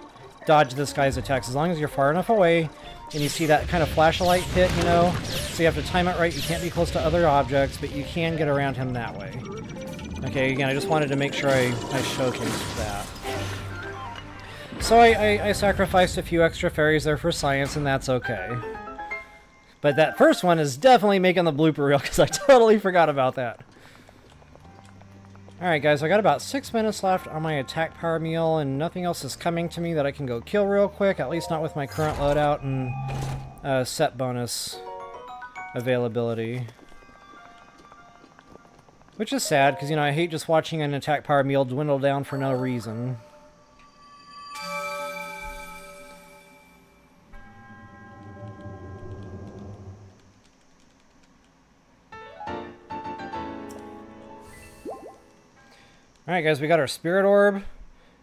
dodge this guy's attacks as long as you're far enough away and you see that kind of flashlight hit, you know. So you have to time it right. You can't be close to other objects, but you can get around him that way. Okay, again, I just wanted to make sure I showcased that. So I sacrificed a few extra fairies there for science, and that's okay. But that first one is definitely making the blooper reel, because I totally forgot about that. Alright guys, I got about 6 minutes left on my attack power meal, and nothing else is coming to me that I can go kill real quick, at least not with my current loadout and set bonus availability. Which is sad, because, you know, I hate just watching an attack power meal dwindle down for no reason. Alright guys, we got our spirit orb.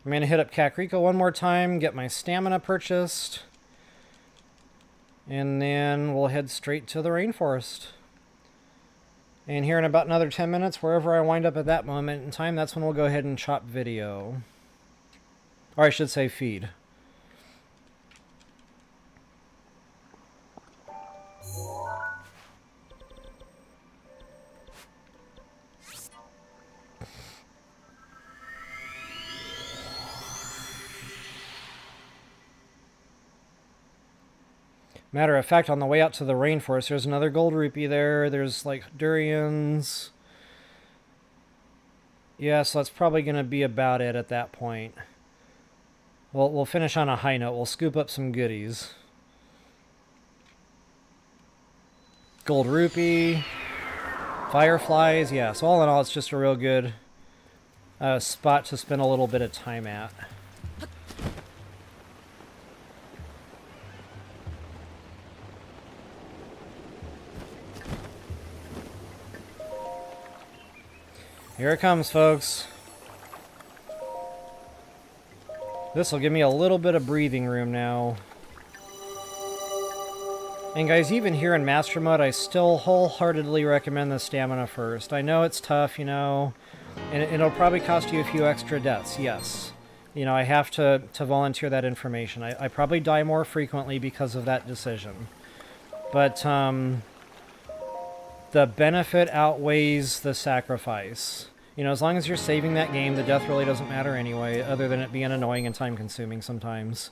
I'm going to hit up Kakariko one more time, get my stamina purchased, and then we'll head straight to the rainforest. And here in about another 10 minutes, wherever I wind up at that moment in time, that's when we'll go ahead and chop video. Or I should say feed. Matter of fact, on the way out to the rainforest, there's another gold rupee there. There's like durians. Yeah, so that's probably going to be about it at that point. We'll finish on a high note. We'll scoop up some goodies. Gold rupee. Fireflies. Yeah, so all in all, it's just a real good spot to spend a little bit of time at. Here it comes, folks. This will give me a little bit of breathing room now. And guys, even here in Master Mode, I still wholeheartedly recommend the stamina first. I know it's tough, you know, and it'll probably cost you a few extra deaths, yes. You know, I have to volunteer that information. I probably die more frequently because of that decision. But, the benefit outweighs the sacrifice. You know, as long as you're saving that game, the death really doesn't matter anyway, other than it being annoying and time-consuming sometimes.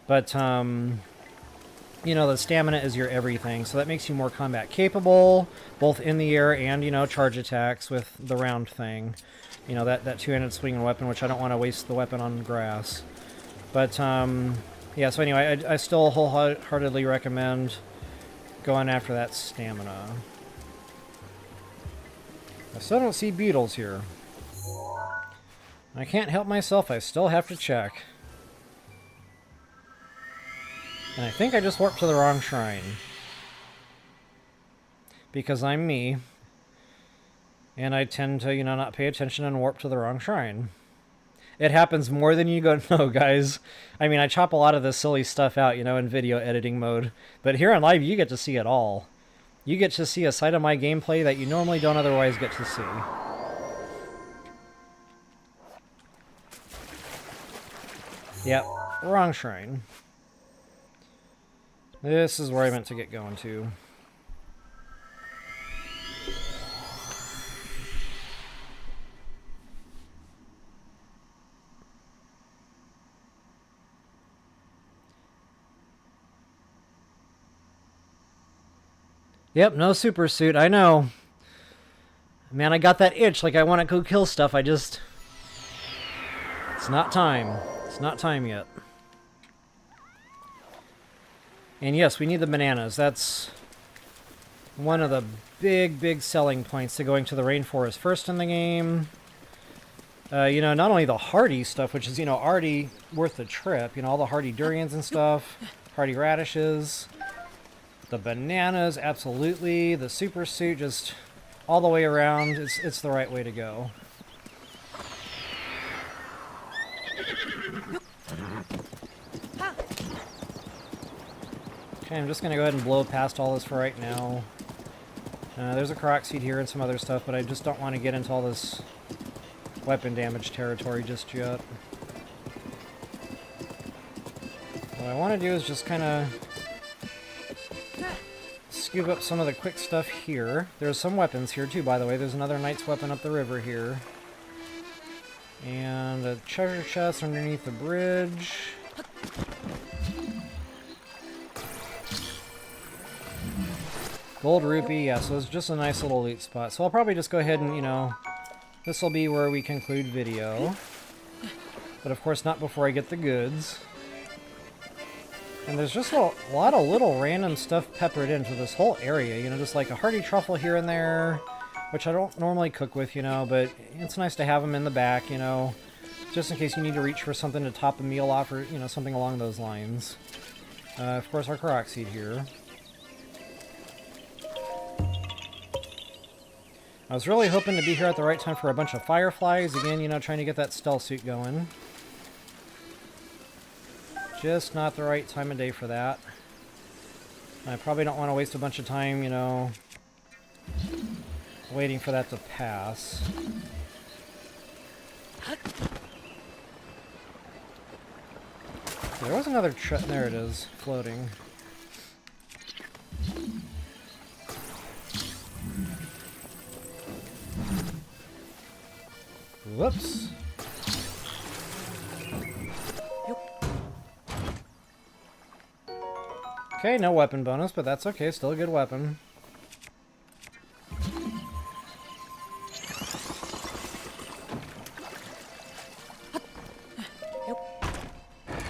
But, you know, the stamina is your everything, so that makes you more combat capable, both in the air and, you know, charge attacks with the round thing. You know, that two-handed swinging weapon, which I don't want to waste the weapon on grass. But, yeah, so anyway, I still wholeheartedly recommend going after that stamina. I still don't see beetles here. I can't help myself, I still have to check. And I think I just warped to the wrong shrine. Because I'm me. And I tend to, you know, not pay attention and warp to the wrong shrine. It happens more than you go, no, guys. I mean, I chop a lot of this silly stuff out, you know, in video editing mode. But here on live, you get to see it all. You get to see a side of my gameplay that you normally don't otherwise get to see. Yep, wrong shrine. This is where I meant to get going to. Yep, no super suit, I know. Man, I got that itch, like I want to go kill stuff, it's not time. It's not time yet. And yes, we need the bananas. That's one of the big selling points to going to the rainforest first in the game. You know, not only the hardy stuff, which is, you know, already worth the trip. You know, all the hardy durians and stuff. Hardy radishes. The bananas, absolutely. The super suit, just all the way around. It's the right way to go. Okay, I'm just going to go ahead and blow past all this for right now. There's a Korok seed here and some other stuff, but I just don't want to get into all this weapon damage territory just yet. What I want to do is just kind of scoop up some of the quick stuff here. There's some weapons here too, by the way. There's another knight's weapon up the river here. And a treasure chest underneath the bridge. Gold rupee, yeah, so it's just a nice little loot spot. So I'll probably just go ahead and, you know, this will be where we conclude video. But of course not before I get the goods. And there's just a lot of little random stuff peppered into this whole area, you know, just like a hearty truffle here and there, which I don't normally cook with, you know, but it's nice to have them in the back, you know, just in case you need to reach for something to top a meal off or, you know, something along those lines. Of course, our Korok seed here. I was really hoping to be here at the right time for a bunch of fireflies. Again, you know, trying to get that stealth suit going. Just not the right time of day for that. I probably don't want to waste a bunch of time, you know, waiting for that to pass. There was another there it is, floating. Whoops. Okay, no weapon bonus, but that's okay, still a good weapon.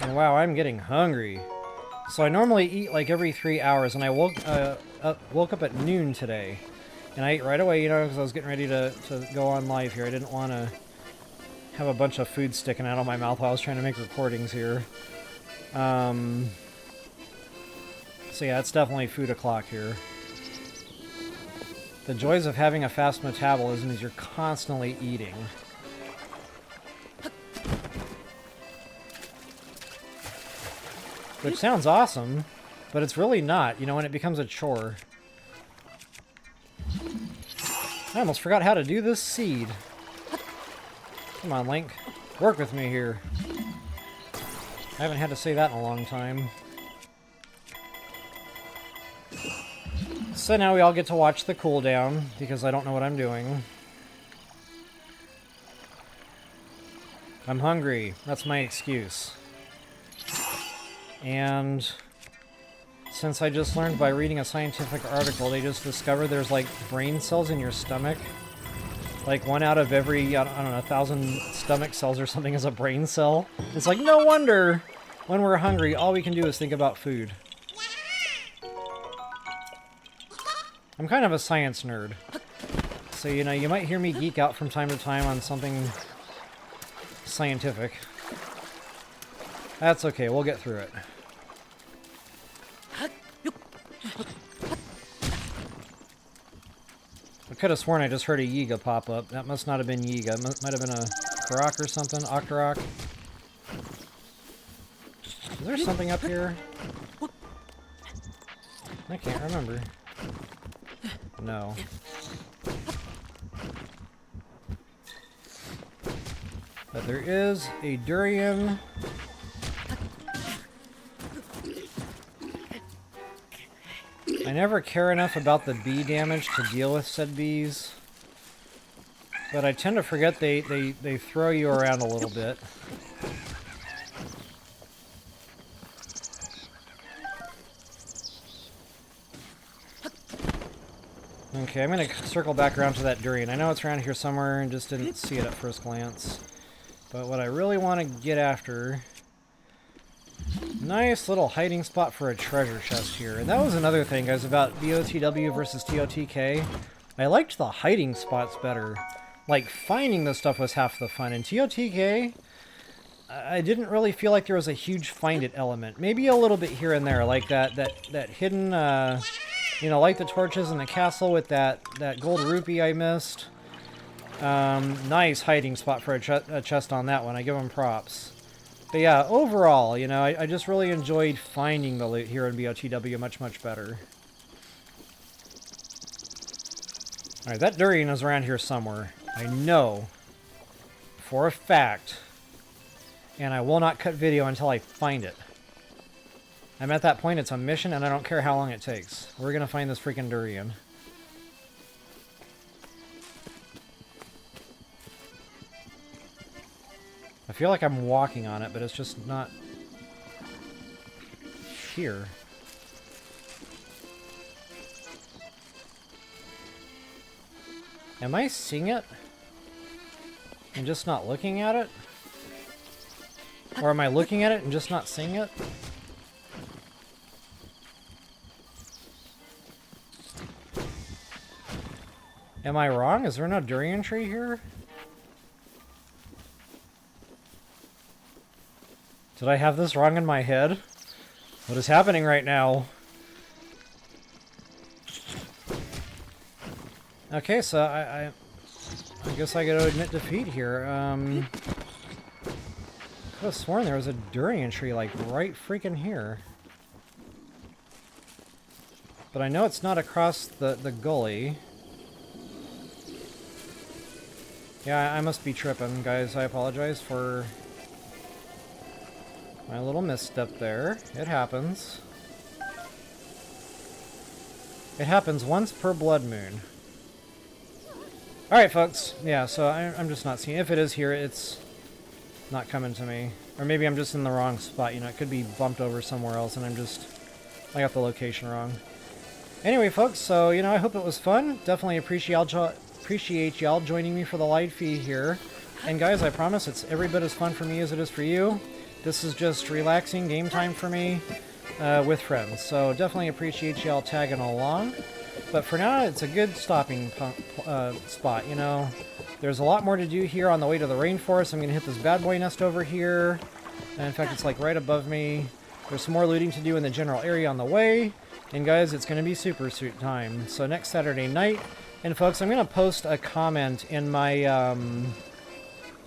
And wow, I'm getting hungry. So I normally eat like every 3 hours, and I woke up at noon today. And I ate right away, you know, because I was getting ready to go on live here. I didn't want to have a bunch of food sticking out of my mouth while I was trying to make recordings here. So yeah, it's definitely food o'clock here. The joys of having a fast metabolism is you're constantly eating. Which sounds awesome, but it's really not, you know, when it becomes a chore. I almost forgot how to do this seed. Come on, Link. Work with me here. I haven't had to say that in a long time. So now we all get to watch the cooldown, because I don't know what I'm doing. I'm hungry. That's my excuse. And since I just learned by reading a scientific article, they just discovered there's like brain cells in your stomach. Like 1 out of every, I don't know, 1,000 stomach cells or something is a brain cell. It's like, no wonder when we're hungry, all we can do is think about food. I'm kind of a science nerd. So, you know, you might hear me geek out from time to time on something scientific. That's okay, we'll get through it. I could have sworn I just heard a Yiga pop up. That must not have been Yiga. It might have been a Korok or something. Octorok. Is there something up here? I can't remember. No. But there is a durian. I never care enough about the bee damage to deal with said bees. But I tend to forget they throw you around a little bit. Okay, I'm going to circle back around to that durian. I know it's around here somewhere and just didn't see it at first glance. But what I really want to get after... Nice little hiding spot for a treasure chest here. And that was another thing, guys, about BOTW versus TOTK. I liked the hiding spots better. Like, finding the stuff was half the fun. In TOTK, I didn't really feel like there was a huge find it element. Maybe a little bit here and there, like that hidden, you know, light the torches in the castle with that gold rupee I missed. Nice hiding spot for a chest on that one. I give them props. But yeah, overall, you know, I just really enjoyed finding the loot here in BOTW much, much better. Alright, that durian is around here somewhere. I know for a fact. And I will not cut video until I find it. I'm at that point, it's a mission, and I don't care how long it takes. We're gonna find this freaking durian. I feel like I'm walking on it, but it's just not here. Am I seeing it and just not looking at it? Or am I looking at it and just not seeing it? Am I wrong? Is there no durian tree here? Did I have this wrong in my head? What is happening right now? Okay, so I guess I gotta admit defeat here. could have sworn there was a durian tree, like, right freaking here. But I know it's not across the gully. Yeah, I must be tripping, guys. I apologize for my little misstep there. It happens. It happens once per blood moon. Alright, folks. Yeah, so I'm just not seeing... If it is here, it's not coming to me. Or maybe I'm just in the wrong spot. You know, it could be bumped over somewhere else, and I got the location wrong. Anyway, folks, so, you know, I hope it was fun. Definitely appreciate y'all joining me for the live feed here. And guys, I promise it's every bit as fun for me as it is for you. This is just relaxing game time for me with friends. So definitely appreciate y'all tagging along. But for now, it's a good stopping spot, you know. There's a lot more to do here on the way to the rainforest. I'm going to hit this bad boy nest over here. And in fact, it's like right above me. There's some more looting to do in the general area on the way. And guys, it's going to be super suit time. So next Saturday night. And folks, I'm going to post a comment in my,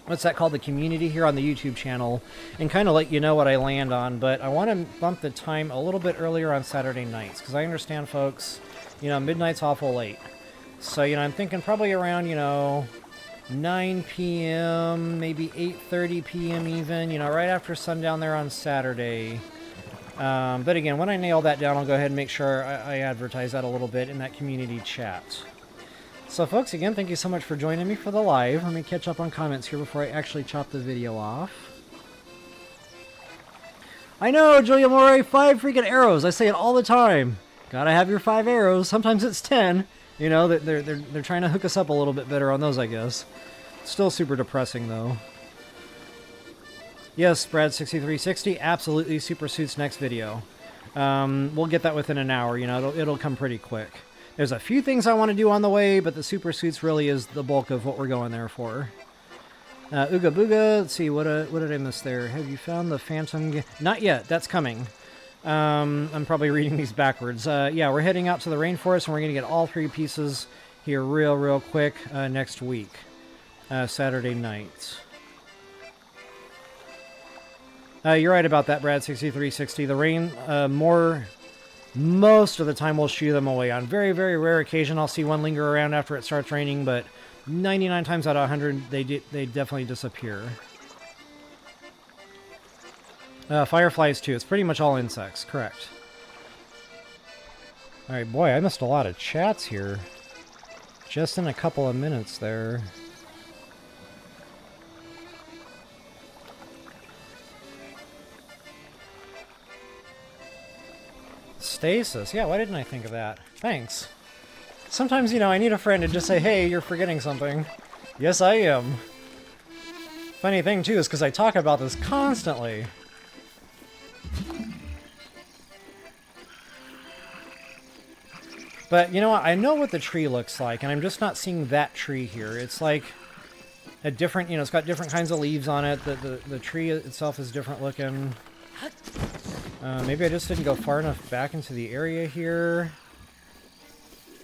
what's that called? The community here on the YouTube channel. And kind of let you know what I land on. But I want to bump the time a little bit earlier on Saturday nights. Because I understand, folks, you know, midnight's awful late. So, you know, I'm thinking probably around, you know, 9 p.m., maybe 8:30 p.m. even, you know, right after sundown there on Saturday. But again, when I nail that down, I'll go ahead and make sure I advertise that a little bit in that community chat. So folks, again, thank you so much for joining me for the live. Let me catch up on comments here before I actually chop the video off. I know, Julia Moray, 5 freaking arrows. I say it all the time. Gotta have your 5 arrows. Sometimes it's 10. You know, they're trying to hook us up a little bit better on those, I guess. Still super depressing, though. Yes, Brad6360 absolutely super suits next video. We'll get that within an hour. You know, it'll come pretty quick. There's a few things I want to do on the way, but the super suits really is the bulk of what we're going there for. Ooga Booga, let's see, what did I miss there? Have you found the Phantom? Not yet, that's coming. I'm probably reading these backwards. Yeah, we're heading out to the rainforest, and we're going to get all 3 pieces here real quick next week. Saturday night. You're right about that, Brad6360. The rain, most of the time we'll shoo them away. On very rare occasion, I'll see one linger around after it starts raining, but 99 times out of 100, they definitely disappear. Fireflies, too. It's pretty much all insects. Correct. Alright, boy, I missed a lot of chats here. Just in a couple of minutes there. Stasis. Yeah, why didn't I think of that? Thanks. Sometimes, you know, I need a friend to just say, hey, you're forgetting something. Yes, I am. Funny thing, too, is because I talk about this constantly. But, you know what? I know what the tree looks like, and I'm just not seeing that tree here. It's like a different, you know, it's got different kinds of leaves on it. The tree itself is different looking. Maybe I just didn't go far enough back into the area here.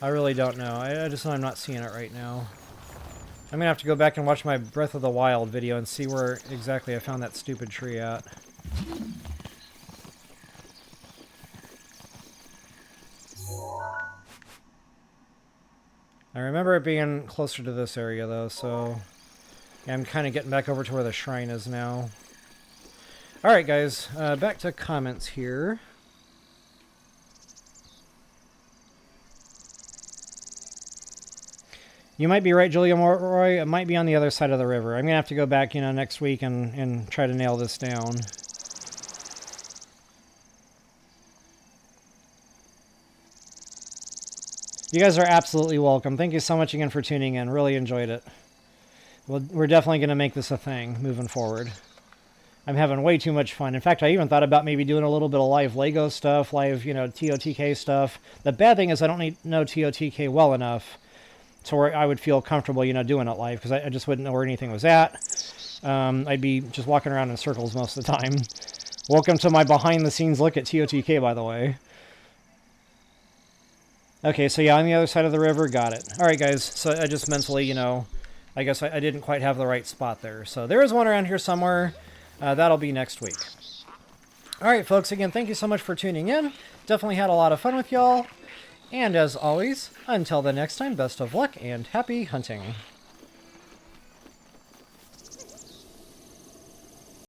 I really don't know. I just know I'm not seeing it right now. I'm going to have to go back and watch my Breath of the Wild video and see where exactly I found that stupid tree at. I remember it being closer to this area, though, so... Yeah, I'm kind of getting back over to where the shrine is now. Alright, guys. Back to comments here. You might be right, Julia Roy. It might be on the other side of the river. I'm going to have to go back, you know, next week and try to nail this down. You guys are absolutely welcome. Thank you so much again for tuning in. Really enjoyed it. Well, we're definitely going to make this a thing moving forward. I'm having way too much fun. In fact, I even thought about maybe doing a little bit of live Lego stuff, live, you know, TOTK stuff. The bad thing is I don't know TOTK well enough to where I would feel comfortable, you know, doing it live, because I just wouldn't know where anything was at. I'd be just walking around in circles most of the time. Welcome to my behind-the-scenes look at TOTK, by the way. Okay, so yeah, on the other side of the river, got it. Alright, guys, so I just mentally, you know, I guess I didn't quite have the right spot there. So there is one around here somewhere. That'll be next week. Alright, folks, again, thank you so much for tuning in. Definitely had a lot of fun with y'all. And as always, until the next time, best of luck and happy hunting.